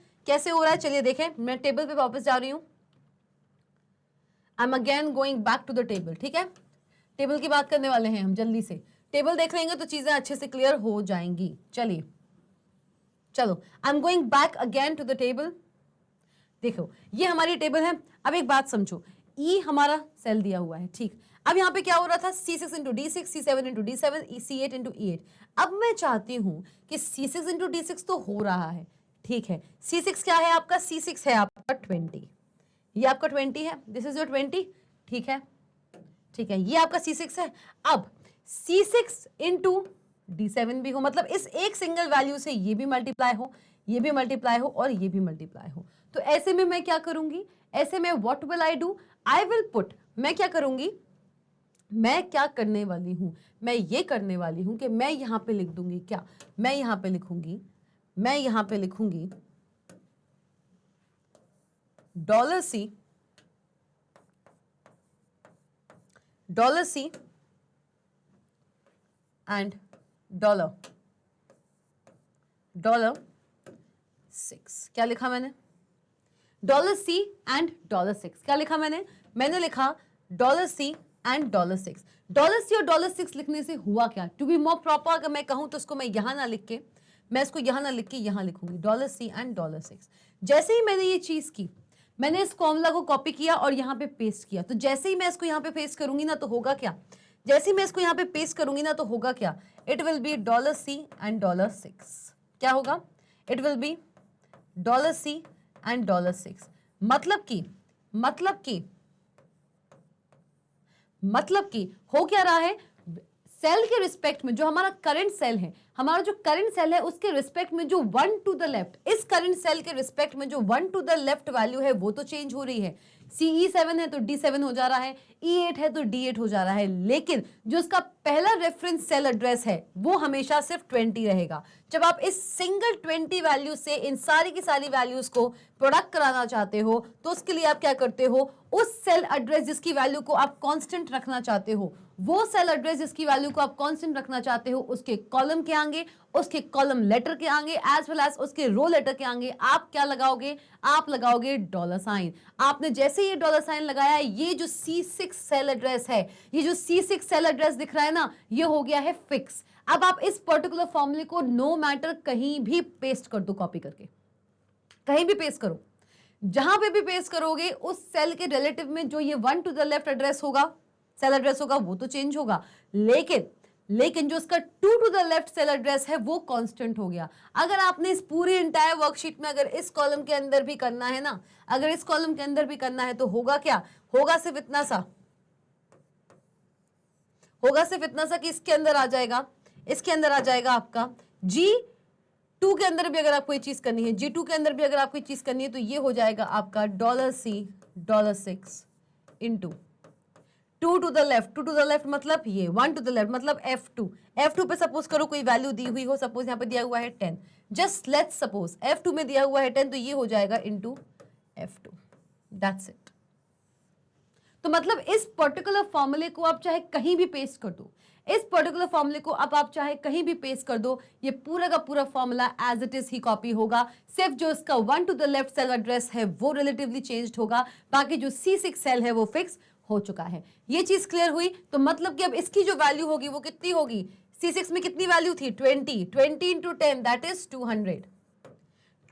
चलिए देखें, मैं टेबल पे वापस जा रही हूं। I am again going back to the table, ठीक है? टेबल की बात करने वाले हैं हम, जल्दी से टेबल देख लेंगे तो चीजें अच्छे से क्लियर हो जाएंगी। चलिए चलो, I am going back again to the table. देखो ये हमारी टेबल है। अब एक बात समझो, ई हमारा सेल दिया हुआ है, ठीक। अब यहाँ पे क्या हो रहा था? C6 into D6, C7 into D7, C8 into E8। अब मैं चाहती हूं कि C6 इंटू D6 तो हो रहा है, ठीक है। C6 क्या है आपका? C6 है आपका 20, ये आपका 20 है, दिस इज योर 20, ठीक है, ये आपका C6 है। अब C6 इंटू D7 भी हो, मतलब इस एक सिंगल वैल्यू से ये भी मल्टीप्लाई हो, ये भी मल्टीप्लाई हो और ये भी मल्टीप्लाई हो। तो ऐसे में मैं क्या करूंगी, ऐसे में what will I do, I will put, मैं क्या करूंगी, मैं क्या करने वाली हूं, मैं ये करने वाली हूं कि मैं यहां पे लिख दूंगी क्या, मैं यहां पे लिखूंगी, मैं यहां पे लिखूंगी $C एंड $6। क्या लिखा मैंने, $C एंड $6। क्या लिखा मैंने, मैंने लिखा $C एंड $6। $C और $6 लिखने से हुआ क्या, टू बी मोर प्रॉपर अगर मैं कहूं तो इसको मैं यहां ना लिख के, मैं इसको यहां ना लिख के यहां लिखूंगी $C एंड $6। जैसे ही मैंने ये चीज की, मैंने इस फॉर्मूला को कॉपी किया और यहां पे पेस्ट किया, तो जैसे ही मैं इसको यहां पे पेस्ट करूंगी ना तो होगा क्या, जैसे ही मैं इसको यहां पे पेस्ट करूंगी ना तो होगा क्या, it will B $C and $6। क्या होगा, it will B $C and $6। मतलब कि हो क्या रहा है, सेल के रिस्पेक्ट में जो हमारा करंट सेल है, हमारा जो करंट सेल है उसके रिस्पेक्ट में जो 1 टू द लेफ्ट, इस करंट सेल के रिस्पेक्ट में जो 1 टू द लेफ्ट वैल्यू है वो तो चेंज हो रही है। CE7 है तो D7 हो जा रहा है, E8 है तो D8 हो जा रहा है, लेकिन जो उसका पहला रेफरेंस सेल एड्रेस है वो हमेशा सिर्फ 20 रहेगा। जब आप इस सिंगल 20 वैल्यू से इन सारी की सारी वैल्यूज को प्रोडक्ट कराना चाहते हो तो उसके लिए आप क्या करते हो, उस सेल एड्रेस जिसकी वैल्यू को आप कांस्टेंट रखना चाहते हो, वो सेल एड्रेस जिसकी वैल्यू को आप कांस्टेंट रखना चाहते हो, उसके कॉलम के आगे, उसके कॉलम लेटर के आगे एज वेल एज उसके रो लेटर के आगे आप क्या लगाओगे, आप लगाओगे $। आपने जैसे ये $साइन लगाया, ये जो C6 सेल एड्रेस है, ये जो C6 सेल एड्रेस दिख रहा है ना, ये हो गया है फिक्स। अब आप इस पर्टिकुलर फॉर्मूले को नो मैटर कहीं भी पेस्ट कर दो, कॉपी करके कहीं भी पेस्ट करो, जहां पे भी पेस्ट करोगे उस सेल के रिलेटिव में जो ये 1 टू द लेफ्ट एड्रेस होगा, सेल एड्रेस होगा, वो तो चेंज होगा, लेकिन जो उसका 2 to the left cell address है वो कांस्टेंट हो गया। अगर आपने इस पूरी एंटायर वर्कशीट में अगर इस कॉलम के अंदर भी करना है ना, अगर इस कॉलम के अंदर भी करना है तो होगा क्या, होगा सिर्फ इतना सा, होगा सिर्फ इतना सा कि इसके अंदर आ जाएगा, इसके अंदर आ जाएगा आपका G2 के अंदर भी अगर आपको ये चीज करनी है, G2 के अंदर भी अगर आपको ये चीज करनी है तो ये हो जाएगा आपका $C $6 into 2 to the left, 2 to the left मतलब ये 1 टू द लेफ्ट मतलब F2 पे सपोज करो कोई वैल्यू दी हुई हो, सपोज यहाँ पे दिया हुआ है 10, जस्ट लेट्स सपोज F2 में दिया हुआ है 10 तो ये हो जाएगा इंटू F2, दैट्स इट। तो मतलब इस पर्टिकुलर फॉर्मूले को आप चाहे कहीं भी पेस्ट कर दो, इस पर्टिकुलर फॉर्मूले को आप चाहे कहीं भी पेस्ट कर दो, ये पूरा का पूरा फॉर्मूला एज इट इज ही कॉपी होगा, सिर्फ जो इसका 1 to the left cell address है वो रिलेटिवली चेंज्ड होगा, बाकी जो C6 सेल है वो फिक्स हो चुका है। ये चीज क्लियर हुई, तो मतलब कि अब इसकी जो वैल्यू होगी वो कितनी होगी, C6 में कितनी वैल्यू थी 20 इंटू 10 दैट इज 200,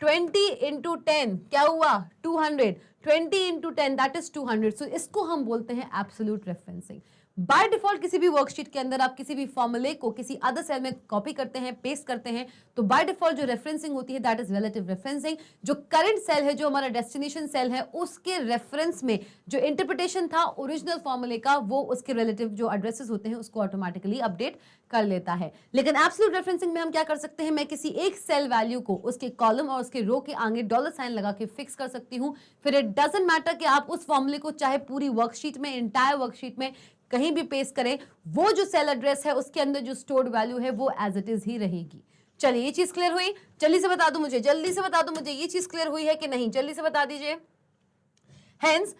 20 इंटू 10 क्या हुआ 200, 20 इंटू 10 दैट इज 200। सो इसको हम बोलते हैं एब्सोल्यूट रेफरेंसिंग। बाय डिफॉल्ट किसी भी वर्कशीट के अंदर आप किसी भी फॉर्मूले को किसी अदर सेल में कॉपी करते हैं, पेस्ट करते हैं, तो बाय डिफॉल्ट जो रेफरेंसिंग होती है दैट इज रिलेटिव रेफरेंसिंग। जो करंट सेल है, जो हमारा डेस्टिनेशन सेल है, उसके रेफरेंस में जो इंटरप्रिटेशन था ओरिजिनल फॉर्मूले का वो उसके रिलेटिव जो एड्रेसेस होते हैं उसको ऑटोमेटिकली अपडेट कर लेता है। लेकिन एब्सोल्यूट रेफरेंसिंग में हम क्या कर सकते हैं, मैं किसी एक सेल वैल्यू को उसके कॉलम और उसके रो के आगे $साइन लगा के फिक्स कर सकती हूँ। फिर इट डजंट मैटर कि आप उस फॉर्मूले को चाहे पूरी वर्कशीट में, एंटायर वर्कशीट में कहीं भी पेस्ट करें, वो जो सेल एड्रेस है उसके अंदर जो स्टोर्ड वैल्यू है वो एज इट इज ही रहेगी। चलिए ये चीज क्लियर हुई, जल्दी से बता दो मुझे, जल्दी से बता दो मुझे ये चीज क्लियर हुई है कि नहीं, जल्दी से बता दीजिए। Hence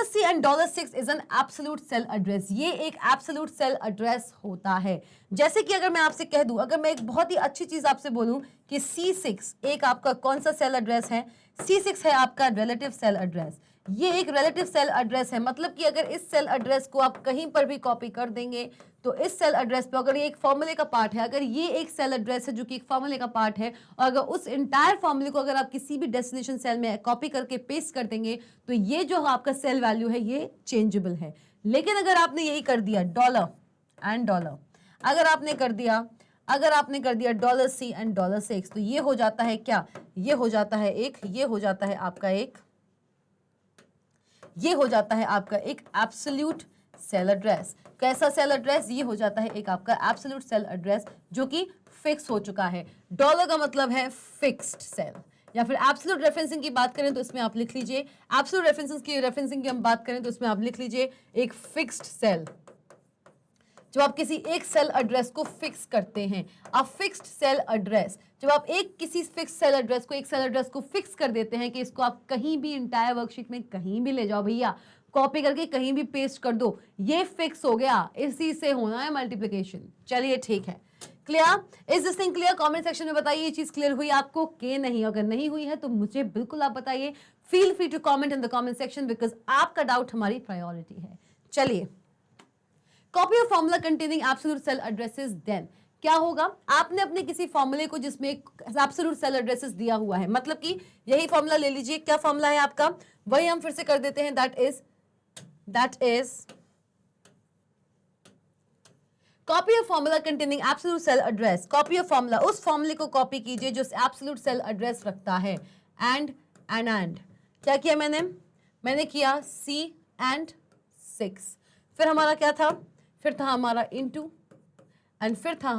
$C and $6 is an absolute cell address, ये एक absolute cell address होता है। जैसे कि अगर मैं आपसे कह दूं, अगर मैं एक बहुत ही अच्छी चीज आपसे बोलूं कि C6 एक आपका कौन सा सेल एड्रेस है, C6 है आपका रिलेटिव सेल एड्रेस, ये एक रिलेटिव सेल एड्रेस है, मतलब कि अगर इस सेल एड्रेस को आप कहीं पर भी कॉपी कर देंगे तो इस सेल एड्रेस पे, अगर ये एक फॉर्मूले का पार्ट है, अगर ये एक सेल एड्रेस है जो कि एक फॉर्मूले का पार्ट है, और अगर उस इंटायर फॉर्मूले को अगर आप किसी भी डेस्टिनेशन सेल में कॉपी करके पेस्ट कर देंगे तो ये जो आपका सेल वैल्यू है ये चेंजेबल है। लेकिन अगर आपने यही कर दिया $, अगर आपने कर दिया $C and $6 तो ये हो जाता है क्या, ये हो जाता है एक, ये हो जाता है आपका एक, ये हो जाता है आपका एक एब्सोल्यूट सेल एड्रेस। कैसा सेल एड्रेस? ये हो जाता है एक आपका एब्सोल्यूट सेल एड्रेस जो कि फिक्स हो चुका है। डॉलर का मतलब है फिक्स्ड सेल। या फिर एब्सोल्यूट रेफरेंसिंग की बात करें तो इसमें आप लिख लीजिए, एब्सोल्यूट रेफरेंसिंग की हम बात करें तो इसमें आप लिख लीजिए एक फिक्स्ड सेल। जब आप किसी एक सेल एड्रेस को फिक्स करते हैं, अ फिक्स्ड सेल एड्रेस, जब आप किसी फिक्स सेल एड्रेस को, एक सेल एड्रेस को फिक्स कर देते हैं कि इसको आप कहीं भी इंटायर वर्कशीट में कहीं भी ले जाओ भैया, कॉपी करके कहीं भी पेस्ट कर दो, ये फिक्स हो गया, इसी से होना है मल्टीप्लिकेशन। चलिए ठीक है, clear? Is this thing clear? Comment section में बताइए ये चीज क्लियर हुई आपको कि नहीं। अगर नहीं हुई है तो मुझे बिल्कुल आप बताइए, feel free to comment in the comment section, because आपका डाउट हमारी प्रायोरिटी है। चलिए, copy of formula containing absolute cell addresses, then क्या होगा? आपने अपने किसी फॉर्मूले को जिसमें एब्सोल्यूट सेल एड्रेसेस दिया हुआ है, मतलब कि यही फॉर्मूला ले लीजिए। क्या फॉर्मूला है आपका? वही हम फिर से कर देते हैं, that is copy of formula containing absolute cell address. Copy of formula, उस फॉर्मूले को कॉपी कीजिए जो एब्सोल्यूट सेल एड्रेस रखता है। एंड क्या किया मैंने किया C and 6। फिर हमारा क्या था? फिर था हमारा इनटू, एंड फिर था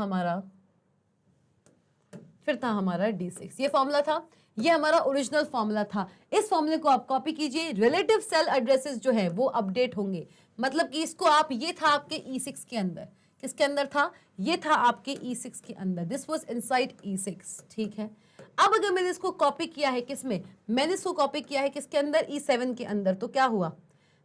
हमारा D6। ये फॉर्मूला था, ये हमारा ओरिजिनल फॉर्मूला था। इस फॉर्मूले को आप कॉपी कीजिए, रिलेटिव सेल एड्रेसेस जो है वो अपडेट होंगे। मतलब कि इसको आप, ये था आपके E6 के अंदर, किसके अंदर था? ये था आपके E6 के अंदर, दिस वाज इनसाइड E6, ठीक है। अब अगर मैंने इसको कॉपी किया है किसमें? मैंने इसको कॉपी किया है किसके अंदर? E7 के अंदर। तो क्या हुआ?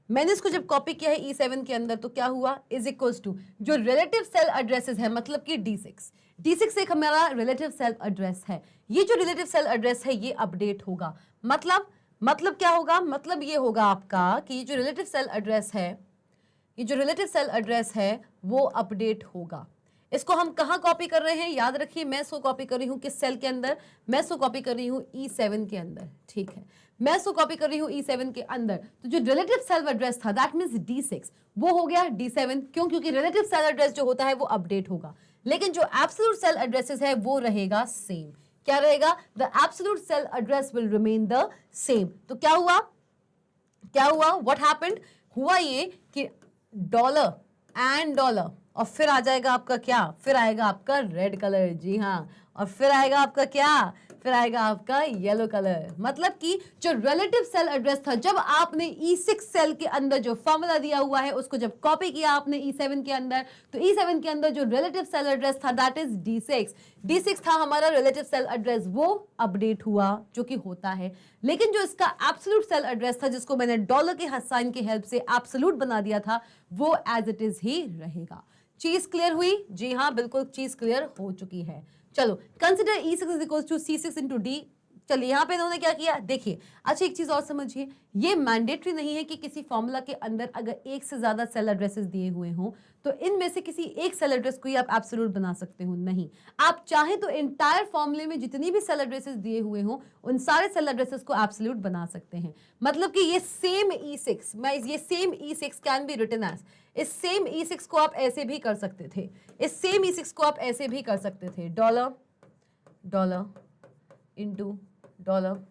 मैंने इसको जब कॉपी किया है E7 के अंदर तो क्या हुआ? इज इक्वल्स टू जो रिलेटिव सेल एड्रेसेस है, मतलब कि D6 एक हमारा रिलेटिव सेल एड्रेस है। ये जो रिलेटिव सेल एड्रेस है ये अपडेट होगा। मतलब क्या होगा? मतलब ये होगा आपका कि ये जो रिलेटिव सेल एड्रेस है वो अपडेट होगा। इसको हम कहाँ कॉपी कर रहे हैं? याद रखिए, मैं इसको कॉपी कर रही हूँ किस सेल के अंदर? मैं इसको कॉपी कर रही हूँ E7 के अंदर, ठीक है। मैं इसको कॉपी कर रही हूँ E7 के अंदर। तो जो रिलेटिव सेल एड्रेस था दैट मींस D6, वो हो गया D7। क्यों? क्योंकि रिलेटिव सेल एड्रेस जो होता है वो अपडेट होगा, लेकिन जो एब्सोल्यूट सेल एड्रेसेस है वो रहेगा सेम। क्या रहेगा? The absolute cell address will remain the same. तो क्या हुआ? What happened? हुआ ये कि डॉलर एंड डॉलर, और फिर आ जाएगा आपका क्या? फिर आएगा आपका रेड कलर, जी हाँ, और फिर आएगा आपका क्या? फिर आएगा आपका येलो कलर। मतलब कि जो रिलेटिव सेल एड्रेस था, जब आपने E6 सेल के अंदर जो फॉर्मूला दिया हुआ है उसको जब कॉपी किया आपने E7 के अंदर, तो E7 के अंदर जो रिलेटिव सेल एड्रेस था दैट इज D6 था हमारा रिलेटिव सेल एड्रेस, वो अपडेट हुआ, जो कि होता है। लेकिन जो इसका एब्सोल्यूट सेल एड्रेस था, जिसको मैंने डॉलर के साइन की हेल्प से एब्सोल्यूट बना दिया था, वो एज इट इज ही रहेगा। चीज क्लियर हुई? जी हाँ, बिल्कुल चीज क्लियर हो चुकी है। चलो, consider E6 is equal to C6 into D। चलिए, यहाँ पे इन्होंने क्या किया देखिए। अच्छा, एक चीज और समझिए, ये मैंडेटरी नहीं है कि किसी फॉर्मूला के अंदर अगर एक से ज्यादा सेल एड्रेसेस दिए हुए हों तो इनमें से किसी एक सेल एड्रेस को ही आप एब्सोल्यूट बना सकते हो। नहीं, आप चाहे तो एंटायर फॉर्मूले में जितनी भी सेल एड्रेसेस दिए हुए हों उन सारे सेल एड्रेसेस को एब्सोल्यूट बना सकते हैं। मतलब कि ये same E6 can be written as, इस सेम E6 को आप ऐसे भी कर सकते थे, इस सेम E6 को आप ऐसे भी कर सकते थे, dollar into dollar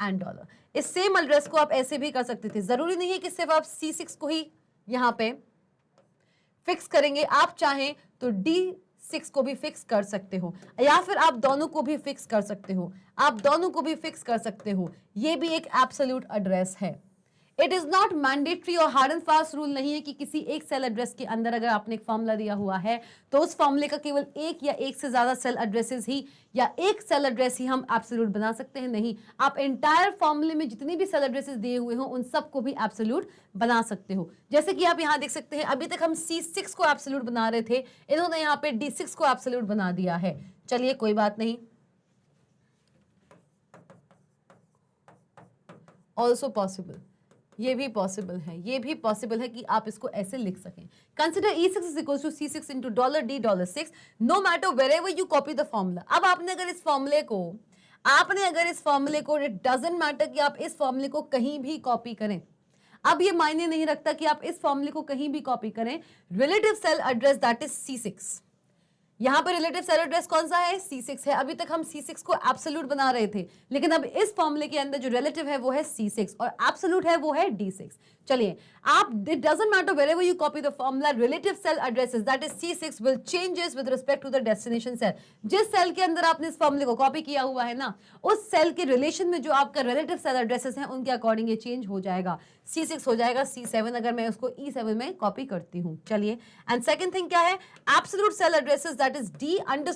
and dollar. इस सेम एड्रेस को आप ऐसे भी कर सकते थे। जरूरी नहीं है कि सिर्फ आप C6 को ही यहां पे फिक्स करेंगे, आप चाहें तो D6 को भी फिक्स कर सकते हो, या फिर आप दोनों को भी फिक्स कर सकते हो। ये भी एक एब्सोल्यूट एड्रेस है। इट इज नॉट मैंडेटरी और हार्ड एंड फास्ट रूल नहीं है कि किसी एक सेल एड्रेस के अंदर अगर आपने एक फॉर्मूला दिया हुआ है तो उस फॉर्मूले का केवल एक या एक से ज्यादा सेल एड्रेसेस ही या एक सेल एड्रेस ही हम एब्सोल्यूट बना सकते हैं। नहीं, आप एंटायर फॉर्मूले में जितनी भी सेल एड्रेसेस दिए हुए हो उन सबको भी एब्सोल्यूट बना सकते हो। जैसे कि आप यहां देख सकते हैं, अभी तक हम C6 को एब्सोल्यूट बना रहे थे, इन्होंने यहाँ पे D6 को एब्सोल्यूट बना दिया है। चलिए, कोई बात नहीं, ऑल्सो पॉसिबल, ये भी पॉसिबल है कि आप इसको ऐसे लिख सकें। Consider E6 is equal to C6 into $D$6 no matter wherever you copy the formula. अब आपने अगर इस फॉर्मूले को इट डजंट मैटर कि आप इस फॉर्मूले को कहीं भी कॉपी करें, अब ये मायने नहीं रखता कि आप इस फॉर्मूले को कहीं भी कॉपी करें, relative cell address that is C6, यहां पे रिलेटिव सेल एड्रेस कौन सा है? C6 है। अभी तक हम C6 को एब्सोल्यूट बना रहे थे, लेकिन अब इस फॉर्मूले के अंदर जो रिलेटिव है वो है C6 और एब्सोल्यूट है वो है D6। चलिए, आप, it doesn't matter wherever you copy the formula, relative cell addresses that is C6 will changes with respect to the destination cell. जिस सेल के अंदर आपने इस फॉर्मूले को कॉपी किया हुआ है ना, उस सेल के रिलेशन में जो आपका रिलेटिव सेल एड्रेसेस हैं उनके अकॉर्डिंग ये चेंज हो जाएगा। C6 हो जाएगा C7 अगर मैं उसको E7 में कॉपी करती हूँ। चलिए, एंड सेकंड थिंग क्या है, absolute cell addresses that is D under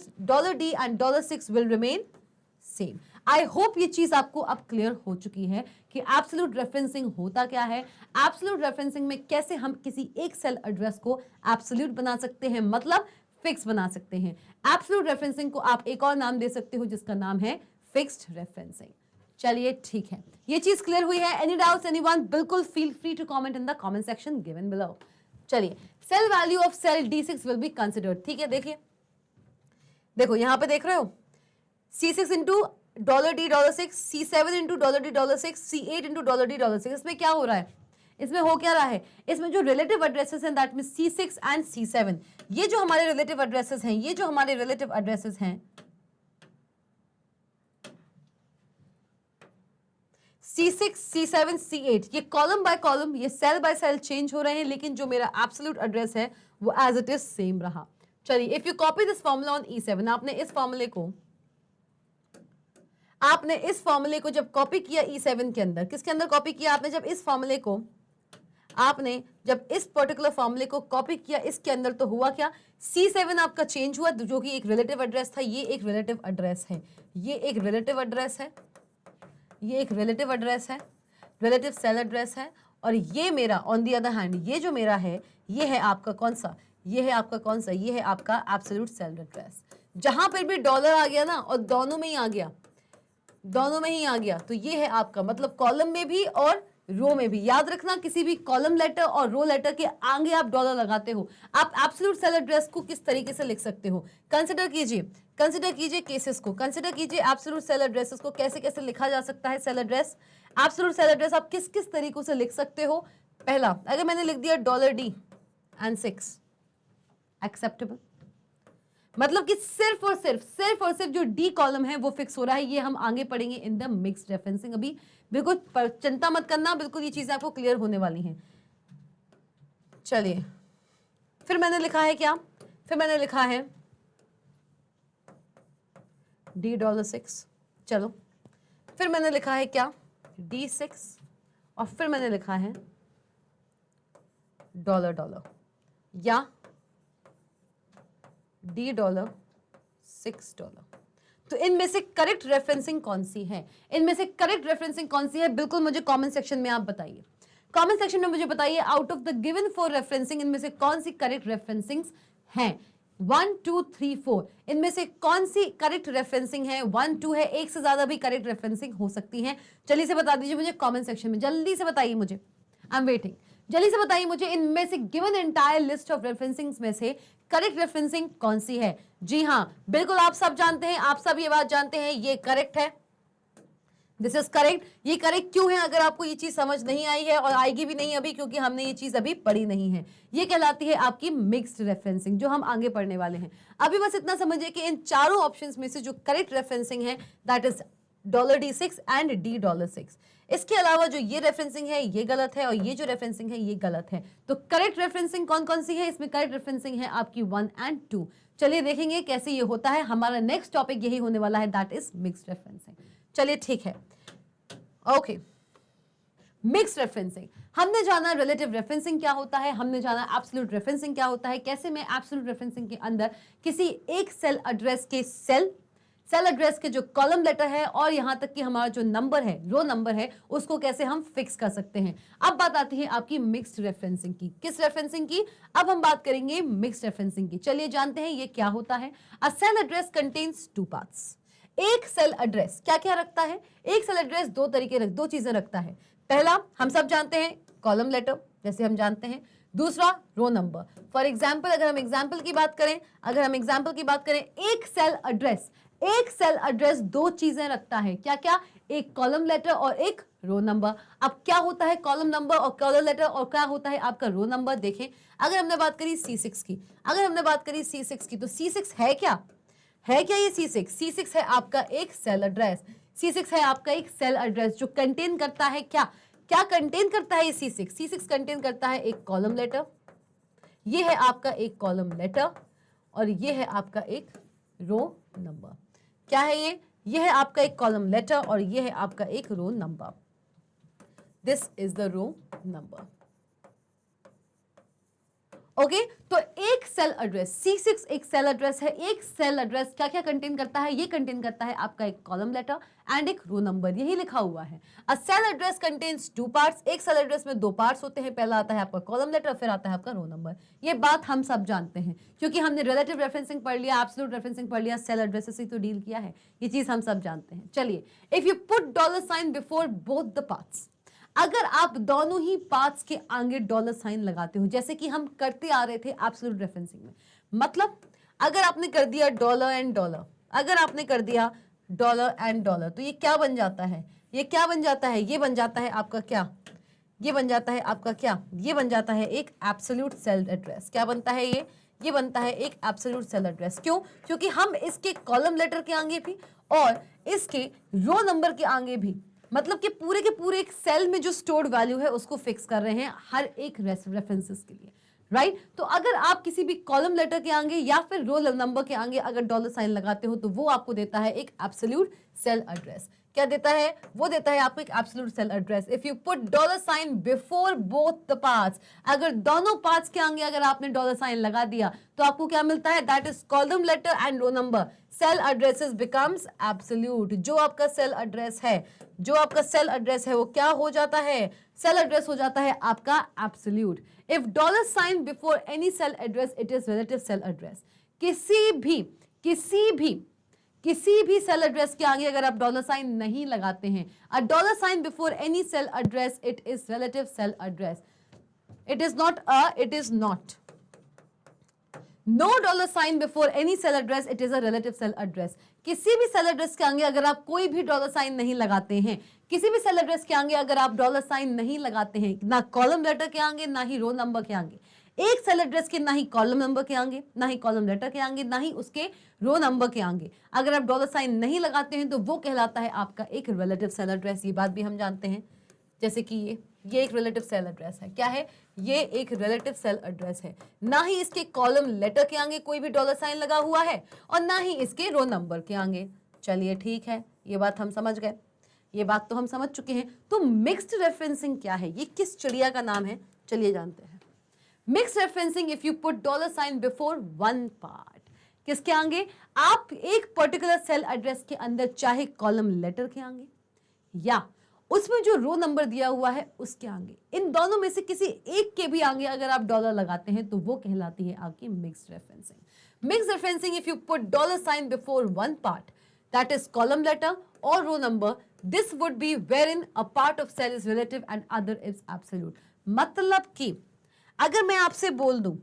$D and $6 will remain same. I hope ये चीज आपको अब क्लियर हो चुकी है कि एब्सोल्यूट रेफरेंसिंग होता क्या है, एब्सोल्यूट रेफरेंसिंग में कैसे हम किसी एक सेल एड्रेस को एब्सोल्यूट बना सकते हैं, मतलब फिक्स बना सकते हैं। एब्सोल्यूट रेफरेंसिंग को आप एक और नाम दे सकते हो जिसका नाम है फिक्स्ड रेफरेंसिंग। चलिए ठीक है, ये चीज क्लियर हुई है। Any doubts anyone? बिल्कुल feel free to comment in the comment section given below. चलिए, cell value of cell D6 will be considered. ठीक है, देखिए, देखो यहां पे देख रहे हो, C6 into $D $6, C7 into $D $6, C8 into $D $6। इसमें क्या हो रहा है, इसमें हो क्या रहा है, इसमें जो रिलेटिव एड्रेसेस हैं that mean C6 and C7, ये जो हमारे रिलेटिव एड्रेसेस हैं, ये जो हमारे रिलेटिव एड्रेसेस हैं C6, C7, C8, ये कॉलम बाय कॉलम, ये सेल बाय सेल चेंज हो रहे हैं, लेकिन जो मेरा एब्सोल्यूट एड्रेस है वो एज इट इज सेम रहा। चलिए, if you copy this formula on E7, आपने इस फॉर्मूले को जब कॉपी किया E7 के अंदर, किसके अंदर कॉपी किया आपने, जब इस फॉर्मूले को आपने जब इस पर्टिकुलर फॉर्मूले को कॉपी किया इसके अंदर, तो हुआ क्या, C7 आपका चेंज हुआ, जो कि एक रिलेटिव एड्रेस था, ये एक रिलेटिव एड्रेस है, ये एक रिलेटिव एड्रेस है, ये एक रिलेटिव एड्रेस है, रिलेटिव सेल एड्रेस है, और ये मेरा ऑन दी अदर हैंड, ये जो मेरा है, ये है आपका कौन सा, ये है आपका कौन सा, ये है आपका एब्सोल्यूट सेल एड्रेस। जहां पर भी डॉलर आ गया ना, और दोनों में ही आ गया, दोनों में ही आ गया, तो ये है आपका, मतलब कॉलम में भी और रो में भी। याद रखना, किसी भी कॉलम लेटर और रो लेटर के आगे आप डॉलर लगाते हो, आप एब्सोल्यूट सेल एड्रेस को किस तरीके से लिख सकते हो, कंसिडर कीजिए केसेस को, कंसिडर कीजिए एब्सोल्यूट सेल एड्रेसेस को, कैसे कैसे लिखा जा सकता है cell address, absolute cell address आप किस किस तरीकों से लिख सकते हो। पहला, अगर मैंने लिख दिया $D and 6, एक्सेप्टेबल, मतलब कि सिर्फ और सिर्फ जो डी कॉलम है वो फिक्स हो रहा है। ये हम आगे पढ़ेंगे इन द मिक्स्ड रेफरेंसिंग। अभी बिल्कुल चिंता मत करना, बिल्कुल ये चीजें आपको क्लियर होने वाली हैं। चलिए, फिर मैंने लिखा है क्या, फिर मैंने लिखा है D $6, चलो, फिर मैंने लिखा है क्या, D6, और फिर मैंने लिखा है $, या D $6। तो इनमें से करेक्ट रेफरेंसिंग कौन सी है, इनमें से करेक्ट रेफरेंसिंग कौन सी है, बिल्कुल मुझे कमेंट सेक्शन में आप बताइए। कमेंट सेक्शन में मुझे बताइए, out of the given 4 referencing, इनमें से कौन सी करेक्ट रेफरेंसिंग्स हैं। 1 2 3 4, इनमें से कौन सी करेक्ट रेफरेंसिंग है। 1 2 है, एक से ज्यादा भी करेक्ट रेफरेंसिंग हो सकती है। जल्दी से बता दीजिए मुझे कमेंट सेक्शन में, जल्दी से बताइए मुझे, आई एम वेटिंग। जल्दी से बताइए मुझे, इनमें से गिवन एंटायर लिस्ट ऑफ रेफरेंसिंग्स में से करेक्ट रेफरेंसिंग कौन सी है। जी हाँ, बिल्कुल आप सब जानते हैं, आप सब ये बात जानते हैं, ये करेक्ट है, दिस इज करेक्ट। ये करेक्ट क्यों है, अगर आपको ये चीज समझ नहीं आई है, और आएगी भी नहीं अभी, क्योंकि हमने ये चीज अभी पढ़ी नहीं है। ये कहलाती है आपकी मिक्स्ड रेफरेंसिंग, जो हम आगे पढ़ने वाले हैं। अभी बस इतना समझिए कि इन चारों ऑप्शंस में से जो करेक्ट रेफरेंसिंग है that is $D6 and D $6। इसके अलावा जो ये रेफरेंसिंग है ये गलत है, और ये जो रेफरेंसिंग है ये गलत है। तो करेक्ट रेफरेंसिंग कौन कौन सी है, इसमें करेक्ट रेफरेंसिंग है आपकी 1 and 2। चलिए देखेंगे कैसे ये होता है। हमारा नेक्स्ट टॉपिक यही होने वाला है, दैट इज मिक्स्ड रेफरेंसिंग। चलिए ठीक है, ओके। मिक्स्ड रेफरेंसिंग, हमने जाना रिलेटिव रेफरेंसिंग क्या होता है, हमने जाना एब्सोल्यूट रेफरेंसिंग क्या होता है, कैसे मैं एब्सोल्यूट रेफरेंसिंग के अंदर किसी एक सेल एड्रेस के सेल एड्रेस के जो कॉलम लेटर है, और यहां तक कि हमारा जो नंबर है, रो नंबर है, उसको कैसे हम फिक्स कर सकते हैं। अब बात आती है आपकी मिक्स्ड रेफरेंसिंग की। किस रेफरेंसिंग की, अब हम बात करेंगे मिक्स्ड रेफरेंसिंग की। चलिए जानते हैं ये क्या होता है। A cell address contains 2 parts. एक सेल एड्रेस क्या क्या रखता है, एक सेल एड्रेस दो चीजें रखता है। पहला हम सब जानते हैं कॉलम लेटर, जैसे हम जानते हैं। दूसरा रो नंबर। फॉर एग्जाम्पल, अगर हम एग्जाम्पल की बात करें, एक सेल एड्रेस 2 चीजें रखता है। क्या क्या, एक कॉलम लेटर और एक रो नंबर। अब क्या होता है कॉलम नंबर और कॉलम लेटर, और क्या होता है आपका रो नंबर। देखें, अगर हमने बात करी C6 की, तो C6 है क्या, ये C6 है आपका एक सेल एड्रेस। C6 है आपका एक सेल एड्रेस जो कंटेन करता है क्या, क्या कंटेन करता है ये C6? C6 कंटेन करता है एक कॉलम लेटर, ये है आपका एक कॉलम लेटर, और ये है आपका एक रो नंबर। क्या है ये है आपका एक कॉलम लेटर और ये है आपका एक row number. This is the row number. Okay तो एक सेल एड्रेस C6 एक सेल एड्रेस है। एक सेल एड्रेस क्या क्या कंटेन करता है? ये कंटेन करता है आपका एक कॉलम लेटर एंड एक रो नंबर, यही लिखा हुआ है। A cell address contains two parts. एक सेल एड्रेस में दो पार्ट्स होते हैं, पहला आता है आपका कॉलम लेटर, फिर आता है आपका रो नंबर। ये बात हम सब जानते हैं क्योंकि हमने रिलेटिव रेफरेंसिंग पढ़ लिया, एब्सोल्यूट रेफरेंसिंग पढ़ लिया, सेल एड्रेसेस से तो डील किया है, ये चीज हम सब जानते हैं। चलिए, if you put dollar sign before both the parts, अगर आप दोनों ही पार्ट्स के आगे डॉलर साइन लगाते हो, जैसे कि हम करते आ रहे थे एब्सोल्यूट रेफरेंसिंग में, मतलब अगर आपने कर दिया डॉलर एंड डॉलर, अगर आपने कर दिया डॉलर एंड डॉलर, तो ये क्या बन जाता है? ये क्या बन जाता है? ये बन जाता है आपका क्या? ये बन जाता है आपका क्या? ये बन जाता है एक एब्सोल्यूट सेल एड्रेस। क्या बनता है ये बनता है एक एब्सोल्यूट सेल एड्रेस। क्यों? क्योंकि हम इसके कॉलम लेटर के आगे भी और इसके रो नंबर के आगे भी, मतलब कि पूरे के पूरे एक सेल में जो स्टोर्ड वैल्यू है उसको फिक्स कर रहे हैं हर एक रेफरेंसेस के लिए, राइट? तो अगर आप किसी भी कॉलम लेटर के आगे या फिर रो नंबर के आगे अगर डॉलर साइन लगाते हो तो वो आपको देता है एक एब्सोल्यूट सेल एड्रेस। क्या देता है? वो देता है आपको एक absolute cell address. If you put dollar sign before both the parts, अगर दोनों पार्ट्स के आगे अगर आपने डॉलर साइन लगा दिया तो आपको क्या मिलता है? That is column letter and row number. Cell addresses becomes absolute. जो आपका सेल एड्रेस है, जो आपका सेल एड्रेस है वो क्या हो जाता है? सेल एड्रेस हो जाता है आपका absolute. If dollar sign before any cell address it is relative cell address. किसी भी सेल एड्रेस के आगे अगर आप डॉलर साइन नहीं लगाते हैं, a dollar sign before any cell address it is relative cell address. It is not no dollar sign before any cell address it is a relative cell address. किसी भी cell address के आगे अगर आप कोई भी डॉलर साइन नहीं लगाते हैं, किसी भी सेल एड्रेस के आगे अगर आप डॉलर साइन नहीं लगाते हैं, ना कॉलम लेटर के आगे ना ही रो नंबर के आगे, एक सेल एड्रेस के ना ही कॉलम नंबर के आगे, ना ही कॉलम लेटर के आगे, ना ही उसके रो नंबर के आगे अगर आप डॉलर साइन नहीं लगाते हैं तो वो कहलाता है आपका एक रिलेटिव सेल एड्रेस। ये बात भी हम जानते हैं। जैसे कि ये एक रिलेटिव सेल एड्रेस है। क्या है? ये एक रिलेटिव सेल एड्रेस है। ना ही इसके कॉलम लेटर के आगे कोई भी डॉलर साइन लगा हुआ है और ना ही इसके रो नंबर के आगे। चलिए ठीक है, ये बात हम समझ गए, ये बात तो हम समझ चुके हैं। तो मिक्स्ड रेफरेंसिंग क्या है? ये किस चिड़िया का नाम है? चलिए जानते हैं। Mixed referencing if you put dollar sign before one part, किसके आगे? आप एक पर्टिकुलर सेल एड्रेस के अंदर चाहे कॉलम लेटर के आगे या उसमें जो रो नंबर दिया हुआ है उसके आगे, इन दोनों में से किसी एक के भी आगे अगर आप डॉलर लगाते हैं तो वो कहलाती है आपकी mixed referencing. Mixed referencing if you put dollar sign before one part that is column letter और row number, this would be wherein a part of cell is relative and other is absolute. मतलब कि अगर मैं आपसे बोल दूं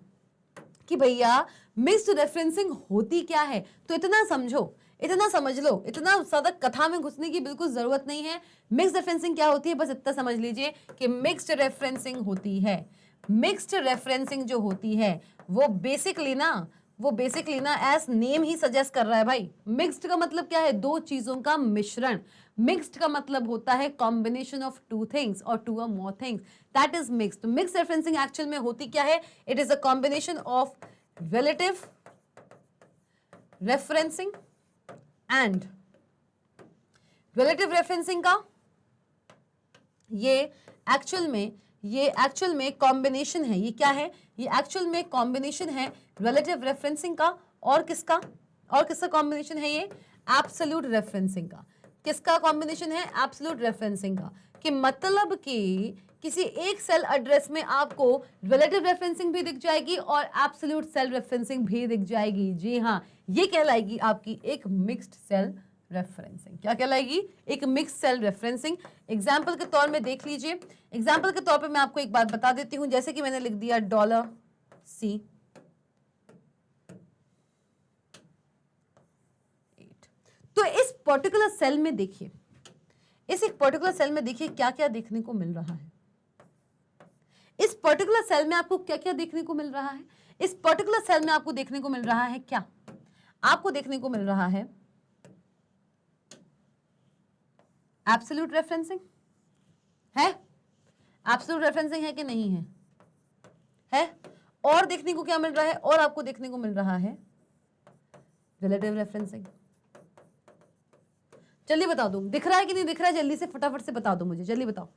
कि भैया मिक्स्ड रेफरेंसिंग होती क्या है, तो इतना समझो, इतना समझ लो, इतना ज्यादा कथा में घुसने की बिल्कुल जरूरत नहीं है। मिक्स्ड रेफरेंसिंग क्या होती है बस इतना समझ लीजिए कि मिक्स्ड रेफरेंसिंग होती है, मिक्स्ड रेफरेंसिंग जो होती है वो बेसिकली ना एज नेम ही सजेस्ट कर रहा है भाई। मिक्स्ड का मतलब क्या है? दो चीजों का मिश्रण। मिक्स्ड का मतलब होता है कॉम्बिनेशन ऑफ टू थिंग्स और टू और more things, that is mixed. Mixed referencing actual में होती क्या है? It is a combination of relative referencing and relative referencing का ये एक्चुअल में कॉम्बिनेशन है। ये क्या है? ये एक्चुअल में कॉम्बिनेशन है रिलेटिव रेफरेंसिंग का और किसका कॉम्बिनेशन है? ये एब्सोल्यूट रेफरेंसिंग का। किसका कॉम्बिनेशन है? एब्सोल्यूट रेफरेंसिंग का। कि मतलब कि किसी एक सेल एड्रेस में आपको रिलेटिव रेफरेंसिंग भी दिख जाएगी और एब्सोल्यूट सेल रेफरेंसिंग भी दिख जाएगी। जी हाँ, ये कहलाएगी आपकी एक मिक्स्ड सेल रेफरेंसिंग। क्या कहलाएगी? एक मिक्स्ड सेल रेफरेंसिंग। एग्जाम्पल के तौर में देख लीजिए, एग्जाम्पल के तौर पे मैं आपको एक बात बता देती हूं। जैसे कि मैंने लिख दिया डॉलर C, तो इस पर्टिकुलर सेल में देखिए, इस एक पर्टिकुलर सेल में देखिए क्या क्या देखने को मिल रहा है। इस पर्टिकुलर सेल में आपको क्या क्या देखने को मिल रहा है? इस पर्टिकुलर सेल में आपको देखने को मिल रहा है क्या? आपको देखने को मिल रहा है एब्सोल्यूट रेफरेंसिंग है, एब्सोल्यूट रेफरेंसिंग है कि नहीं है? है। और देखने को क्या मिल रहा है? और आपको देखने को मिल रहा है रिलेटिव रेफरेंसिंग। जल्दी बता दो, दिख रहा है कि नहीं दिख रहा है? जल्दी से फटाफट से बता दो मुझे, जल्दी बताओ।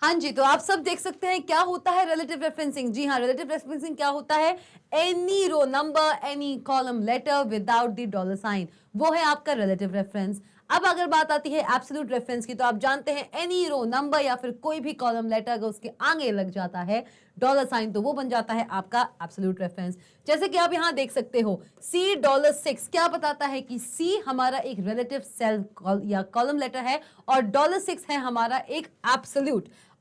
हाँ जी, तो आप सब देख सकते हैं क्या होता है रिलेटिव रेफरेंसिंग। जी हाँ, रिलेटिव रेफरेंसिंग क्या होता है? Any row number, any column letter without the dollar sign, वो है आपका रिलेटिव रेफरेंस। अब अगर बात आती है एब्सोल्यूट रेफरेंस की, तो आप जानते हैं एनी रो नंबर या फिर कोई भी कॉलम लेटर अगर उसके आगे लग जाता है डॉलर साइन, तो वो बन जाता है आपका एब्सोल्यूट रेफरेंस। जैसे कि आप यहां देख सकते हो $6 क्या बताता है कि C हमारा एक रिलेटिव सेल या कॉलम लेटर है और $6 है हमारा एक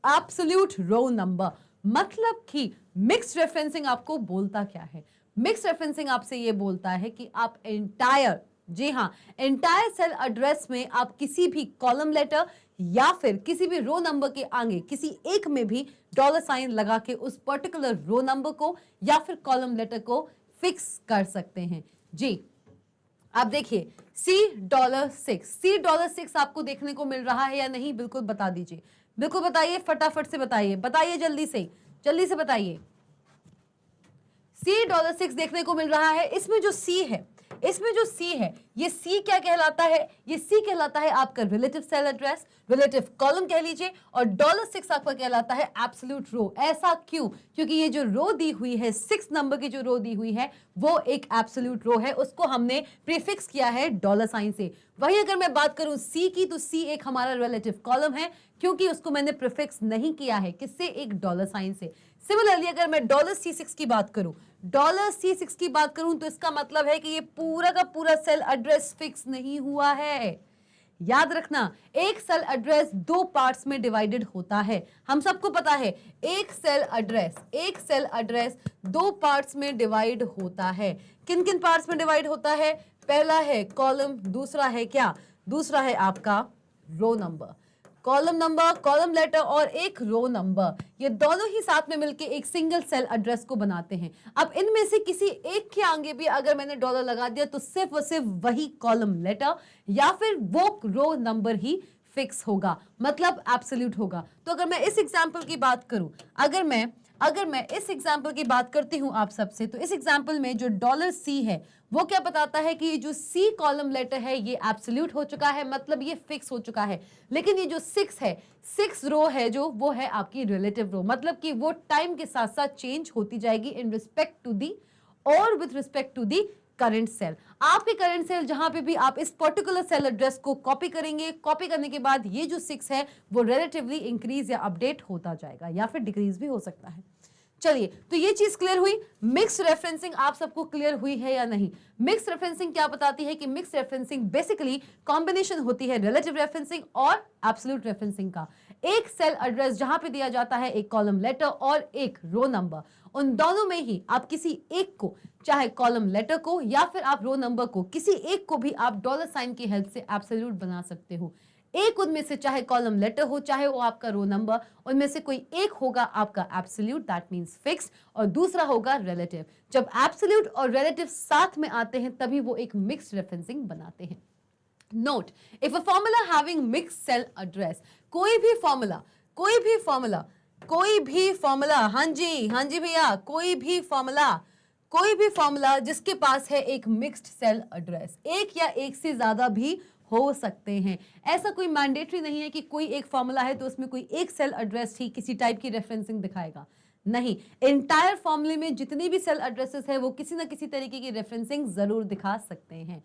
एब्सोल्यूट रो नंबर। मतलब कि मिक्स्ड रेफरेंसिंग आपको बोलता क्या है? मिक्स्ड रेफरेंसिंग आपसे ये बोलता है कि आप एंटायर, जी हाँ, एंटायर सेल एड्रेस में आप किसी भी कॉलम लेटर या फिर किसी भी रो नंबर के आगे किसी एक में भी डॉलर साइन लगा के उस पर्टिकुलर रो नंबर को या फिर कॉलम लेटर को फिक्स कर सकते हैं। जी, आप देखिए $6 आपको देखने को मिल रहा है या नहीं? बिल्कुल बता दीजिए, बिल्कुल बताइए, फटाफट से बताइए, बताइए जल्दी से बताइए। $6 देखने को मिल रहा है। इसमें जो C है, इसमें जो C है, ये C क्या कहलाता है? ये C कहलाता है आपका relative cell address, relative column कह लीजिए, और $6 आपका कहलाता है एब्सोल्यूट रो। ऐसा क्यों? क्योंकि ये जो रो दी हुई है, 6 नंबर की जो रो दी हुई है, वो एक एब्सोल्यूट रो है, उसको हमने प्रीफिक्स किया है डॉलर साइन से। वही अगर मैं बात करूं C की, तो C एक हमारा रिलेटिव कॉलम है क्योंकि उसको मैंने प्रीफिक्स नहीं किया है, किससे? एक डॉलर साइन से। सिमिलरली अगर मैं $C6 की बात करूं, $C6 की बात करूं, तो इसका मतलब है कि ये पूरा का पूरा सेल एड्रेस फिक्स नहीं हुआ है। याद रखना, एक सेल एड्रेस 2 पार्ट्स में डिवाइडेड होता है। हम सबको पता है एक सेल एड्रेस 2 पार्ट्स में डिवाइड होता है। किन किन पार्ट्स में डिवाइड होता है? पहला है कॉलम, दूसरा है क्या? दूसरा है आपका row number. Column number, column letter और एक रो नंबर, ये दोनों ही साथ में मिलके एक सिंगल सेल एड्रेस को बनाते हैं। अब इनमें से किसी एक के आगे भी अगर मैंने डॉलर लगा दिया तो सिर्फ और सिर्फ वही कॉलम लेटर या फिर वो रो नंबर ही फिक्स होगा, मतलब एब्सोल्यूट होगा। तो अगर मैं इस एग्जांपल की बात करूं, अगर मैं इस एग्जाम्पल की बात करती हूं आप सबसे, तो इस एग्जाम्पल में जो $C है वो क्या बताता है कि ये जो C कॉलम लेटर है ये एब्सोल्यूट हो चुका है, मतलब ये फिक्स हो चुका है। लेकिन ये जो 6 है, 6 रो है जो, वो है आपकी रिलेटिव रो, मतलब कि वो टाइम के साथ साथ चेंज होती जाएगी इन रिस्पेक्ट टू दी और with respect to the current cell. आपके करंट सेल जहां पे भी आप इस पर्टिकुलर सेल एड्रेस को कॉपी करेंगे, कॉपी करने के बाद ये जो 6 है वो रिलेटिवली इंक्रीज या अपडेट होता जाएगा या फिर डिक्रीज भी हो सकता है। चलिए, तो ये चीज क्लियर हुई। मिक्स्ड रेफरेंसिंग आप सबको क्लियर हुई है या नहीं? मिक्स्ड रेफरेंसिंग क्या बताती है कि मिक्स्ड रेफरेंसिंग बेसिकली कॉम्बिनेशन होती है रिलेटिव रेफरेंसिंग और एब्सोल्यूट रेफरेंसिंग का। एक सेल एड्रेस जहां पे दिया जाता है एक कॉलम लेटर और एक रो नंबर, उन दोनों में ही आप किसी एक को, चाहे कॉलम लेटर को या फिर आप रो नंबर को, किसी एक को भी आप डॉलर साइन की हेल्प से एब्सोल्यूट बना सकते हो। एक उनमें से, चाहे कॉलम लेटर हो चाहे वो आपका रो नंबर, उनमें से कोई एक होगा आपका एब्सोल्यूट, दैट मींस फिक्स, और दूसरा होगा रिलेटिव। जब एब्सोल्यूट और रिलेटिव साथ में आते हैं तभी वो एक मिक्स्ड रेफरेंसिंग बनाते हैं। Note, if a formula having mixed cell address, कोई भी फॉर्मूला, हाँ जी भैया, कोई भी फॉर्मूला जिसके पास है एक मिक्स्ड सेल एड्रेस, एक या एक से ज्यादा भी हो सकते हैं। ऐसा कोई मैंडेटरी नहीं है कि कोई एक फॉर्मूला है तो उसमें कोई एक सेल एड्रेस ही किसी टाइप की रेफरेंसिंग दिखाएगा। नहीं, एंटायर फॉर्मूले में जितने भी सेल एड्रेसेस है वो किसी ना किसी तरीके की रेफरेंसिंग जरूर दिखा सकते हैं।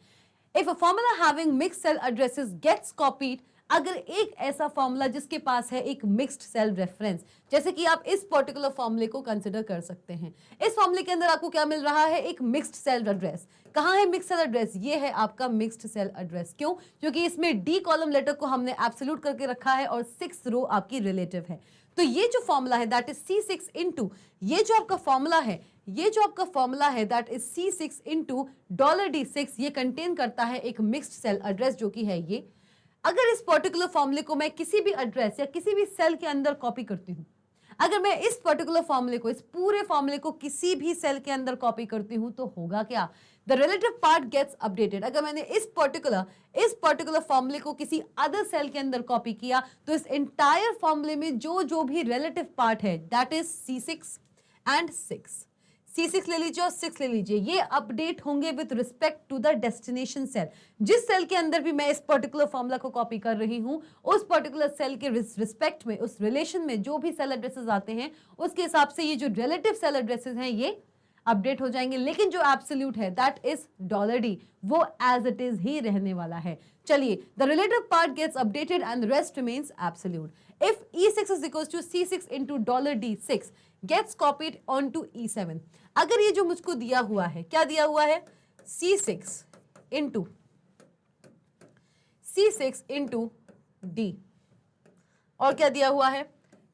If a formula having mixed cell addresses gets copied, अगर एक ऐसा फॉर्मूला जिसके पास है एक मिक्स्ड सेल रेफरेंस, जैसे कि आप इस पर्टिकुलर फॉर्मूले को कंसिडर कर सकते हैं। इस फॉर्मूले के अंदर आपको क्या मिल रहा है? एक मिक्स्ड सेल एड्रेस। कहां है मिक्स्ड सेल एड्रेस? ये है आपका मिक्स्ड सेल एड्रेस। क्यों? क्योंकि इसमें डी कॉलम लेटर को हमने एब्सोल्यूट करके रखा है और 6 रो आपकी रिलेटिव है। तो ये जो फॉर्मूला है दैट इज C6 इनटू, ये जो आपका फॉर्मूला है that is C6 into $D6, ये कंटेन करता है एक मिक्स्ड सेल एड्रेस जो कि है ये। अगर इस पर्टिकुलर फॉर्मूले को मैं किसी भी एड्रेस या किसी भी सेल के अंदर कॉपी करती हूं, अगर मैं इस पर्टिकुलर फॉर्मूले को, इस पूरे फॉर्मूले को किसी भी सेल के अंदर कॉपी करती हूं तो होगा क्या? The relative part gets updated. अगर मैंने इस पर्टिकुलर फॉर्मूले को किसी अदर सेल के अंदर कॉपी किया तो इस एंटायर फॉर्मूले में जो भी रिलेटिव पार्ट है that is C6 and 6, C6 ले लीजिए और 6 ले लीजिए, ये अपडेट होंगे with respect to the destination cell. जिस सेल के अंदर भी मैं इस पर्टिकुलर फॉर्मूला को कॉपी कर रही हूं उस पर्टिकुलर सेल के रिस्पेक्ट में, उस रिलेशन में जो भी सेल एड्रेसेस आते हैं उसके हिसाब से ये जो रिलेटिव सेल एड्रेसेस हैं ये अपडेट हो जाएंगे। लेकिन जो एब्सोल्यूट है दैट इज $D, वो एज इट इज ही रहने वाला है। चलिए, the relative part gets updated and rest remains absolute. If E6 is equals to C6 into $D6 gets copied onto E7। अगर ये जो मुझको दिया हुआ है, क्या दिया हुआ है, C6 into D, और क्या दिया हुआ है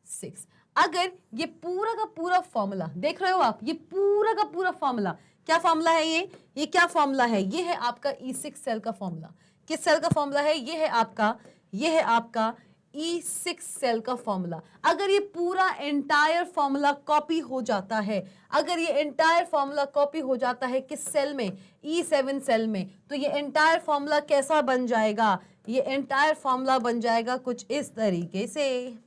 6। अगर ये पूरा का पूरा फॉर्मूला देख रहे हो आप, ये पूरा का पूरा फॉर्मूला, क्या फॉर्मूला है ये क्या फॉर्मूला है, ये है आपका E6 सेल का फॉर्मूला। किस सेल का फॉर्मूला है, ये है आपका E6 सेल का फॉर्मूला। अगर ये पूरा एंटायर फॉर्मूला कॉपी हो जाता है, अगर ये एंटायर फॉर्मूला कॉपी हो जाता है किस सेल में, E7 सेल में, तो ये एंटायर फॉर्मूला कैसा बन जाएगा, ये एंटायर फॉर्मूला बन जाएगा कुछ इस तरीके से।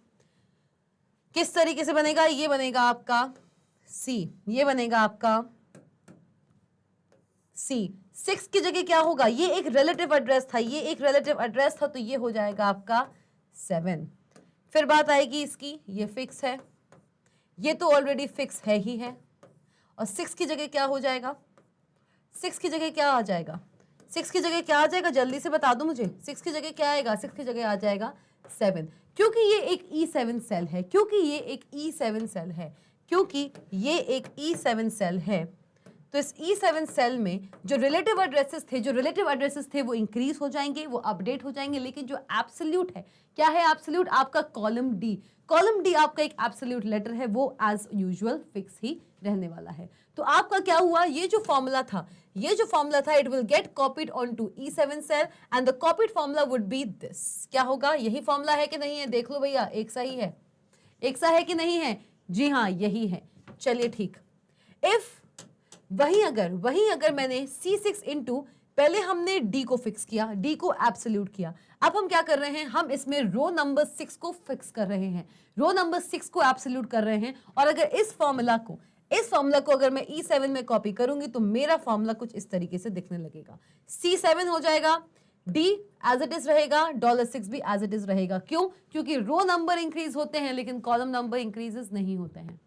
किस तरीके से बनेगा, ये बनेगा आपका C, ये बनेगा आपका C। 6 की जगह क्या होगा, ये एक रिलेटिव एड्रेस था, ये एक रिलेटिव एड्रेस था, तो ये हो जाएगा आपका 7। फिर बात आएगी इसकी, ये फिक्स है, ये तो ऑलरेडी फिक्स है ही है। और 6 की जगह क्या हो जाएगा, 6 की जगह क्या आ जाएगा, 6 की जगह क्या आ जाएगा, जल्दी से बता दो मुझे। 6 की जगह क्या आएगा, 6 की जगह आ जाएगा 7, क्योंकि ये एक E7 सेल है, क्योंकि ये एक E7 सेल है, क्योंकि ये एक E7 सेल है। तो इस E7 सेल में जो रिलेटिव एड्रेसेस थे वो इंक्रीज हो जाएंगे, वो अपडेट हो जाएंगे। लेकिन जो एब्सोल्यूट है, क्या है एब्सोल्यूट, आपका कॉलम डी आपका एक एब्सोल्यूट लेटर है, वो एज यूजुअल फिक्स ही रहने वाला है। तो आपका क्या हुआ, ये जो फॉर्मूला था it will get copied onto E7 cell and the copied formula would be this. क्या होगा, यही फॉर्मूला है कि नहीं है, देख लो भैया, एक सा ही है, एक सा है कि नहीं है, जी हाँ यही है। चलिए ठीक, इफ वहीं अगर मैंने C6 इंटू, पहले हमने D को फिक्स किया, D को एब्सोल्यूट किया, अब हम क्या कर रहे हैं, हम इसमें रो नंबर 6 को फिक्स कर रहे हैं, रो नंबर 6 को एब्सोल्यूट कर रहे हैं। और अगर इस फॉर्मूला को अगर मैं E7 में कॉपी करूंगी तो मेरा फॉर्मूला कुछ इस तरीके से दिखने लगेगा। C7 हो जाएगा, D एज इट इज रहेगा, $6 भी एज इट इज रहेगा। क्यों, क्योंकि रो नंबर इंक्रीज होते हैं लेकिन कॉलम नंबर इंक्रीजेस नहीं होते हैं।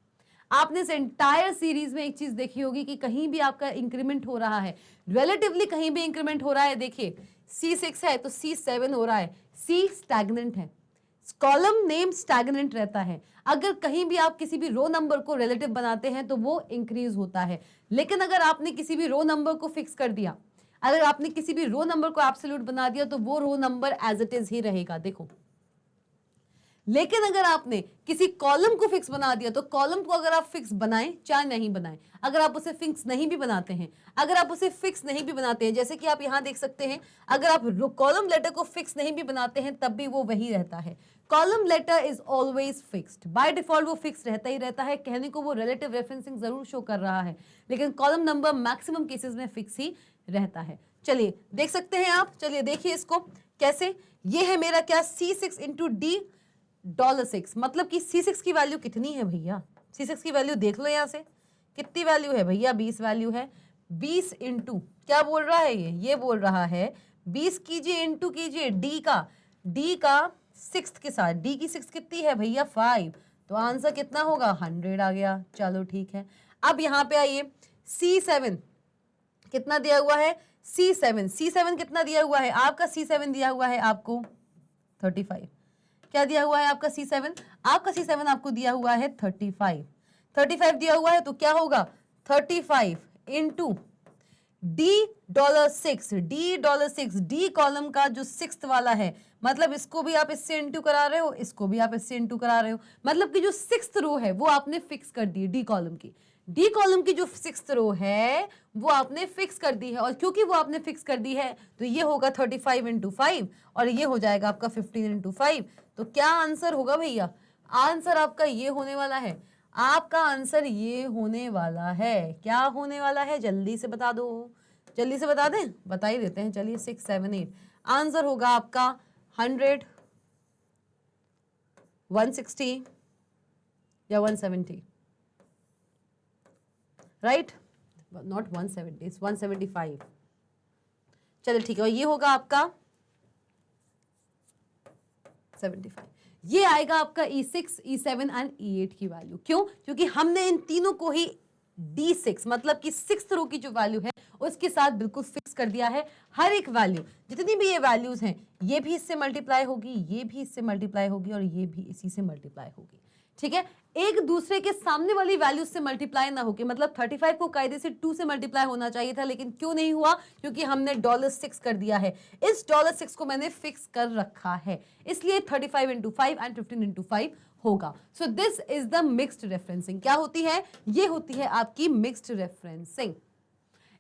आपने इस एंटायर सीरीज में एक चीज देखी होगी कि कहीं भी आपका इंक्रीमेंट हो रहा है, रिलेटिवली कहीं भी इंक्रीमेंट हो रहा है। देखिए C6 है तो C7 हो रहा है, C स्टैग्नेंट है, कॉलम नेम स्टैग्नेंट रहता है। अगर कहीं भी आप किसी भी रो नंबर को रिलेटिव बनाते हैं तो वो इंक्रीज होता है। लेकिन अगर आपने किसी भी रो नंबर को फिक्स कर दिया, अगर आपने किसी भी रो नंबर को एब्सोल्यूट बना दिया तो वो row number as it is ही रहेगा। देखो, लेकिन अगर आपने किसी कॉलम को फिक्स बना दिया तो कॉलम को अगर आप फिक्स बनाएं चाहे नहीं बनाएं, अगर आप उसे फिक्स नहीं भी बनाते हैं, जैसे कि आप यहां देख सकते हैं, अगर आप कॉलम लेटर को फिक्स नहीं भी बनाते हैं तब भी वो वही रहता है। Column letter is always fixed, by default वो फिक्स रहता ही रहता है। कहने को वो रिलेटिव रेफरेंसिंग जरूर शो कर रहा है लेकिन कॉलम नंबर मैक्सिमम केसेस में फिक्स ही रहता है। चलिए देख सकते हैं आप, चलिए देखिए इसको कैसे। ये है मेरा क्या, C6 इंटू D $6, मतलब कि C6 की वैल्यू कितनी है भैया, C6 की वैल्यू देख लो यहां से, कितनी वैल्यू है भैया, 20 वैल्यू है। 20 इंटू क्या बोल रहा है, ये बोल रहा है 20 कीजिए इंटू कीजिए D का 6 के साथ, D की 6 कितनी है भैया 5, तो आंसर कितना होगा 100 आ गया। चलो ठीक है, अब यहाँ पे आइए, C7 कितना दिया हुआ है, C7 कितना दिया हुआ है आपका, C7 दिया हुआ है आपको 35। क्या दिया हुआ है आपका C7, आपका C7 आपको दिया हुआ है 35 दिया हुआ है, तो क्या होगा 35 इंटू $6, D कॉलम का जो 6th वाला है, मतलब इसको भी आप इससे इंटू करा रहे हो, इसको भी आप इससे इंटू करा रहे हो, मतलब कि जो 6th रो है वो आपने फिक्स कर दी, D कॉलम की जो 6th रो है वो आपने फिक्स कर दी है। और क्योंकि वो आपने फिक्स कर दी है तो ये होगा 35 इंटू 5 और ये हो जाएगा आपका 15 इंटू 5। तो क्या आंसर होगा भैया, आंसर आपका ये होने वाला है, आपका आंसर ये होने वाला है। क्या होने वाला है, जल्दी से बता दो, जल्दी से बता दें, बता ही देते हैं, चलिए 6, 7, 8। आंसर होगा आपका 100, 160 या 170, राइट? Not 170, it's 175। चलो ठीक है, और ये होगा आपका 75। ये आएगा आपका E6, E7 एंड E8 की वैल्यू। क्यों? क्योंकि हमने इन तीनों को ही D6 मतलब कि 6th रो की जो वैल्यू है उसके साथ बिल्कुल फिक्स कर दिया है। हर एक वैल्यू, जितनी भी ये वैल्यूज हैं, ये भी इससे मल्टीप्लाई होगी, ये भी इससे मल्टीप्लाई होगी और ये भी इसी से मल्टीप्लाई होगी। ठीक है, एक दूसरे के सामने वाली वैल्यूज से मल्टीप्लाई ना होके, मतलब 35 को कायदे से 2 से मल्टीप्लाई होना चाहिए था, लेकिन क्यों नहीं हुआ? क्योंकि हमने $6 कर दिया है। इस $6 को मैंने फिक्स कर रखा है, इसलिए 35 into 5 एंड 15 into 5 होगा। So this is the mixed referencing. क्या होती है? ये होती है आपकी mixed referencing.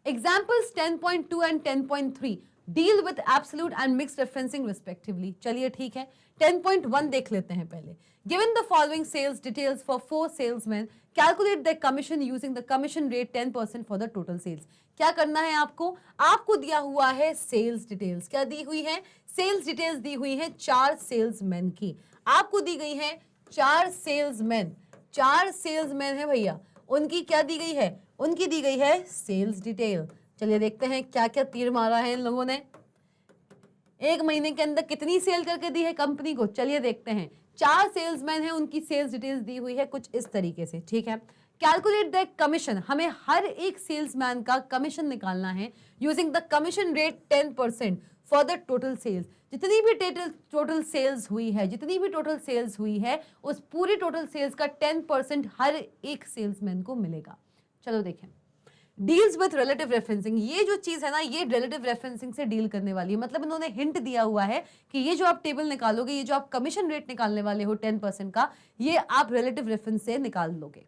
Examples 10.2 and 10.3 deal with absolute and mixed referencing respectively. चलिए ठीक है, 10.1 देख लेते हैं पहले। Given the following sales details for 4 salesman, calculate the commission using the commission rate 10% for the total sales. क्या करना है आपको? आपको दिया हुआ है सेल्स डिटेल्स। क्या दी हुई है? सेल्स डिटेल्स दी हुई है 4 सेल्समैन की। आपको दी गई है 4 सेल्समैन, 4 सेल्समैन है भैया, उनकी क्या दी गई है? उनकी दी गई है सेल्स डिटेल। चलिए देखते हैं क्या क्या तीर मारा है इन लोगों ने। एक महीने के अंदर कितनी सेल करके दी है कंपनी को? चलिए देखते हैं। 4 सेल्समैन है, उनकी सेल्स डिटेल्स दी हुई है कुछ इस तरीके से। ठीक है, कैलकुलेट द कमीशन, हमें हर एक सेल्समैन का कमीशन निकालना है using the commission rate 10% for the total sales. जितनी भी टोटल सेल्स हुई है, जितनी भी टोटल सेल्स हुई है, उस पूरी टोटल सेल्स का 10% हर एक सेल्समैन को मिलेगा। चलो देखें, डील्स विथ रिलेटिव रेफरेंसिंग। ये जो चीज है ना, ये रिलेटिव रेफरेंसिंग से डील करने वाली है। मतलब इन्होंने हिंट दिया हुआ है कि ये जो आप टेबल निकालोगे, ये जो आप कमीशन रेट निकालने वाले हो 10% का, ये आप रिलेटिव रेफरेंस से निकाल लोगे।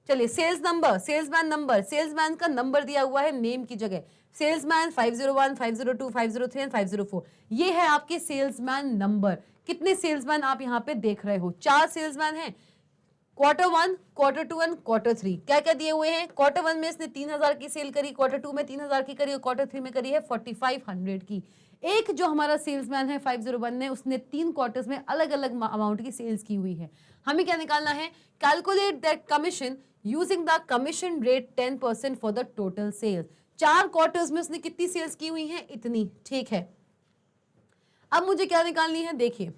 चलिए, sales number, salesman number, salesman का नंबर दिया हुआ है नेम की जगह। सेल्समैन 501, 502, 503 एंड 504, ये है आपके सेल्समैन नंबर। कितने सेल्समैन आप यहाँ पे देख रहे हो? 4 सेल्समैन हैं। Q1, Q2 एंड Q3 क्या क्या दिए हुए हैं? Q1 में इसने 3000 की सेल करी, Q2 में 3000 की करी और Q3 में करी है 4500 की। एक जो हमारा सेल्समैन है 501 ने, उसने 3 क्वार्टर्स में अलग अलग अमाउंट की सेल्स की हुई है। हमें क्या निकालना है? Calculate that commission using the commission rate 10% for the total sales. 4 quarters में उसने कितनी सेल्स की हुई है? इतनी। ठीक है, अब मुझे क्या निकालनी है? देखिए,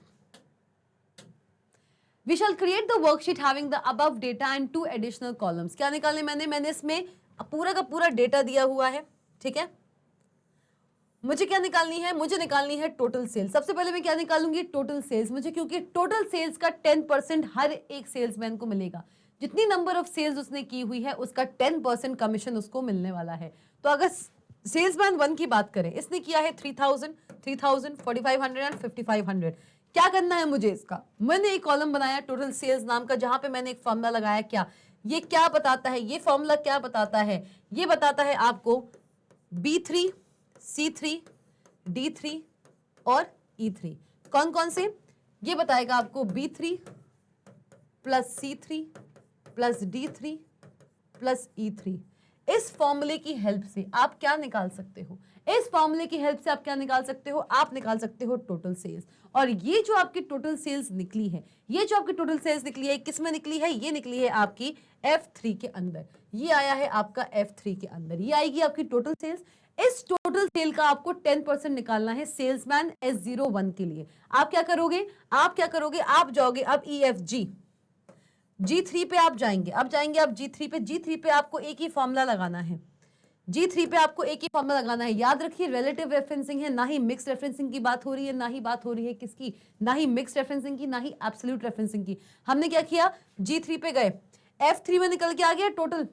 We shall create the worksheet having the above data and 2 additional columns. क्या निकालने मैंने इसमें पूरा का पूरा डेटा दिया हुआ है। ठीक है, मुझे क्या निकालनी है? मुझे निकालनी है टोटल सेल्स। सबसे पहले मैं क्या निकालूंगी? Total sales. मुझे क्योंकि टोटल सेल्स का 10% हर एक सेल्समैन को मिलेगा। जितनी नंबर ऑफ सेल्स उसने की हुई है, उसका 10% कमीशन उसको मिलने वाला है। तो अगर सेल्समैन 1 की बात करें, इसने किया है 3000, 3000, 4500 एंड 5500। क्या करना है मुझे? इसका मैंने एक कॉलम बनाया टोटल सेल्स नाम का, जहां पे मैंने एक फॉर्मूला लगाया। क्या ये क्या बताता है? ये फॉर्मूला क्या बताता है? ये बताता है आपको B3, C3, D3 और E3 कौन कौन से, ये बताएगा आपको। B3 plus C3 plus D3 plus E3। इस फॉर्मूले की हेल्प से आप क्या निकाल सकते हो? इस फॉर्मूले की हेल्प से आप क्या निकाल सकते हो? आप निकाल सकते हो टोटल सेल्स। और ये जो आपकी टोटल सेल्स निकली है, ये जो आपकी टोटल सेल्स निकली है, किस में निकली है? ये निकली है आपकी F3 के अंदर। ये आया है आपका F3 के अंदर, ये आएगी आपकी टोटल सेल्स। इस टोटल सेल का आपको 10% निकालना है सेल्समैन S01 के लिए। आप क्या करोगे? आप जाओगे अब EFG G3 पे आप जाएंगे। अब जाएंगे आप G3 पे आपको एक ही फॉर्मूला लगाना है। G3 पे आपको एक ही फॉर्मूला लगाना है। याद रखिए, रिलेटिव रेफरेंसिंग है, ना ही मिक्स रेफरेंसिंग की बात हो रही है, ना ही बात हो रही है किसकी? ना ही मिक्स रेफरेंसिंग की, ना ही एब्सोल्यूट रेफरेंसिंग की। हमने क्या किया? G3 पे गए, F3 में निकल के आ गया टोटल।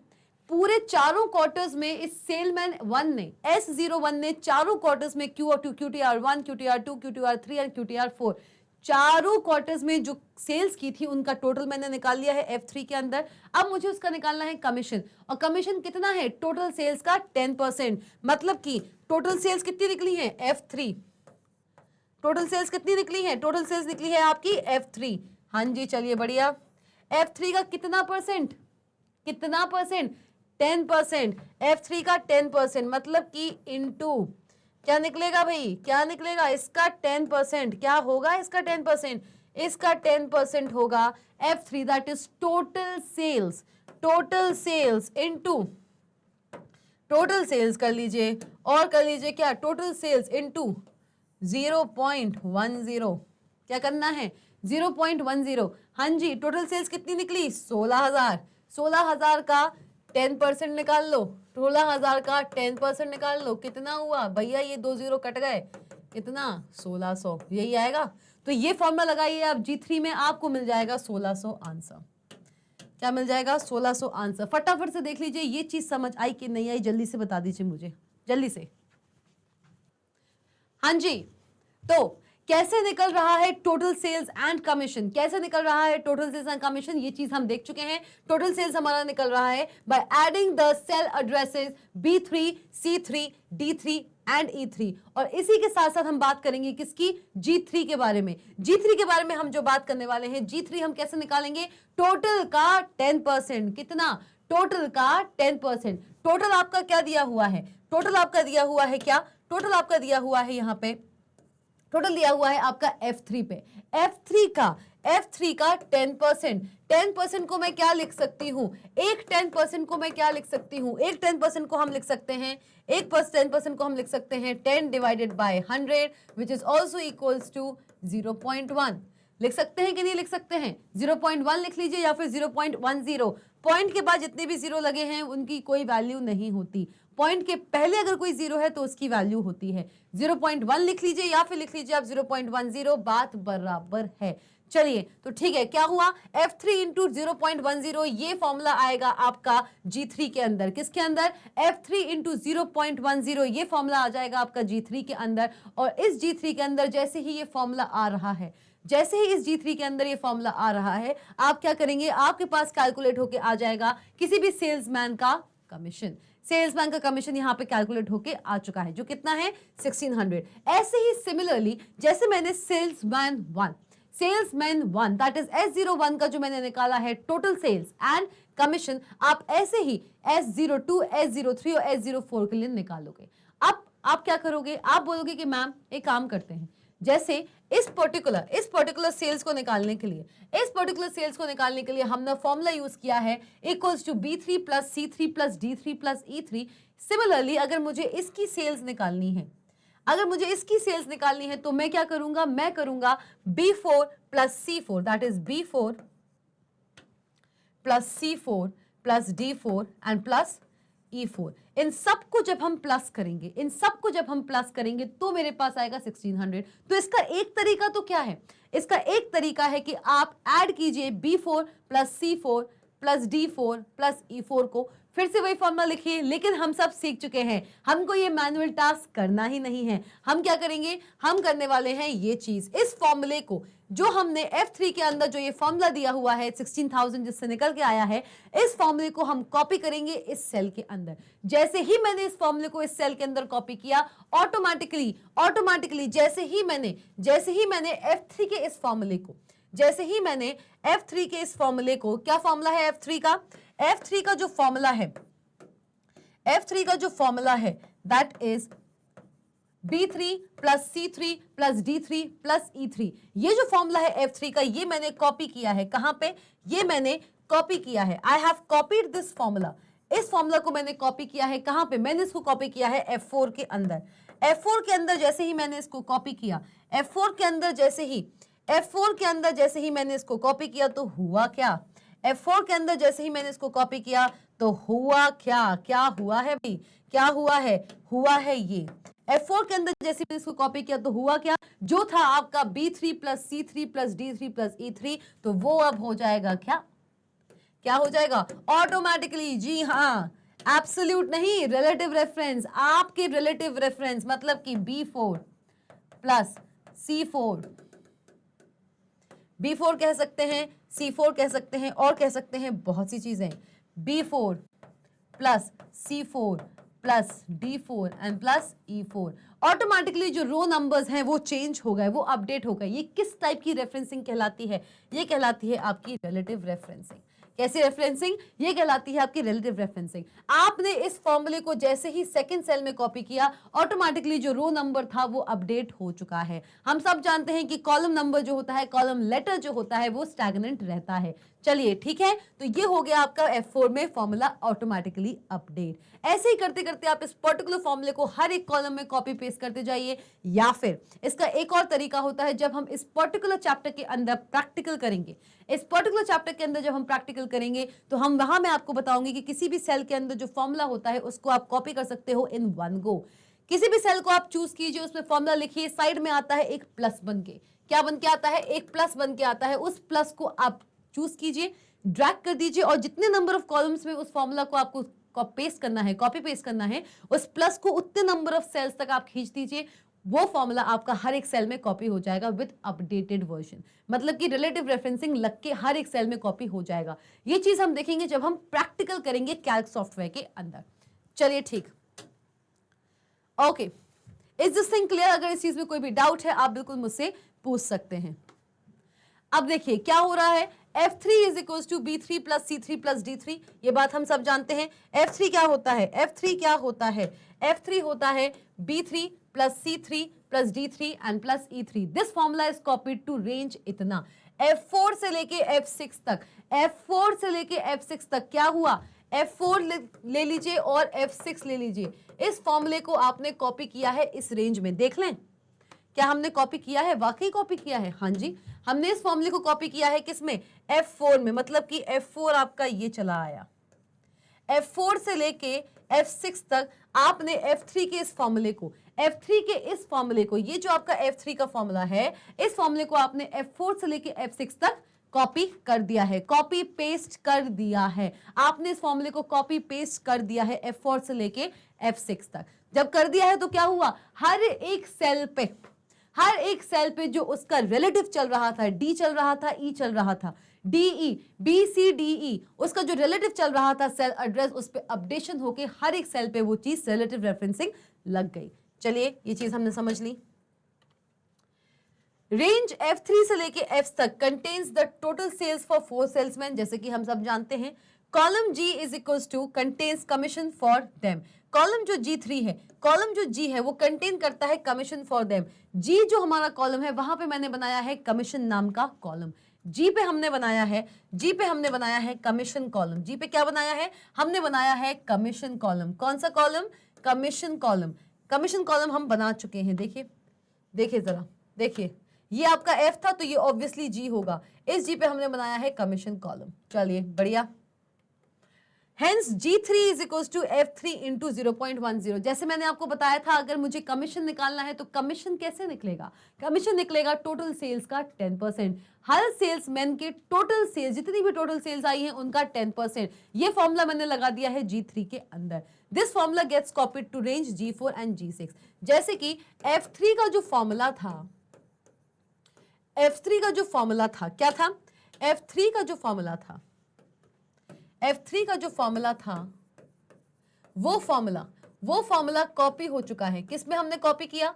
पूरे चारों क्वार्टर्स में इस सेलमैन 1 ने, S01 ने चारों क्वार्टर्स में QTR1, QTR2, QTR3 और QTR4 चारों क्वार्टर्स में जो सेल्स की थी उनका टोटल मैंने निकाल लिया है F3 के अंदर। अब मुझे उसका निकालना है कमीशन, और कमीशन कितना है? टोटल सेल्स का 10%। मतलब कि टोटल सेल्स कितनी निकली है? F3। टोटल सेल्स कितनी निकली है? टोटल सेल्स निकली है आपकी F3। हाँ जी, चलिए बढ़िया। F3 का कितना परसेंट? कितना परसेंट? 10%, F3 का 10%, मतलब कि इनटू क्या निकलेगा भाई, क्या निकलेगा, इसका 10%, क्या होगा इसका 10%, इसका 10% होगा F3, that is total sales, total sales into total sales कर लीजिए, और कर लीजिए क्या, टोटल सेल्स इनटू 0.10, क्या करना है 0.10। हाँ जी, टोटल सेल्स कितनी निकली 16,000, 16,000 का 10% निकाल लो, 16,000 का 10% निकाल लो, कितना हुआ भैया, ये 2 0 कट गए, कितना 1600, यही आएगा। तो ये फॉर्मूला लगाइए आप G3 में, आपको मिल जाएगा 1600 आंसर। क्या मिल जाएगा 1600 आंसर। फटाफट से देख लीजिए ये चीज समझ आई कि नहीं आई, जल्दी से बता दीजिए मुझे, जल्दी से। हाँ जी, तो कैसे निकल रहा है टोटल सेल्स एंड कमीशन, कैसे निकल रहा है टोटल सेल्स एंड कमीशन, ये चीज हम देख चुके हैं। टोटल सेल्स हमारा निकल रहा है by adding the cell addresses B3, C3, D3 and E3, और इसी के साथ साथ हम बात करेंगे किसकी, G3 के बारे में। G3 के बारे में हम जो बात करने वाले हैं, G3 हम कैसे निकालेंगे, टोटल का 10%, कितना, टोटल का 10%। टोटल आपका क्या दिया हुआ है, टोटल आपका दिया हुआ है क्या, टोटल आपका दिया हुआ है यहाँ पे, टोटल दिया हुआ है आपका F3 पे, F3 का 10%, 10% को मैं क्या लिख सकती हूं, एक 10% को मैं क्या लिख सकती हूं, एक 10% को हम लिख सकते हैं, एक 10% को हम लिख सकते हैं 10 divided by 100 which is also equals to 0.1। लिख सकते हैं कि नहीं लिख सकते हैं, 0.1 लिख लीजिए या फिर 0.10। पॉइंट के बाद जितने भी जीरो लगे हैं उनकी कोई वैल्यू नहीं होती, पॉइंट के पहले अगर कोई जीरो है तो उसकी वैल्यू होती है। 0.1 लिख लीजिए या फिर लिख लीजिए आप 0.10, बात बराबर है। चलिए तो ठीक है, क्या हुआ, F3 इंटू 0.10, ये फॉर्मूला आएगा आपका G3 के अंदर, किसके अंदर, F3 इंटू 0.10, ये फॉर्मूला आ जाएगा आपका G3 के अंदर। और इस G3 के अंदर जैसे ही ये फॉर्मूला आ रहा है, जैसे ही इस G3 के अंदर ये फॉर्मूला आ रहा है, आप क्या करेंगे, आपके पास कैलकुलेट होके आ जाएगा किसी भी सेल्समैन का कमीशन, सेल्समैन का कमीशन यहाँ पे कैलकुलेट होके आ चुका है, जो कितना है 1600। ऐसे ही सिमिलरली जैसे मैंने salesman one that is S01 का जो मैंने निकाला है टोटल सेल्स एंड कमीशन, आप ऐसे ही S02, S03 और S04 के लिए निकालोगे। अब आप क्या करोगे, आप बोलोगे कि मैम एक काम करते हैं, जैसे इस पर्टिकुलर सेल्स को निकालने के लिए हमने फॉर्मूला यूज किया है equals to B3 plus C3 plus D3 plus E3। Similarly अगर मुझे इसकी सेल्स निकालनी है, तो मैं क्या करूंगा, मैं करूंगा B4 plus C4, that is B4 plus C4 plus D4 and plus E4। इन सबको जब हम प्लस करेंगे तो मेरे पास आएगा 1600। तो इसका एक तरीका तो क्या है, इसका एक तरीका है कि आप ऐड कीजिए B4 plus C4 plus D4 plus E4 को, फिर से वही फॉर्मूला लिखिए। लेकिन हम सब सीख चुके हैं, हमको ये मैनुअल टास्क करना ही नहीं है। हम क्या करेंगे, हम करने वाले हैं ये चीज, इस फॉर्मूले को जो हमने F3 के अंदर जो ये फॉर्मूला दिया हुआ है 16,000 जिससे निकल के आया है, इस फॉर्मूले को हम कॉपी करेंगे इस सेल के अंदर। जैसे ही मैंने इस फॉर्मूले को इस सेल के अंदर कॉपी किया, ऑटोमेटिकली जैसे ही मैंने F3 के इस फॉर्मूले को, F3 के इस फॉर्मूले को, क्या फॉर्मूला है F3 का जो फॉर्मूला है that is B3 plus C3 plus D3 plus E3। ये जो फॉर्मूला है F3 का, ये मैंने कॉपी किया है, कहां पे, ये मैंने कॉपी किया है, I have copied this formula. इस फॉर्मूला को मैंने कॉपी किया है कहां पे, मैंने इसको कॉपी किया है F4 के अंदर। F4 के अंदर जैसे ही मैंने इसको कॉपी किया, F4 के अंदर जैसे ही मैंने इसको कॉपी किया तो हुआ क्या, F4 के अंदर जैसे ही मैंने इसको कॉपी किया तो हुआ क्या हुआ है भाई, क्या हुआ है ये F4 के अंदर जैसे मैंने इसको कॉपी किया तो हुआ क्या, जो था आपका B3 plus C3 plus D3 plus E3, तो वो अब हो जाएगा क्या हो जाएगा ऑटोमेटिकली, जी हाँ, एब्सोल्यूट नहीं, रिलेटिव रेफरेंस, आपके रिलेटिव रेफरेंस मतलब कि B4 प्लस C4, B4 कह सकते हैं, C4 कह सकते हैं, और कह सकते हैं बहुत सी चीजें, B4 plus C4 plus D4 and plus E4। Automatically जो रो नंबर्स हैं वो चेंज हो गए, वो अपडेट हो गए। ये किस टाइप की रेफरेंसिंग कहलाती है, ये कहलाती है आपकी रिलेटिव रेफरेंसिंग। कैसी रेफरेंसिंग? ये कहलाती है आपकी रिलेटिव रेफरेंसिंग। आपने इस फॉर्मूले को जैसे ही सेकंड सेल में कॉपी किया, ऑटोमेटिकली जो रो नंबर था वो अपडेट हो चुका है। हम सब जानते हैं कि कॉलम नंबर जो होता है, कॉलम लेटर जो होता है वो स्टैग्नेंट रहता है। चलिए ठीक है, तो ये हो गया आपका F4 में फॉर्मूला ऑटोमेटिकली अपडेट। ऐसे ही करते करते आप इस पर्टिकुलर फॉर्मूले को हर एक कॉलम में कॉपी पेस्ट करते जाइए, या फिर इसका एक और तरीका होता है, जब हम इस पर्टिकुलर चैप्टर के अंदर प्रैक्टिकल करेंगे, इस पर्टिकुलर चैप्टर के अंदर जब हम प्रैक्टिकल करेंगे तो हम वहां मैं आपको बताऊंगी कि किसी भी सेल के अंदर जो फॉर्मूला होता है उसको आप कॉपी कर सकते हो इन वन गो। किसी भी सेल को आप चूज कीजिए, उसमें फॉर्मूला लिखिए, साइड में आता है एक प्लस बन के। क्या बन के आता है? एक प्लस बन के आता है। उस प्लस को आप चूज कीजिए, ड्रैग कर दीजिए, और जितने नंबर ऑफ कॉलम्स में उस फॉर्मूला को आपको पेस्ट करना है, कॉपी पेस्ट करना है, उस प्लस को उतने नंबर ऑफ सेल्स तक आप खींच दीजिए। वो फॉर्मूला आपका हर एक सेल में कॉपी हो जाएगा विद अपडेटेड वर्जन। मतलब कि रिलेटिव रेफरेंसिंग लग के हर एक सेल में कॉपी हो जाएगा। ये चीज हम देखेंगे जब हम प्रैक्टिकल करेंगे कैल्क सॉफ्टवेयर के अंदर। चलिए ठीक, okay, is this thing clear? अगर इस चीज में कोई भी डाउट है आप बिल्कुल मुझसे पूछ सकते हैं। अब देखिए क्या हो रहा है, F3 is equal to B3 plus C3 plus D3। ये बात हम सब जानते हैं। F3 क्या होता है? F3 क्या होता है? F3 होता है B3 plus C3 plus D3 and plus E3। This formula is copied to range इतना, F4 से लेके F6 तक। F4 से लेके F6 तक क्या हुआ? F4 ले लीजिए और F6 ले लीजिए। इस फॉर्मूले को आपने कॉपी किया है इस रेंज में। देख लें क्या हमने कॉपी किया है, वाकई कॉपी किया है। हाँ जी, हमने इस फॉर्मूले को कॉपी किया है किसमें? F4 में। मतलब कि F4 आपका ये चला आया, F4 से लेके F6 तक आपने F3 के इस फॉर्मूले को, F3 के इस फॉर्मूले को, ये जो आपका F3 का फॉर्मूला है, इस फॉर्मूले को आपने F4 से लेके F6 तक कॉपी कर दिया है, कॉपी पेस्ट कर दिया है। आपने इस फॉर्मूले को कॉपी पेस्ट कर दिया है F4 से लेके F6 तक। जब कर दिया है तो क्या हुआ, हर एक सेल पे, हर एक सेल पे जो उसका रिलेटिव चल रहा था, D चल रहा था, E चल रहा था, DE, BCDE, उसका जो रिलेटिव चल रहा था सेल एड्रेस, उस पे अपडेशन होके हर एक सेल पे वो चीज रिलेटिव रेफरेंसिंग लग गई। चलिए ये चीज हमने समझ ली। रेंज F3 से लेके F तक contains the total sales for 4 salesman, जैसे कि हम सब जानते हैं। Column G is equals to contains commission for them. Column जो G3 है, कॉलम जो G है वो कंटेन करता है कमीशन फॉर देम। G जो हमारा कॉलम है वहां पे मैंने बनाया है कमीशन नाम का कॉलम। G पे हमने बनाया है, G पे हमने बनाया है कमीशन कॉलम। G पे क्या बनाया है? हमने बनाया है कमीशन कॉलम। कौन सा column? Commission column. Commission column हम बना चुके हैं। देखिए देखिए जरा, देखिए ये आपका F था तो ये ऑब्वियसली G होगा। इस G पे हमने बनाया है कमीशन कॉलम। चलिए बढ़िया। Hence G3 is equals to F3 into 0.10। जैसे मैंने आपको बताया था, अगर मुझे कमीशन निकालना है तो कमीशन कैसे निकलेगा? कमीशन निकलेगा टोटल सेल्स का 10%। हर सेल्समैन के टोटल सेल्स, जितनी भी टोटल सेल्स आई हैं उनका 10%। ये फॉर्मूला मैंने लगा दिया है G3 के अंदर। This formula gets copied to range G4 and G6। जैसे कि F3 का जो फॉर्मूला था, F3 का जो फॉर्मूला था क्या था? F3 का जो फॉर्मूला था, F3 का जो फॉर्मूला था, वो फॉर्मूला कॉपी हो चुका है। किस में हमने कॉपी किया?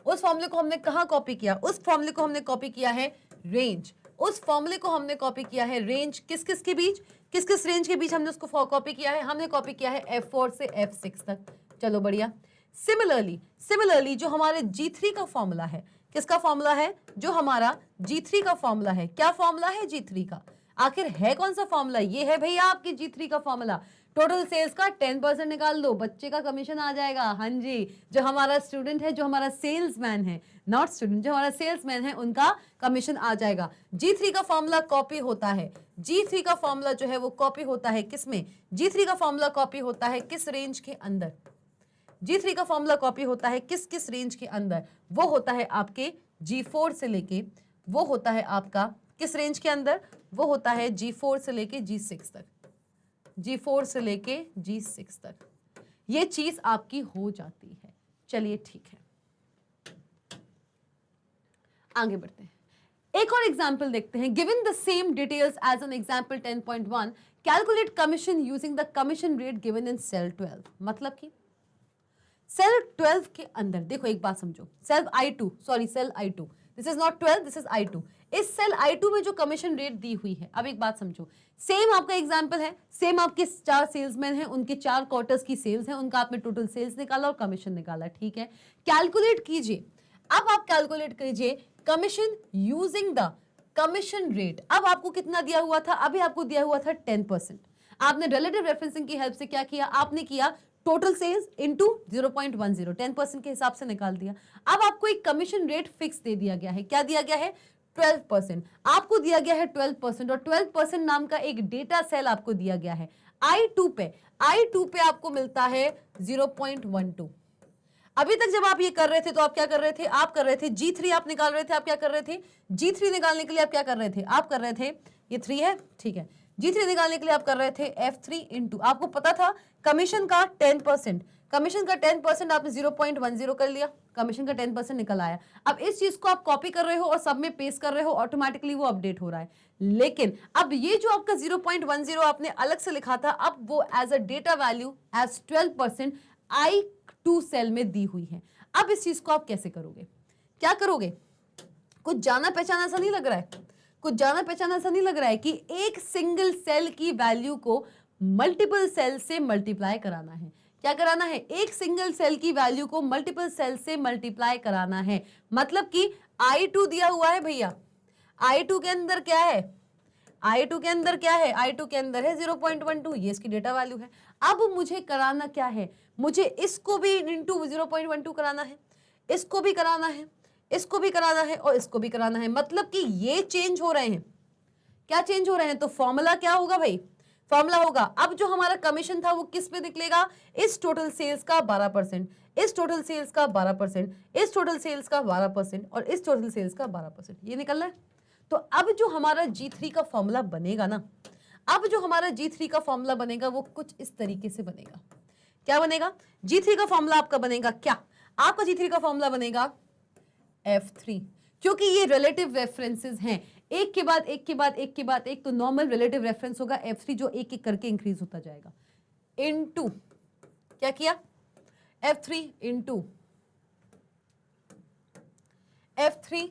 उस फॉर्मूले को हमने कहां कॉपी किया? उस फॉर्मूले को हमने कॉपी किया है रेंज। उस फॉर्मूले को हमने कॉपी किया है रेंज किस किस के बीच, किस किस रेंज के बीच हमने उसको कॉपी किया है? हमने कॉपी किया है F4 से F6 तक। चलो बढ़िया। सिमिलरली जो हमारे G3 का फॉर्मूला है, किसका फॉर्मूला है? जो हमारा G3 का फॉर्मूला है। क्या फॉर्मूला है G3 का? आखिर है कौन सा फॉर्मूला? ये है भैया आपकी G3 का फॉर्मूला। टोटल सेल्स का 10% निकाल दो, बच्चे का कमीशन आ जाएगा। हाँ जी, जो हमारा स्टूडेंट है, जो हमारा सेल्समैन है, नॉट स्टूडेंट, जो हमारा सेल्समैन है, उनका कमीशन आ जाएगा। G3 का फॉर्मूला कॉपी होता है। G3 का फॉर्मूला जो है वो कॉपी होता है किसमें? G3 का फॉर्मूला कॉपी होता है किस रेंज के अंदर? G3 का फॉर्मूला कॉपी होता है किस किस रेंज के अंदर? वो होता है आपके G4 से लेके, वो होता है आपका किस रेंज के अंदर? वो होता है G4 से लेके G6 तक। G4 से लेके G6 तक ये चीज आपकी हो जाती है। चलिए ठीक है, आगे बढ़ते हैं। एक और एग्जाम्पल देखते हैं। Given the same details as an example 10.1, calculate commission using the commission rate given in cell 12। मतलब कि सेल 12 के अंदर देखो, एक बात समझो, cell I2, this is not 12, this is I2। इस सेल I2 में जो कमीशन रेट दी हुई है, अब एक बात समझो, सेम आपका एग्जांपल है, सेम आपके 4 सेल्समैन हैं, उनके 4 क्वार्टर्स की सेल्स हैं, उनका आपने टोटल सेल्स निकाला और कमीशन निकाला, ठीक है। कैलकुलेट कीजिए, अब आप कैलकुलेट कीजिए commission using the commission rate. अब आपको कितना दिया हुआ था, अभी आपको दिया हुआ था 10%। आपने रिलेटिव रेफरेंसिंग की हेल्प से क्या किया, आपने किया टोटल सेल्स इनटू 0.10, 10% के हिसाब से निकाल दिया। अब आपको एक कमीशन रेट फिक्स दे दिया गया है, क्या दिया गया है, 12%। आपको दिया गया है 12% और 12% नाम का एक डेटा सेल आपको दिया गया है I2 पे। I2 पे आपको मिलता है 0.12। अभी तक जब आप ये कर रहे थे तो आप क्या कर रहे थे, आप कर रहे थे G3 आप निकाल रहे थे, आप क्या कर रहे थे, G3 निकालने के लिए आप क्या कर रहे थे, आप कर रहे थे, ये 3 है, ठीक है, G3 निकालने के लिए आप कर रहे थे F3 इंटू, आपको पता था कमीशन का 10%, कमीशन का 10% आपने 0.10 कर लिया, कमीशन का 10% निकल आया। अब इस चीज को आप कॉपी कर रहे हो और सब में पेस्ट कर रहे हो, ऑटोमेटिकली वो अपडेट हो रहा है। लेकिन अब ये जो आपका 0.10 आपने अलग से लिखा था, अब वो as a data value as 12% I2 cell में दी हुई है। अब इस चीज को आप कैसे करोगे, क्या करोगे, कुछ जाना पहचाना सा नहीं लग रहा है, कुछ जाना पहचाना सा नहीं लग रहा है कि एक सिंगल सेल की वैल्यू को मल्टीपल सेल से मल्टीप्लाई कराना है। क्या कराना है, एक सिंगल सेल की वैल्यू को मल्टीपल सेल से मल्टीप्लाई कराना है। मतलब कि I2 दिया हुआ है भैया, I2 के अंदर क्या है, I2 के अंदर क्या है, I2 के अंदर है 0.12, ये इसकी डेटा वैल्यू है। अब मुझे कराना क्या है, मुझे इसको भी इंटू 0.12 कराना है, इसको भी कराना है, इसको भी कराना है और इसको भी कराना है। मतलब कि ये चेंज हो रहे हैं, क्या चेंज हो रहे हैं, तो फॉर्मूला क्या होगा भाई, फॉर्मूला होगा, अब जो हमारा कमीशन था वो किस पे निकलेगा, इस टोटल सेल्स का 12%, इस टोटल सेल्स का 12%, इस टोटल सेल्स का 12% और इस टोटल सेल्स का 12%, ये निकल रहा है। तो अब जो हमारा G3 का फॉर्मूला बनेगा ना, अब जो हमारा G3 का फॉर्मूला बनेगा वो कुछ इस तरीके से बनेगा। क्या बनेगा, G3 का फॉर्मूला आपका बनेगा क्या, आपका G3 का फॉर्मूला बनेगा F3, क्योंकि ये रिलेटिव रेफरेंसेस हैं, एक के बाद एक के बाद एक के बाद एक, तो नॉर्मल रिलेटिव रेफरेंस होगा F3 जो एक एक करके इंक्रीज होता जाएगा। इनटू क्या किया, F3 इंटू F3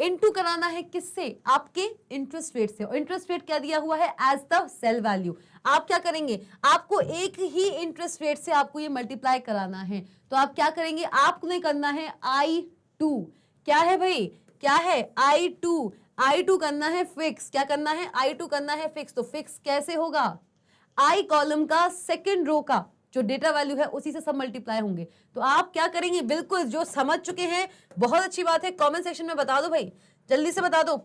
इंटू कराना है किससे, आपके इंटरेस्ट रेट से। और इंटरेस्ट रेट क्या दिया हुआ है, एज द सेल वैल्यू। आप क्या करेंगे, आपको एक ही इंटरेस्ट रेट से आपको ये मल्टीप्लाई कराना है, तो आप क्या करेंगे, आपने करना है I2, क्या है भाई, क्या है I2 करना है फिक्स, क्या करना है, I2 करना है फिक्स। तो फिक्स कैसे होगा, I कॉलम का सेकंड रो का जो डेटा वैल्यू है उसी से सब मल्टीप्लाई होंगे। तो आप क्या करेंगे, बिल्कुल जो समझ चुके हैं बहुत अच्छी बात है, कमेंट सेक्शन में बता दो भाई, जल्दी से बता दो,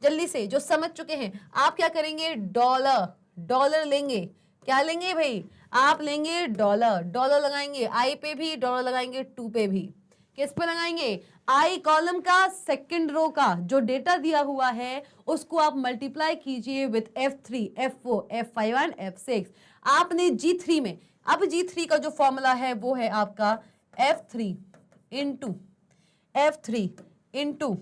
जल्दी से, जो समझ चुके हैं आप क्या करेंगे, डॉलर लेंगे, क्या लेंगे भाई, आप लेंगे डॉलर लगाएंगे, I पे भी डॉलर लगाएंगे, 2 पे भी, किस पे लगाएंगे, I कॉलम का सेकंड रो का जो डेटा दिया हुआ है उसको आप मल्टीप्लाई कीजिए with F3, F4, F5 and F6। आपने G3 में, अब G3 का जो फॉर्मूला है वो है आपका F3 इंटू $I$2।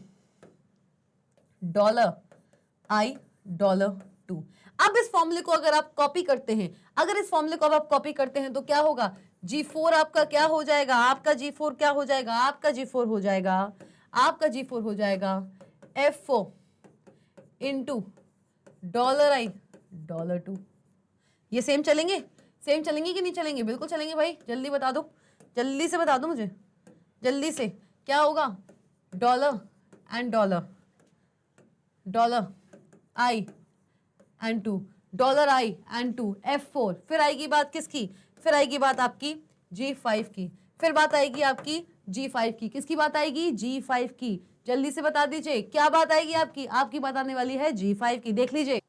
अब इस फॉर्मूले को अगर आप कॉपी करते हैं, अगर इस फॉर्मूले को अब आप कॉपी करते हैं तो क्या होगा, G4 आपका क्या हो जाएगा, आपका G4 क्या हो जाएगा, आपका G4 हो जाएगा, आपका G4 हो जाएगा F4 इंटू $I$2। ये सेम चलेंगे, सेम चलेंगे कि नहीं चलेंगे, बिल्कुल चलेंगे भाई, जल्दी बता दो, जल्दी से बता दो मुझे, जल्दी से, क्या होगा, $I$2, $I&2, F4, फिर आएगी बात किसकी, फिर आएगी बात आपकी G5 की, फिर बात आएगी आपकी G5 की, किसकी बात आएगी, G5 की, जल्दी से बता दीजिए क्या बात आएगी आपकी, आपकी बात आने वाली है G5 की, देख लीजिए।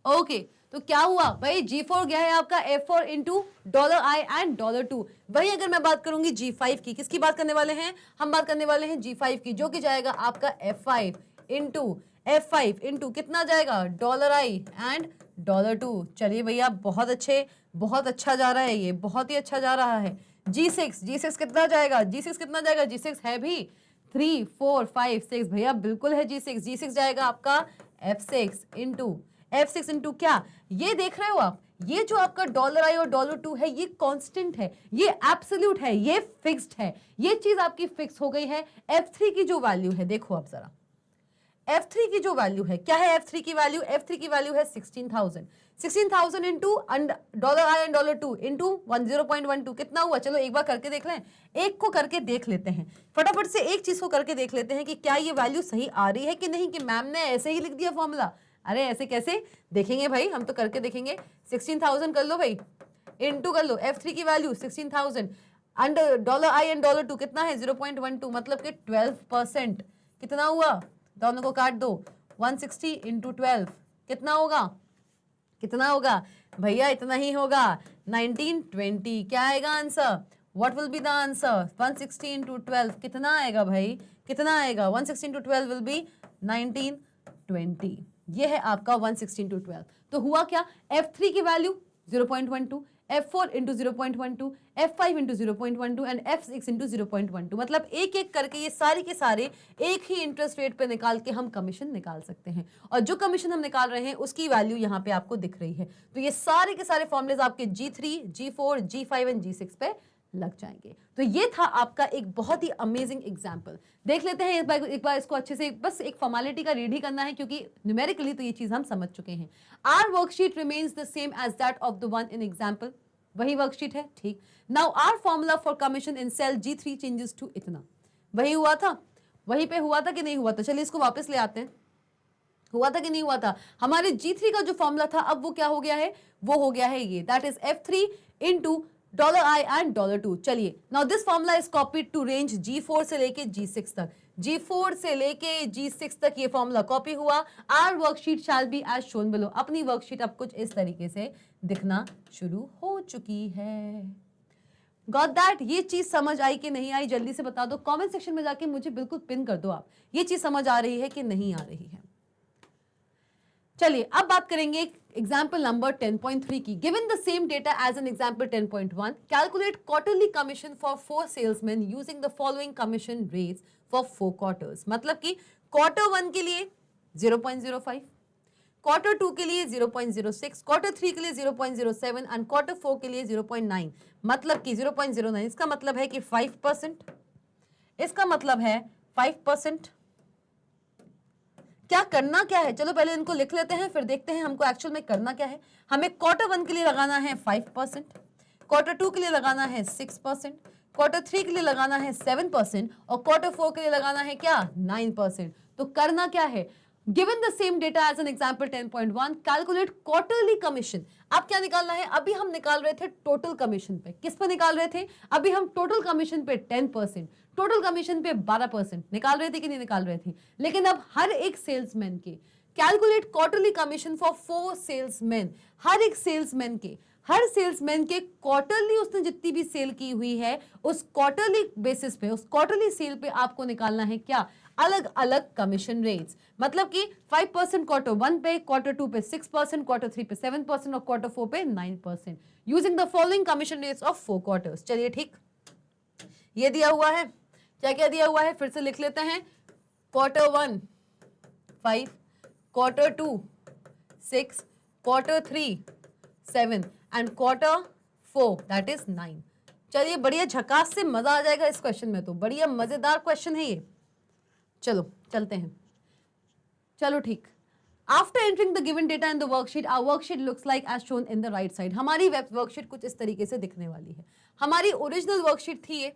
ओके तो क्या हुआ भाई, G4 गया है आपका F4 इंटू $I&2। वही अगर मैं बात करूंगी G5 की, किसकी बात करने वाले हैं, हम बात करने वाले हैं G5 की, जो कि जाएगा आपका F5 इंटू कितना जाएगा, $I&2। चलिए भैया बहुत अच्छे, बहुत अच्छा जा रहा है, ये बहुत ही अच्छा जा रहा है। G6 कितना जाएगा, G6 कितना जाएगा, G6 है भी 3, 4, 5, 6 भैया बिल्कुल है G6 जाएगा आपका F6 इंटू क्या, ये देख रहे हो आप, ये जो आपका $I और $2 है ये कांस्टेंट है, ये एब्सोल्यूट है, ये फिक्स्ड है, ये चीज आपकी फिक्स हो गई है। F3 की जो वैल्यू है देखो आप जरा, F3 की जो वैल्यू है, क्या है F3 की वैल्यू? F3 की वैल्यू है 16,000। 16,000 इंटू $I एंड $2 इंटू 0.12 कितना हुआ? चलो एक बार करके देख लें, एक को करके देख लेते हैं, फटाफट से एक चीज को करके देख लेते हैं कि क्या ये वैल्यू सही आ रही है कि नहीं, कि मैम ने ऐसे ही लिख दिया फॉर्मूला। अरे ऐसे कैसे देखेंगे भाई, हम तो करके देखेंगे। 16,000 कर लो भाई, इंटू कर लो F3 की वैल्यू 16,000 एंड $I एंड $2 कितना है? 0.12, मतलब कि 12%। कितना हुआ? दोनों को काट दो, 160 इंटू 12 कितना होगा? कितना होगा भैया? इतना ही होगा, 1920। क्या आएगा answer? What will be the answer? 160 into 12 कितना आएगा भाई? कितना आएगा? 160 इंटू 12 विल बी 1920। ये है आपका 160 इंटू 12। तो हुआ क्या? F3 की value 0.12, F4 into 0.12, F5 into 0.12 and F6 into 0.12। मतलब एक एक करके ये सारे के सारे एक ही इंटरेस्ट रेट पे निकाल के हम कमीशन निकाल सकते हैं, और जो कमीशन हम निकाल रहे हैं उसकी वैल्यू यहाँ पे आपको दिख रही है। तो ये सारे के सारे फॉर्मूलेज आपके G3, G4, G5 and G6 पे लग जाएंगे। तो ये था आपका एक बहुत ही अमेजिंग एग्जाम्पल। देख लेते हैं एक बार इसको अच्छे से, बस एक फॉर्मेलिटी का रीड ही करना है क्योंकि न्यूमेरिकली तो ये चीज हम समझ चुके हैं। Our worksheet remains the same as that of the one in example. वही वर्कशीट है, ठीक। Now our formula for commission in cell G3 changes to इतना। वही हुआ था, वहीं पे हुआ था कि नहीं हुआ था? चलिए इसको वापस ले आते हैं। हुआ था कि नहीं हुआ था? हमारे G3 का जो फॉर्मूला था अब वो क्या हो गया है? वो हो गया है ये, that is F3 into $I and $2। चलिए now this formula is copied to range G4 से लेके G6 तक। G4 से लेके G6 तक ये फॉर्मूला कॉपी हुआ। Our worksheet shall be as shown below. अपनी वर्कशीट अब कुछ इस तरीके से दिखना शुरू हो चुकी है। Got that? ये चीज समझ आई कि नहीं आई? जल्दी से बता दो कमेंट सेक्शन में जाके, मुझे बिल्कुल पिन कर दो आप, ये चीज समझ आ रही है कि नहीं आ रही है। चलिए अब बात करेंगे एग्जाम्पल नंबर 10.3 की। Given the same data as an example 10.1, calculate quarterly commission for 4 salesman using the following commission rates for 4 quarters. मतलब कि क्वार्टर 1 के लिए 0.05, क्वार्टर 2 के लिए 0.06, क्वार्टर 3 के लिए 0.07 एंड क्वार्टर 4 के लिए 0.9। मतलब कि 0.09, इसका मतलब है कि 5%, इसका मतलब है 5%। क्या करना क्या है? चलो पहले इनको लिख लेते हैं, फिर देखते हैं हमको एक्चुअल में करना क्या है। हमें क्वार्टर 1 के लिए लगाना है 5%, क्वार्टर 2 के लिए लगाना है 6%, क्वार्टर 3 के लिए लगाना है 7% और क्वार्टर 4 के लिए लगाना है क्या? 9%। तो करना क्या है? Given the same data as an example 10.1, calculate quarterly commission. अब क्या निकालना है? अभी हम निकाल रहे थे टोटल कमीशन पे। किस पे निकाल रहे थे? अभी हम टोटल कमीशन पे 10%, टोटल कमीशन पे 12% निकाल रहे थे कि नहीं निकाल रहे थे? लेकिन अब हर एक सेल्समैन के calculate quarterly commission for 4 salesman. Her salesman के क्वार्टरली उसने जितनी भी सेल की हुई है उस क्वार्टरली बेसिस पे, उस क्वार्टरली सेल पे आपको निकालना है क्या? अलग अलग कमीशन रेट्स। मतलब कि 5% क्वार्टर 1 पे, क्वार्टर 2 पे 6%, क्वार्टर 3 पे 7% और क्वार्टर 4 पे 9%, using the following commission rates of 4 quarters. चलिए ठीक, ये दिया हुआ है। क्या क्या दिया हुआ है? फिर से लिख लेते हैं। Quarter 1 5, quarter 2 6, quarter 3 7 and quarter 4 that is 9। चलिए बढ़िया झकास से मजा आ जाएगा इस क्वेश्चन में, तो बढ़िया मजेदार क्वेश्चन है ये। चलो चलते हैं। चलो ठीक, after entering the given data in the worksheet, our worksheet looks like as shown in the right side. हमारी वेब वर्कशीट कुछ इस तरीके से दिखने वाली है। हमारी ओरिजिनल वर्कशीट थी ये,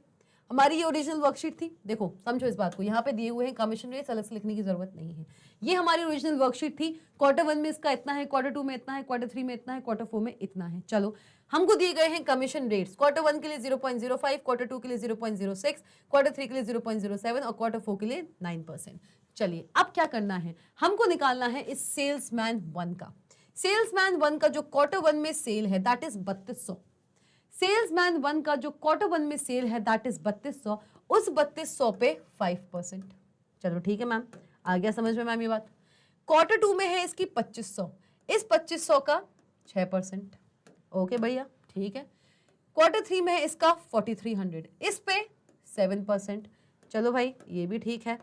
हमारी ये ओरिजिनल वर्कशीट थी। देखो समझो इस बात को, यहाँ पे दिए हुए हैं कमीशन रेट्स, अलग से लिखने की जरूरत नहीं है। ये हमारी ओरिजिनल वर्कशीट थी। क्वार्टर 1 में इसका इतना है, क्वार्टर 2 में इतना है, क्वार्टर 3 में इतना है, क्वार्टर 4 में इतना है। चलो हमको दिए गए हैं कमीशन रेट्स। क्वार्टर 1 के लिए 0.05, क्वार्टर 2 के लिए 0.06, क्वार्टर 3 के लिए 0.07 और क्वार्टर 4 के लिए 9%। चलिए अब क्या करना है? हमको निकालना है इस सेल्समैन 1 का। सेल्समैन 1 का जो क्वार्टर 1 में सेल है दैट इज 3200। सेल्समैन 1 का जो क्वार्टर 1 में सेल है दैट इज 3200, उस 3200 पे 5%। चलो ठीक है मैम, आ गया समझ में मैम ये बात। क्वार्टर 2 में है इसकी 2500, इस 2500 का 6%। ओके भैया ठीक है। क्वार्टर 3 में है इसका 4300, इस पे 7%। चलो भाई ये भी ठीक है।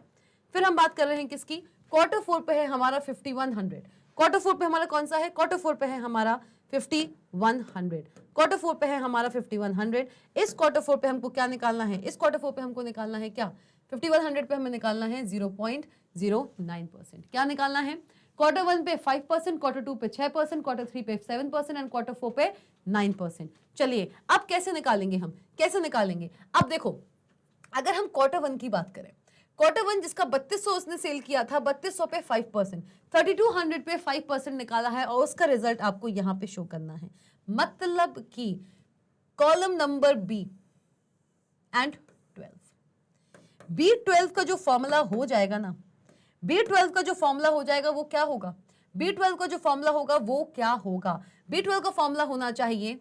फिर हम बात कर रहे हैं किसकी? क्वार्टर 4 पे है हमारा 5100। क्वार्टर 4 पे हमारा कौन सा है? क्वार्टर 4 पे है हमारा 5100। क्वार्टर 4 पे है हमारा 5100। इस क्वार्टर 4 पे हमको क्या निकालना है? इस क्वार्टर 4 पे हमको निकालना है क्या? 5100 पे हमें निकालना है 0.09%। क्या निकालना है? क्वार्टर 1 पे 5%, क्वार्टर 2 पे 6%, क्वार्टर 3 पे 7% एंड क्वार्टर 4 पे 9%। चलिए अब कैसे निकालेंगे हम, कैसे निकालेंगे? अब देखो, अगर हम क्वार्टर 1 की बात करें, क्वार्टर 1 जिसका 3200 उसने सेल किया था, 3200 पे 5%, 3200 पे 5% निकाला है और उसका रिजल्ट आपको यहां पे शो करना है। मतलब कि column number B and 12, B12 का जो फॉर्मूला हो जाएगा ना, B12 का जो फॉर्मूला हो जाएगा वो क्या होगा? B12 का जो फॉर्मूला होगा वो क्या होगा? B12 का फॉर्मूला होना चाहिए,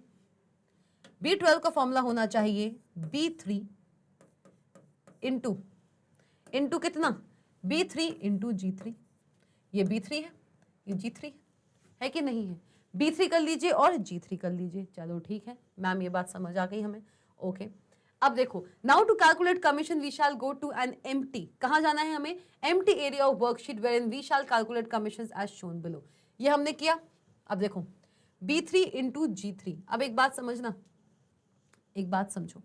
B12 का फॉर्मूला होना चाहिए B3 इंटू कितना? B3 into G3। ये B3 है, ये G3 है कि नहीं है? B3 कर लीजिए और G3 कर लीजिए। चलो ठीक है मैम, ये बात समझ आ गई हमें। ओके, अब देखो, now to calculate commission we shall go to an empty. कहाँ जाना है हमें? Empty area of worksheet where in we shall calculate commission as shown below. ये हमने किया। अब देखो B3 इंटू G3। अब एक बात समझना, एक बात समझो,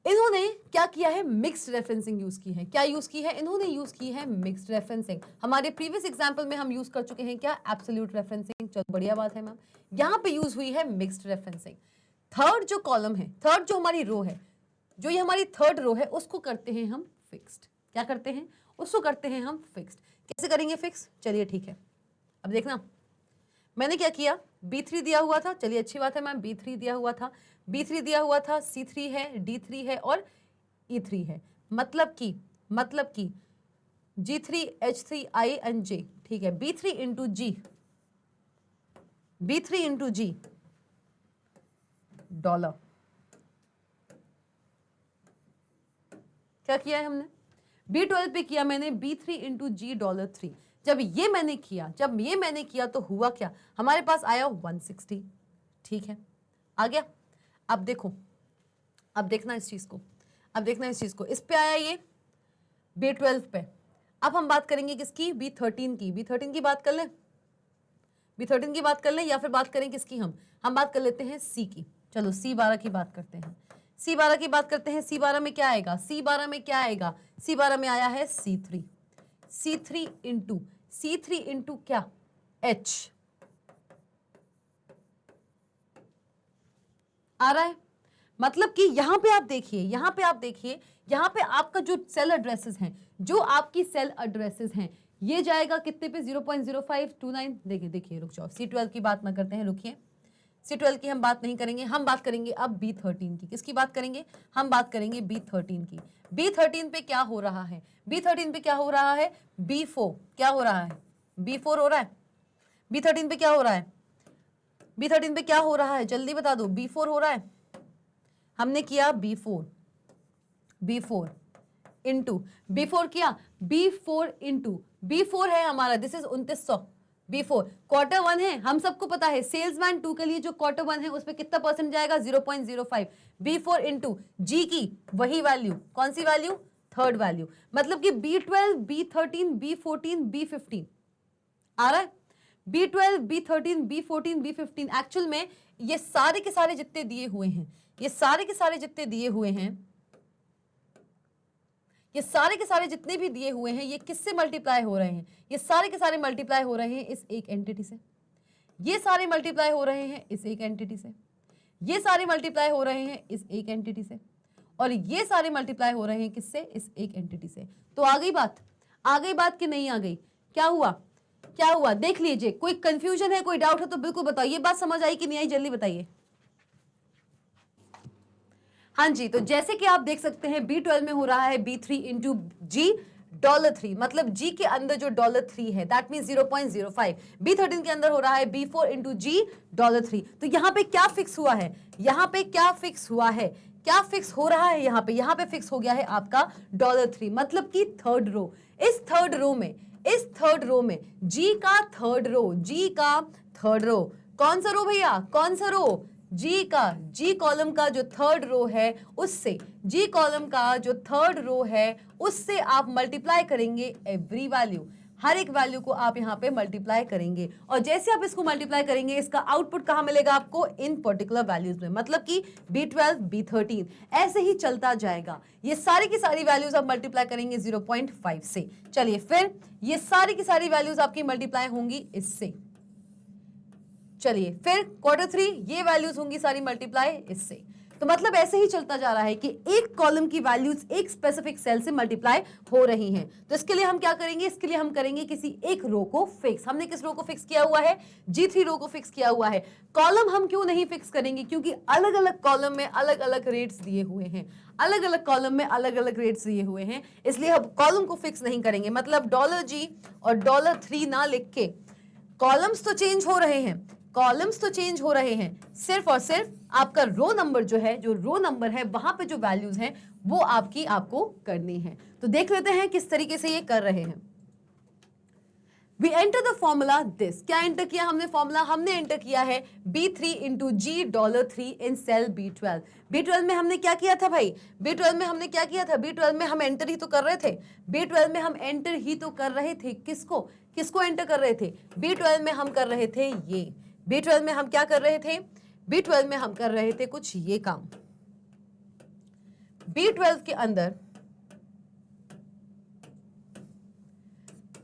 इन्होंने क्या किया है? मिक्स्ड रेफरेंसिंग यूज की है। क्या यूज की है? इन्होंने यूज की है मिक्स्ड रेफरेंसिंग। हमारे प्रीवियस एग्जांपल में हम यूज कर चुके हैं क्या? Absolute referencing. चलो बढ़िया बात है मैम, यहां पे यूज हुई है मिक्स्ड रेफरेंसिंग। थर्ड जो कॉलम है, थर्ड जो हमारी रो है, जो ये हमारी थर्ड रो है, उसको करते हैं हम फिक्स्ड। क्या करते हैं? उसको करते हैं हम फिक्स्ड। कैसे करेंगे फिक्स? चलिए ठीक है, अब देखना मैंने क्या किया। B3 दिया हुआ था, चलिए अच्छी बात है मैम, B3 दिया हुआ था, B3 दिया हुआ था, C3 है, D3 है और E3 है। मतलब कि G3 H3 I and J। ठीक है, B3 into G, B3 into G dollar. क्या किया है हमने? B12 पे किया मैंने B3 इंटू G $3। जब ये मैंने किया तो हुआ क्या? हमारे पास आया 160। ठीक है, आ गया। अब देखो, अब देखना इस चीज को, अब देखना इस चीज को। इस पे आया ये B12 पे। अब हम बात करेंगे किसकी? B13 की। B13 की बात कर लें, B13 की बात कर लें, या फिर बात करें किसकी? हम बात कर लेते हैं C की। चलो C12 की बात करते हैं, C12 की बात करते हैं। C12 में क्या आएगा? C12 में क्या आएगा? C12 में आया है C3, C3 इंटू क्या? H आ रहा है। मतलब कि यहां पे आप देखिए, यहां पे आपका जो सेल एड्रेसेस हैं, जो आपकी सेल एड्रेसेस हैं, ये जाएगा कितने पे? 0.0529। देखिए रुक जाओ, C12 की बात ना करते हैं, रुकिए। C12 की हम बात नहीं करेंगे, हम बात करेंगे अब B13 की। किसकी बात करेंगे? हम बात करेंगे B13 की। B13 पे क्या हो रहा है? B13 पे क्या हो रहा है? B4 क्या हो रहा है? B4 हो रहा है। B13 पे क्या हो रहा है? B13 पे क्या हो रहा है? जल्दी बता दो। B4 हो रहा है। हमने किया B4 किया B4 है हमारा, दिस इज 2900। B4 क्वार्टर 1 है, हम सबको पता है सेल्समैन 2 के लिए जो क्वार्टर 1 है उस पे कितना परसेंट जाएगा? 0.05। B4 इंटू G की वही वैल्यू, कौन सी वैल्यू? Third value. मतलब कि B12 B13 B14 B15 आ रहा है। B12 B13 B14 B15 actual में ये सारे के सारे जितने दिए हुए हैं, ये सारे के सारे जितने दिए हुए हैं, ये सारे के सारे जितने भी दिए हुए हैं, ये किससे मल्टीप्लाई हो रहे हैं? ये सारे के सारे मल्टीप्लाई हो रहे हैं इस एक एंटिटी से। ये सारे मल्टीप्लाई हो रहे हैं इस एक एंटिटी से। ये सारे मल्टीप्लाई हो रहे हैं इस एक एंटिटी से। और ये सारे मल्टीप्लाई हो रहे हैं किससे? इस एक एंटिटी से। तो आ गई बात? आ गई बात कि नहीं आ गई? क्या हुआ? क्या हुआ? देख लीजिए, कोई कंफ्यूजन है, कोई डाउट है तो बिल्कुल बताइए। बात समझ आई कि नहीं आई? जल्दी बताइए। हाँ जी, तो जैसे कि आप देख सकते हैं B12 में हो रहा है B3 इंटू G $3। मतलब G के अंदर जो $3 है दैट मीन 0.05। B13 के अंदर हो रहा है B4 इंटू G $3। तो यहाँ पे क्या फिक्स हुआ है? यहाँ पे क्या फिक्स हुआ है? क्या फिक्स हो रहा है यहाँ पे फिक्स हो गया है आपका $3। मतलब कि थर्ड रो, इस थर्ड रो में G का थर्ड रो, कौन सा रो भैया? कौन सा रो? G कॉलम का जो थर्ड रो है उससे, आप मल्टीप्लाई करेंगे एवरी वैल्यू। हर एक वैल्यू को आप यहाँ पे मल्टीप्लाई करेंगे और जैसे आप इसको मल्टीप्लाई करेंगे इसका आउटपुट कहाँ मिलेगा आपको, इन पर्टिकुलर वैल्यूज में, मतलब कि B12 B13 ऐसे ही चलता जाएगा। ये सारी की सारी वैल्यूज आप मल्टीप्लाई करेंगे 0.5 से। चलिए फिर ये सारी की सारी वैल्यूज आपकी मल्टीप्लाई होंगी इससे। चलिए फिर Q3 ये वैल्यूज होंगी सारी मल्टीप्लाई इससे। तो मतलब ऐसे ही चलता जा रहा है कि एक कॉलम की वैल्यूज एक स्पेसिफिक सेल से मल्टीप्लाई हो रही हैं। तो इसके लिए हम क्या करेंगे, इसके लिए हम करेंगे किसी एक रो को फिक्स। हमने किस रो को फिक्स किया हुआ है, G3 रो को फिक्स किया हुआ है। कॉलम हम क्यों नहीं फिक्स करेंगे, क्योंकि अलग अलग कॉलम में अलग अलग रेट्स दिए हुए हैं, अलग अलग कॉलम में अलग अलग रेट्स दिए हुए हैं, इसलिए हम कॉलम को फिक्स नहीं करेंगे। मतलब $G और $3 ना लिख के, कॉलम्स तो चेंज हो रहे हैं, कॉलम्स तो चेंज हो रहे हैं, सिर्फ और सिर्फ आपका रो नंबर जो है, जो रो नंबर है वहां पे जो वैल्यूज हैं वो आपको करनी है। तो देख लेते हैं किस तरीके से ये कर रहे हैं। We enter the formula this, क्या एंटर किया हमने फॉर्मूला, हमने एंटर किया है B3 into G $3 in cell B12। B12 में हमने क्या किया था भाई, B12 में हमने क्या किया था, B12 में हम एंटर ही तो कर रहे थे, B12 में हम एंटर ही तो कर रहे थे, किसको एंटर कर रहे थे, B12 में हम कर रहे थे ये, B12 में हम क्या कर रहे थे, B12 में हम कर रहे थे कुछ ये काम। B12 के अंदर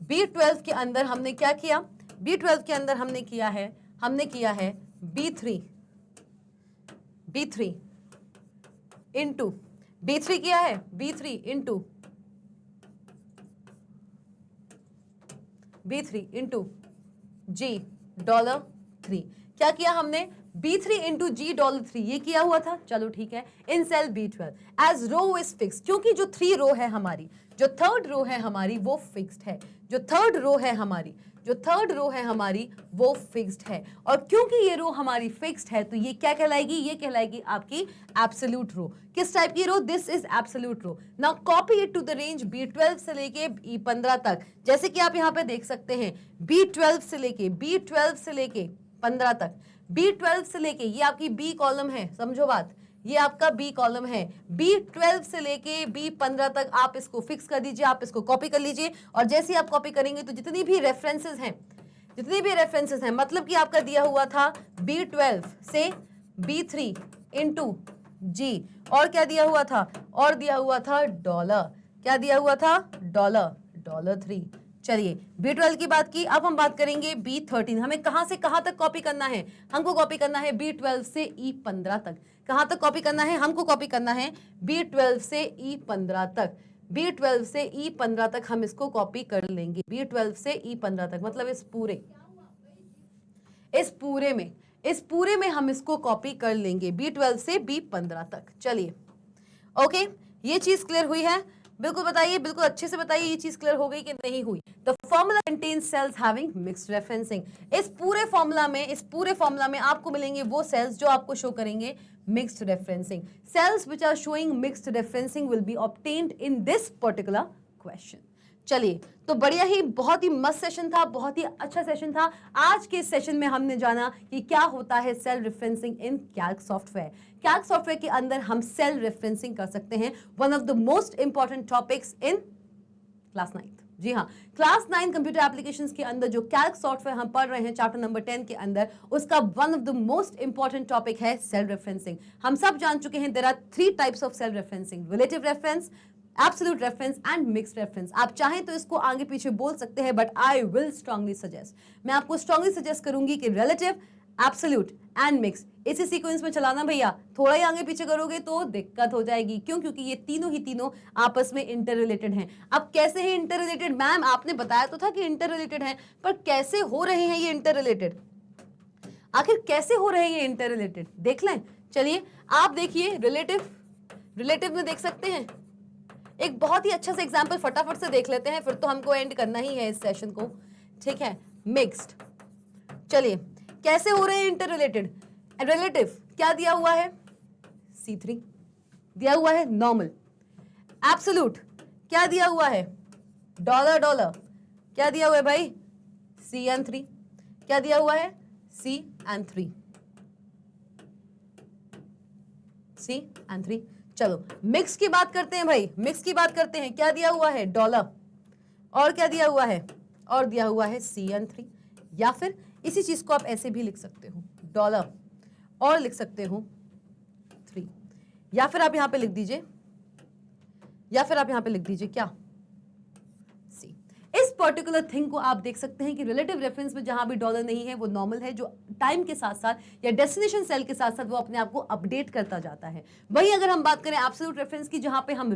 B12 के अंदर हमने क्या किया, B12 के अंदर हमने किया है B3 इंटू B3 किया है B3 इंटू G $3। क्या किया हमने, B3 इंटू G $3 ये किया हुआ था। चलो ठीक है, in cell B12 as row is fix, क्योंकि जो 3 रो है हमारी, जो थर्ड रो है हमारी वो फिक्स्ड है, जो थर्ड रो है हमारी वो फिक्स्ड है। और क्योंकि ये रो हमारी फिक्स्ड है तो ये क्या कहलाएगी, ये कहलाएगी आपकी एब्सोल्यूट रो। किस टाइप की row, this is absolute row. Now copy it to the range B12 से लेके E15 तक। जैसे कि आप यहाँ पे देख सकते हैं B12 से लेके 15 तक, B12 से लेके ये आपकी B कॉलम है, समझो बात, ये आपका B कॉलम है। B12 से लेके B15 तक आप इसको फिक्स कर दीजिए, आप इसको कॉपी कर लीजिए। और जैसे ही आप कॉपी करेंगे तो जितनी भी रेफरेंसेस हैं, मतलब कि आपका दिया हुआ था B12 से B3 इंटू G, और क्या दिया हुआ था, और दिया हुआ था $, क्या दिया हुआ था, $3। चलिए B12 की बात की, अब हम बात करेंगे B13। हमें कहां से कहां तक कॉपी करना है, हमको कॉपी करना है B12 से E15 तक। कहां तक कॉपी करना है, हमको कॉपी करना है B12 से E15 तक। B12 से E15 तक हम इसको कॉपी कर लेंगे, B12 से E15 तक, मतलब इस पूरे में हम इसको कॉपी कर लेंगे B12 से B15 तक। चलिए ओके, ये चीज क्लियर हुई है, बिल्कुल बताइए, बिल्कुल अच्छे से बताइए ये चीज क्लियर हो गई कि नहीं हुई। The formula contains sales having mixed referencing. इस पूरे फॉर्मूला में आपको मिलेंगे वो सेल्स जो आपको शो करेंगे mixed referencing. Cells which are showing mixed referencing will be obtained in this particular question. चलिए, तो बढ़िया ही, बहुत ही मस्त सेशन था, बहुत ही अच्छा सेशन था। आज के सेशन में हमने जाना कि क्या होता है सेल रेफरेंसिंग इन कैल्क सॉफ्टवेयर। कैल्क सॉफ्टवेयर के अंदर हम सेल रेफरेंसिंग कर सकते हैं, one of the most important topics in class 9। जी हाँ, क्लास 9 कंप्यूटर एप्लीकेशंस के अंदर जो कैल्क सॉफ्टवेयर हम पढ़ रहे हैं चैप्टर नंबर 10 के अंदर, उसका one of the most important topic है सेल रेफरेंसिंग। हम सब जान चुके हैं there are 3 types of cell referencing, relative reference, absolute reference and mixed reference. आप चाहें तो इसको आगे पीछे बोल सकते हैं, but I will strongly suggest, मैं आपको स्ट्रांगली सजेस्ट करूंगी कि रिलेटिव, एब्सोल्यूट एंड मिक्स इसी सीक्वेंस में चलाना भैया। थोड़ा ही आगे पीछे करोगे तो दिक्कत हो जाएगी। क्यों? क्योंकि ये तीनों आपस में इंटर रिलेटेड हैं। अब कैसे है इंटर रिलेटेड? मैम आपने बताया तो था कि इंटर रिलेटेड है, पर कैसे हो रहे हैं ये इंटर रिलेटेड? आखिर कैसे हो रहे हैं ये इंटर रिलेटेड, देख लें। चलिए आप देखिए, रिलेटिव में देख सकते हैं। एक बहुत ही अच्छा सा एग्जाम्पल फटाफट से देख लेते हैं, फिर तो हमको एंड करना ही है इस सेशन को, ठीक है। मिक्स्ड, चलिए कैसे हो रहे हैं इंटर रिलेटेड? रिलेटिव क्या दिया हुआ है? C3 दिया हुआ है नॉर्मल। एब्सोल्यूट क्या दिया हुआ है? $। क्या दिया हुआ है भाई? CN3। क्या दिया हुआ है? CN3। CN3। चलो मिक्स की बात करते हैं भाई, मिक्स की बात करते हैं। क्या दिया हुआ है? $। और क्या दिया हुआ है? और दिया हुआ है CN3, या फिर इसी चीज को आप ऐसे भी लिख सकते हो डॉलर और लिख सकते हो 3, या फिर आप यहां पे लिख दीजिए, क्या C। इस पर्टिकुलर थिंग को आप देख सकते हैं कि रिलेटिव रेफरेंस में जहां भी डॉलर नहीं है वो नॉर्मल है, जो टाइम के साथ साथ या डेस्टिनेशन सेल के साथ साथ वो अपने आप को अपडेट करता जाता है। वहीं अगर हम बात करें एब्सोल्यूट रेफरेंस की, जहां पे हम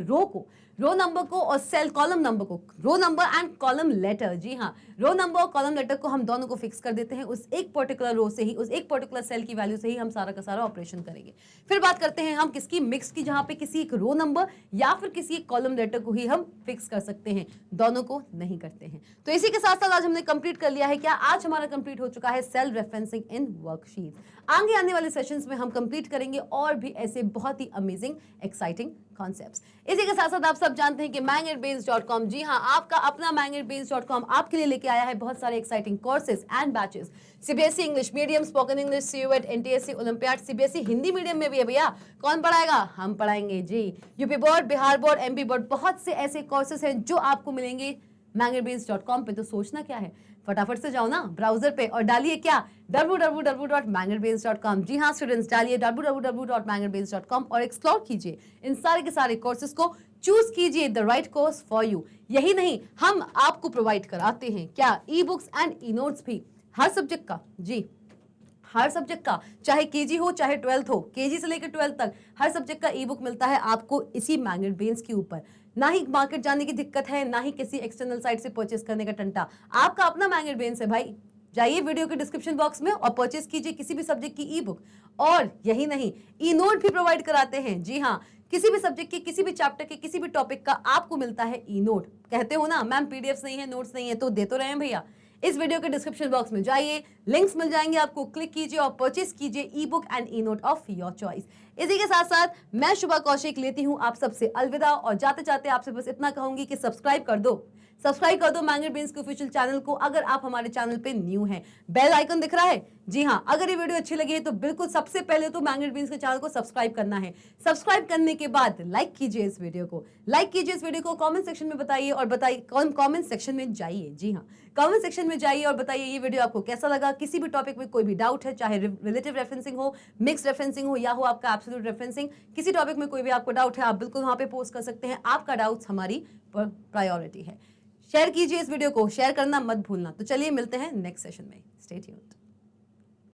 रो नंबर को और सेल कॉलम नंबर को, row number and column letter, जी हाँ, रो नंबर और कॉलम लेटर को हम दोनों को फिक्स कर देते हैं, उस एक पर्टिकुलर रो से ही, उस एक पर्टिकुलर सेल की वैल्यू से ही हम सारा का सारा ऑपरेशन करेंगे। फिर बात करते हैं हम किसकी, मिक्स की, जहां पे किसी एक रो नंबर या फिर किसी एक कॉलम लेटर को ही हम फिक्स कर सकते हैं, दोनों को नहीं करते हैं। तो इसी के साथ साथ आज हमने कंप्लीट कर लिया है, क्या आज हमारा कंप्लीट हो चुका है सेल रेफरेंसिंग इन वर्कशीट। आगे आने वाले सेशंस में हम कंप्लीट करेंगे और भी ऐसे बहुत ही अमेजिंग एक्साइटिंग कॉन्सेप्ट्स। इसी के साथ साथ आप सब जानते हैं कि mangetbrains.com, जी हाँ, आपका अपना mangetbrains.com आपके लिए लेके आया है बहुत सारे exciting courses and batches. CBSE English medium, spoken English, CUET, NTSC, olympiad, CBSE Hindi medium में भी है भैया। कौन पढ़ाएगा? हम पढ़ाएंगे जी। UP board, Bihar board, MP board, बहुत से ऐसे कोर्सेज हैं जो आपको मिलेंगे mangetbrains.com पे। तो सोचना क्या है, फटाफट से जाओ ना ब्राउजर पे और डालिए क्या, www.mangetbrains.com। जी हाँ स्टूडेंट्स, डालिए www.mangetbrains.com और एक्सप्लोर कीजिए इन सारे के सारे कोर्सेज को, चूज कीजिए the right course for you. यही नहीं, हम आपको प्रोवाइड कराते हैं क्या, e books and e notes भी हर सब्जेक्ट का, जी हर सब्जेक्ट का, चाहे केजी हो चाहे 12th हो, केजी से लेकर 12th तक हर सब्जेक्ट का ई बुक मिलता है आपको इसी मैग्नेटब्रेन्स के ऊपर। ना ही मार्केट जाने की दिक्कत है, ना ही किसी एक्सटर्नल साइट से परचेस करने का टंटा, आपका अपना मैग्नेटब्रेन्स है भाई। जाइए वीडियो के डिस्क्रिप्शन बॉक्स में और परचेस कीजिए किसी भी सब्जेक्ट की ई बुक। और यही नहीं, ई नोट भी प्रोवाइड कराते हैं, जी हाँ, किसी भी सब्जेक्ट के, किसी भी चैप्टर के, किसी भी टॉपिक का आपको मिलता है ई नोट। कहते हो ना मैम पीडीएफ नहीं है, नोट्स नहीं है, तो दे तो रहे हैं भैया। इस वीडियो के डिस्क्रिप्शन बॉक्स में जाइए, लिंक्स मिल जाएंगे आपको, क्लिक कीजिए और परचेस कीजिए ई book and E note of your choice. इसी के साथ साथ मैं शुभा कौशिक लेती हूं आप सबसे अलविदा, और जाते जाते आपसे बस इतना कहूंगी कि सब्सक्राइब कर दो मैग्नेटब्रेन्स के ऑफिशियल चैनल को, अगर आप हमारे चैनल पे न्यू हैं। बेल आइकन दिख रहा है, जी हाँ, अगर ये वीडियो अच्छी लगी है तो बिल्कुल सबसे पहले तो मैग्नेटब्रेन्स के चैनल को सब्सक्राइब करना है। सब्सक्राइब करने के बाद लाइक कीजिए इस वीडियो को, कमेंट सेक्शन में बताइए और बताइए, कमेंट सेक्शन में जाइए, जी हाँ, कमेंट सेक्शन में जाइए और बताइए ये वीडियो आपको कैसा लगा। किसी भी टॉपिक में कोई भी डाउट है, चाहे रिलेटिव रेफरेंसिंग हो, मिक्स रेफरेंसिंग हो, या हो आपका एब्सोल्यूट रेफरेंसिंग, किसी टॉपिक में कोई भी आपको डाउट है, आप बिल्कुल वहां पे पोस्ट कर सकते हैं। आपका डाउट्स हमारी प्रायोरिटी है। शेयर कीजिए इस वीडियो को, शेयर करना मत भूलना। तो चलिए मिलते हैं नेक्स्ट सेशन में, स्टे ट्यून्ड।